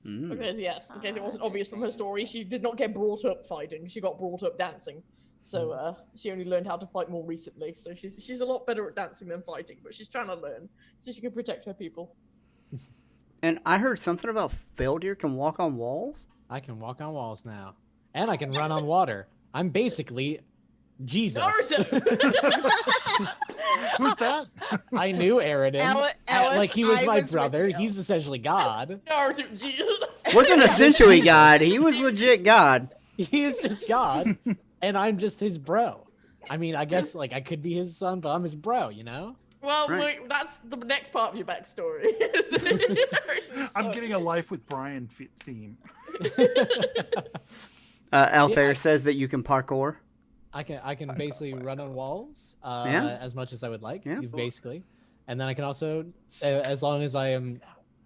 Mm. Because yes, in case it wasn't obvious from her story, she did not get brought up fighting. She got brought up dancing. So she only learned how to fight more recently. So she's a lot better at dancing than fighting, but she's trying to learn so she can protect her people. And I heard something about Feldir can walk on walls. I can walk on walls now, and I can run on water. I'm basically Jesus. Naruto! Who's that? I knew Aridin. Alice, like he was I my was with brother. you. He's essentially God. Naruto, Jesus. Wasn't essentially God. He was legit God. He is just God, and I'm just his bro. I mean, I guess like I could be his son, but I'm his bro. You know? Well, Right. wait, that's the next part of your backstory. I'm getting a Life with Brian theme. Altair says that you can parkour. I can basically run on walls Yeah. as much as I would like, Yeah. basically, and then I can also, as long as I am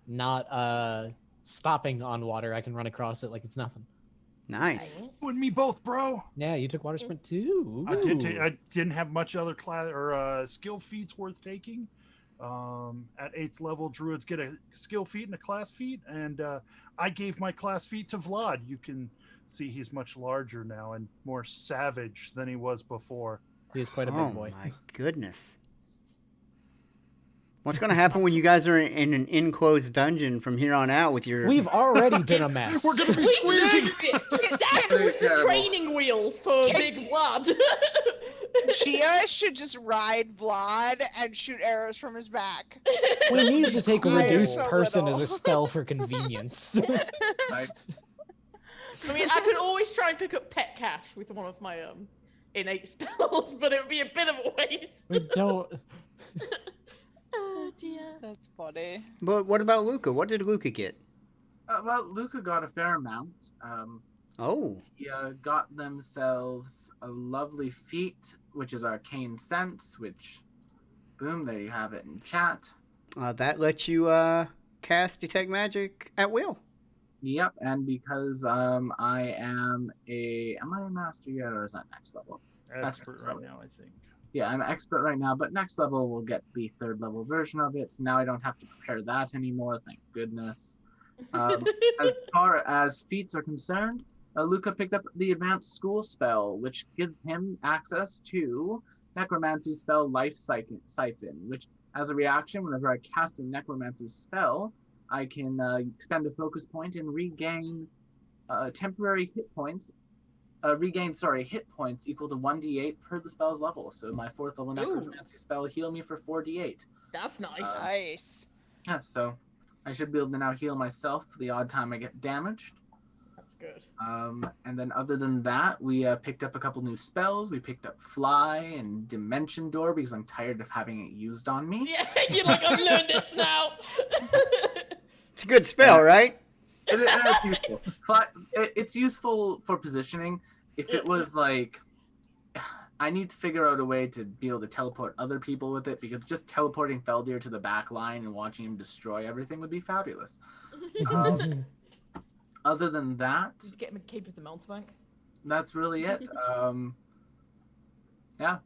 not stopping on water, I can run across it like it's nothing. Nice. You and me both, bro. Yeah, you took water sprint too. I did. Ooh. I didn't have much other class or skill feats worth taking. At 8th level, druids get a skill feat and a class feat, and I gave my class feat to Vlad. You can see he's much larger now and more savage than he was before. He is quite a Oh big boy. my goodness. What's going to happen when you guys are in an enclosed dungeon from here on out with your... We've already been a mess. We're gonna be We squeezing. learned this. Very That was the terrible. training wheels for Big Blood. Gia should just ride Vlad and shoot arrows from his back. We need to take a I am reduced so person as little. a spell for convenience. Right? I mean, I could always try and pick up pet cash with one of my innate spells, but it would be a bit of a waste. We don't. Oh dear. That's funny. But what about Luca? What did Luca get? Well, Luca got a fair amount. Oh. He got themselves a lovely feat, which is Arcane Sense, which, boom, there you have it in chat. That lets you cast Detect Magic at will. Yep, and because I am am I a master yet, or is that next level? Expert That's right level. now, I think. Yeah, I'm an expert right now, but next level we'll get the 3rd level version of it, so now I don't have to prepare that anymore, thank goodness. As far as feats are concerned, Luca picked up the advanced school spell, which gives him access to necromancy spell Life Siphon, which as a reaction, whenever I cast a necromancy spell, I can expend a focus point and regain temporary hit points. Hit points equal to 1d8 per the spell's level. So my 4th level necromancy spell heal me for 4d8. That's nice. Nice. Yeah, so I should be able to now heal myself the odd time I get damaged. That's good. And then other than that, we picked up a couple new spells. We picked up Fly and Dimension Door because I'm tired of having it used on me. Yeah, you're like, I've learned this now. It's a good spell, right? It's useful. It's useful for positioning. If it was like, I need to figure out a way to be able to teleport other people with it, because just teleporting Feldir to the back line and watching him destroy everything would be fabulous. Other than that, Did you get him a cape of the mountebank? that's really it. Yeah,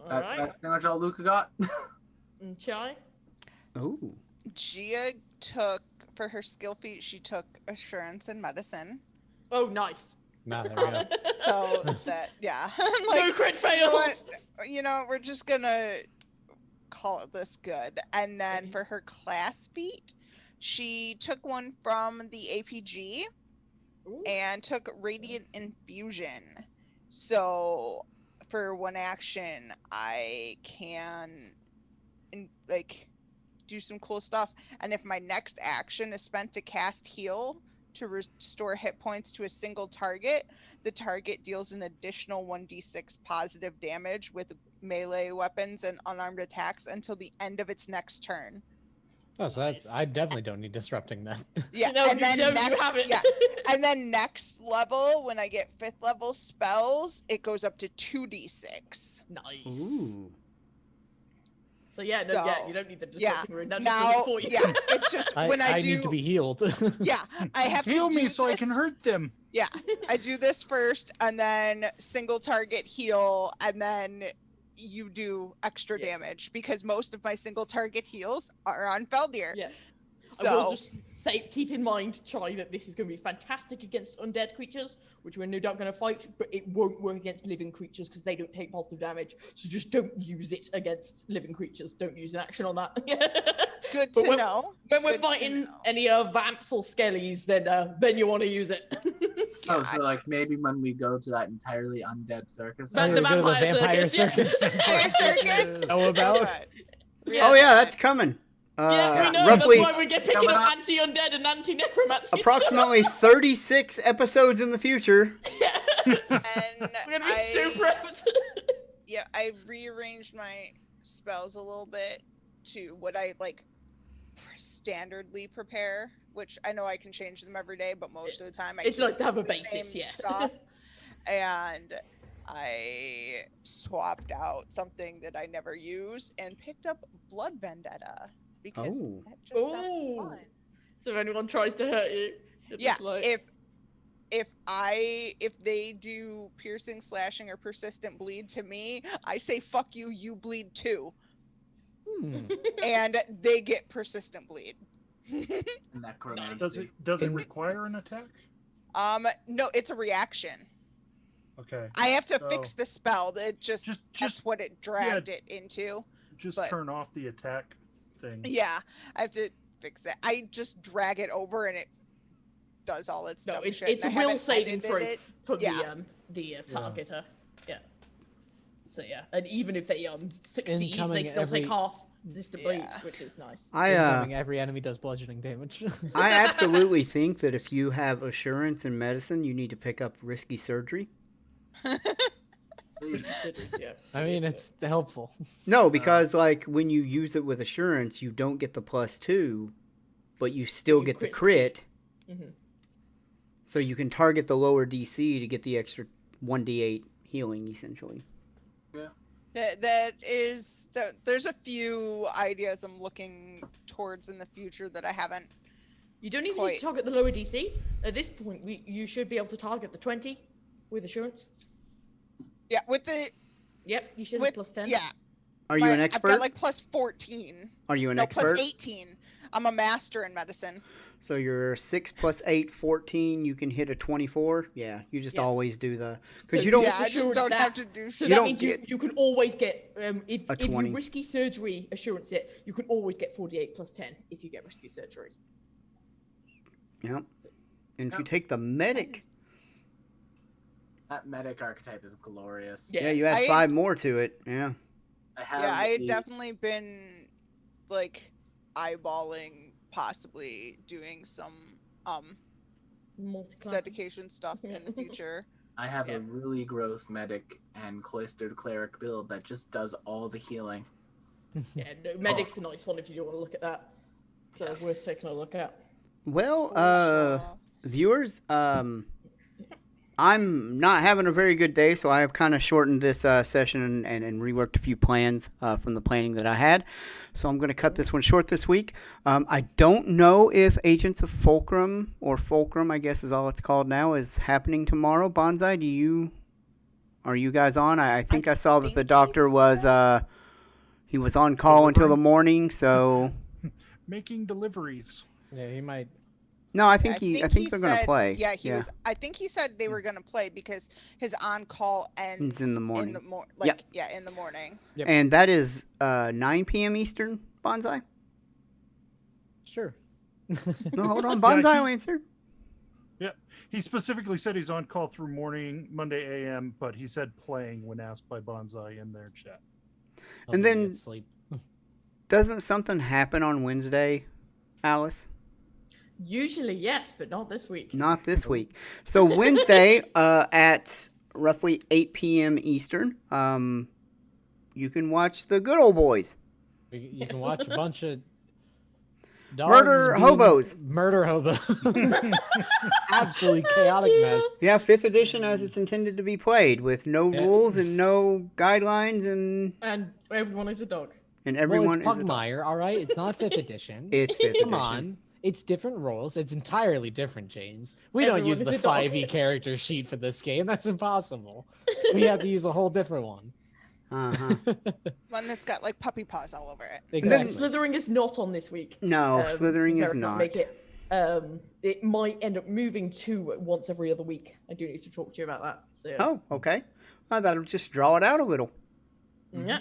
Alright. that's pretty much all Luca got. And Chai? Ooh. Gia took, for her skill feat, she took Assurance and Medicine. Oh, nice. Nah, there we go. So that, yeah. No crit fails! You know, we're just gonna call it this good. And then Okay. for her class feat, she took one from the APG Ooh. and took Radiant Infusion. So for one action, I can do some cool stuff. And if my next action is spent to cast Heal to restore hit points to a single target, the target deals an additional 1d6 positive damage with melee weapons and unarmed attacks until the end of its next turn. Oh, so that's, I definitely don't need disrupting that. Yeah, No, and you then don't, next, you have it. yeah, and then next level, when I get 5th level spells, it goes up to 2d6. Nice. Ooh. So yeah, no, yeah, you don't need the yeah, disrupting rune. Now, now, just do it for you. yeah, it's just when I do. need to be healed. Yeah, I have Heal to me do so I this- can hurt them. Yeah, I do this first, and then single target heal, and then you do extra Yeah. damage, because most of my single target heals are on Feldir. Yeah. So, I will just say, keep in mind, Chai, that this is going to be fantastic against undead creatures, which we're no doubt going to fight, but it won't work against living creatures because they don't take positive damage. So just don't use it against living creatures. Don't use an action on that. good But to when- know. When we're Good to fighting know. any vamps or skellies, then you want to use it. Oh, so like maybe when we go to that entirely undead circus. But Oh, the we go to the vampire vampire circus, circus. Vampire circus. Know about? Yeah. Oh yeah, that's coming. Yeah, we know. Roughly That's why we get picking Coming up up. anti-undead and anti-necromancy. approximately 36 episodes in the future. Yeah. And We're gonna be super epic. Yeah, I rearranged my spells a little bit to what I like standardly prepare, which I know I can change them every day, but most of the time I It's keep nice to have a the basis, same yeah. stuff. And I swapped out something that I never use and picked up Blood Vendetta because Oh. that just sounds Ooh. fun. So if anyone tries to hurt you, you're Yeah, just like, if they do piercing, slashing, or persistent bleed to me, I say fuck you, you bleed too, and they get persistent bleed. Necromancy. Does it In- require an attack? No, it's a reaction. Okay. I have to So- fix the spell. It just that's Just what it dragged it into. but- turn off the attack thing. Yeah, I have to fix it. I just drag it over and it does all its no, dumb it's shit. it's a and I will haven't saving edited throw it. for Yeah. the targeter. Yeah. So yeah, and even if they succeed, they Incoming still take every- half resistant bleed, Yeah. which is nice. Incoming, every enemy does bludgeoning damage. I absolutely think that if you have assurance in medicine, you need to pick up risky surgery. Yeah. I mean, it's helpful. No, because like when you use it with assurance, you don't get the +2, but you still You get the crit crit. Mhm. So you can target the lower DC to get the extra 1d8 healing, essentially. That is so. There's a few ideas I'm looking towards in the future that I haven't You don't even need Quite. to target the lower DC. At this point, you should be able to target the 20 with assurance. Yeah, with the Yep, you should with have plus 10. yeah. Are you an I've expert? got like plus 14. Are you an No, expert? plus 18. I'm a master in medicine. So you're 6 plus 8, 14. You can hit a 24. Yeah, you just Yeah. always do the So because you don't. Yeah, I just assurance don't that. have to do. So You that don't means get you can always get if a 20. you risky surgery assurance it, you can always get 48 plus 10 if you get risky surgery. Yep. And if you Yep. take the medic, That medic archetype is glorious. yeah, you add I- 5 more to it. Yeah. I have Yeah, I had a- definitely been like eyeballing possibly doing some Multi-class. dedication stuff in the future. I have Yeah. a really gross medic and cloistered cleric build that just does all the healing. Yeah, no, medic's a nice one if you do want to look at that. So it's worth taking a look at. Well, For sure. viewers, I'm not having a very good day, so I have kind of shortened this session and reworked a few plans from the planning that I had. So I'm going to cut this one short this week. I don't know if Agents of Fulcrum, or Fulcrum, I guess is all it's called now, is happening tomorrow. Bonsai, are you guys on? I think I saw that the think doctor he was he was on call until the Delivering? morning. So Making deliveries. Yeah, he might. no, I think they're going to said- play. Yeah, he was. I think he said they were gonna play because his on-call ends It's in the morning. In the morning. Yep. And that is 9 p.m. Eastern, Bonsai? Sure. No, hold on. Yeah, Bonsai will he- answer. He specifically said he's on call through morning, Monday AM, but he said playing when asked by Bonsai in their chat. And then- Get sleep. Doesn't something happen on Wednesday, Alice? Usually, yes, but not this week. Not this week. So Wednesday at roughly 8 p.m. Eastern, you can watch the Good Old Boys. You can watch a bunch of dogs Murder being- hobos. Murder hobos. Absolutely chaotic mess. Yeah, 5th edition as it's intended to be played, with no Yeah. rules and no guidelines, and everyone is a dog. everyone Well, it's is a dog. Pugmire, all right? It's not 5th edition. It's 5th edition. Come on. It's different rules. It's entirely different, James. We don't Everyone use is the a dog. 5e character sheet for this game. That's impossible. We have to use a whole different one. Uh-huh. One that's got like puppy paws all over it. Exactly. Slithering is not on this week. No, so Slithering is Derek might not. Make it. It might end up moving to once every other week. I do need to talk to you about that. So. Oh, okay. I thought I'd just draw it out a little. Yeah.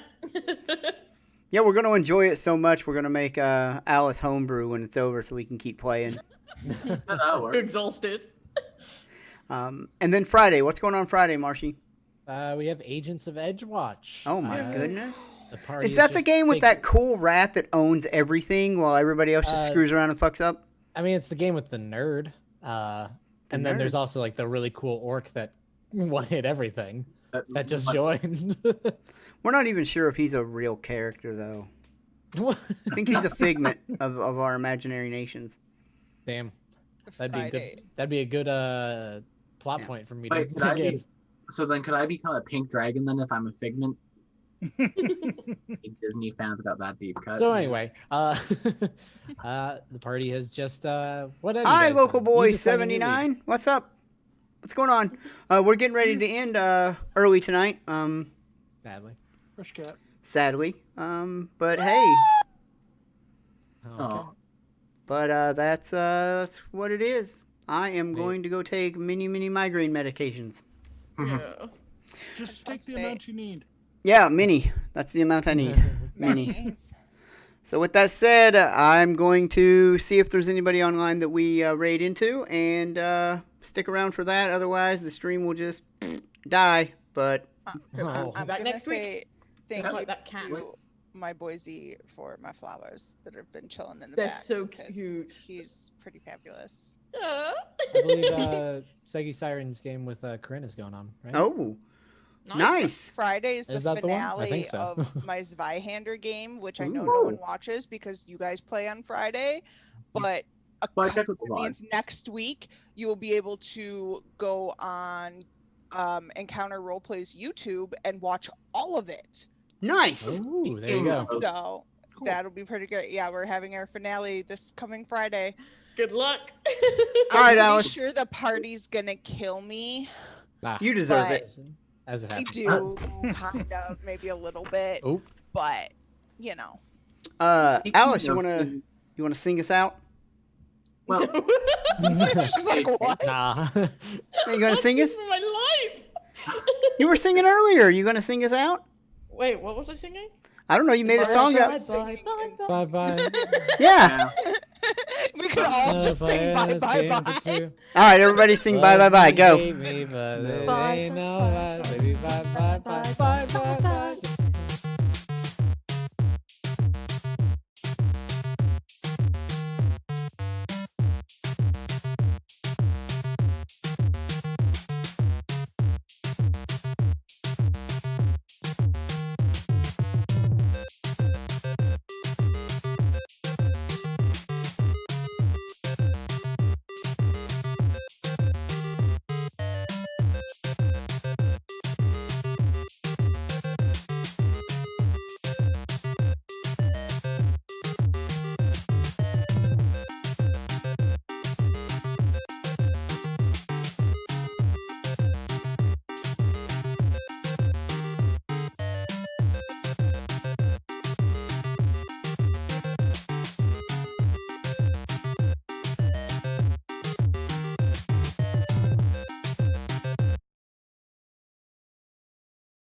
Yeah, we're going to enjoy it so much. We're going to make Alice homebrew when it's over so we can keep playing. That'll work. Exhausted. And then Friday. What's going on Friday, Marshy? We have Agents of Edgewatch. Oh, my goodness. The party Is that the just game with taking- that cool rat that owns everything while everybody else just screws around and fucks up? I mean, it's the game with the nerd. And then nerd. there's also like the really cool orc that one-hit everything that just joined. We're not even sure if he's a real character, though. I think he's a figment of our imaginary nations. Damn. That'd be a Friday. good. That'd be a good plot Yeah. point for me Wait, to could I get. be, so then could I become a pink dragon then if I'm a figment? Disney fans got that deep cut. So anyway, the party has just what have you Hi, guys local done? You boy just signed a new league. 79. What's up? What's going on? We're getting ready to end early tonight. Sadly. Fresh cat. Sadly. But hey, Oh, okay. Oh, that's what it is. I am going to go take many migraine medications. Yeah. Just I take the say- amount you need. Yeah, many. That's the amount I need. Many. Minis. So with that said, I'm going to see if there's anybody online that we raid into and stick around for that. Otherwise, the stream will just die. But Oh. I'm Back gonna next week. say thank Like you that cat. to my Boise for my flowers that have been chilling in the They're back. so 'cause cute. He's pretty fabulous. Yeah. I believe Segi Siren's game with Corinne is going on, right? oh, nice. Friday is Is the that the one? I finale think so. of my Zweihander game, which I know Ooh. no one watches because you guys play on Friday. But Well, I checked with the it log. means next week you will be able to go on Encounter Roleplay's YouTube and watch all of it. Nice. Ooh, there you go. Oh, So Cool. that'll be pretty good. Yeah, we're having our finale this coming Friday. Good luck. All right, I'm Alice. pretty sure the party's gonna kill me. Nah, You deserve But- it. as it I happens. do, kind of, maybe a little bit. Oh. But, you know. Alice, you wanna sing us out? Well, She's like, what? Nah. Are you gonna sing us? For my life. You were singing earlier. You gonna sing us out? Wait, what was I singing? I don't know. You made a Bye, song bye, up. Bye, bye, bye. Bye bye. Yeah. yeah. We could all just sing bye bye bye. All right, everybody sing bye bye bye. Go. Hate me, but it Bye, ain't bye, no bye, lie. Baby, bye bye bye bye bye bye.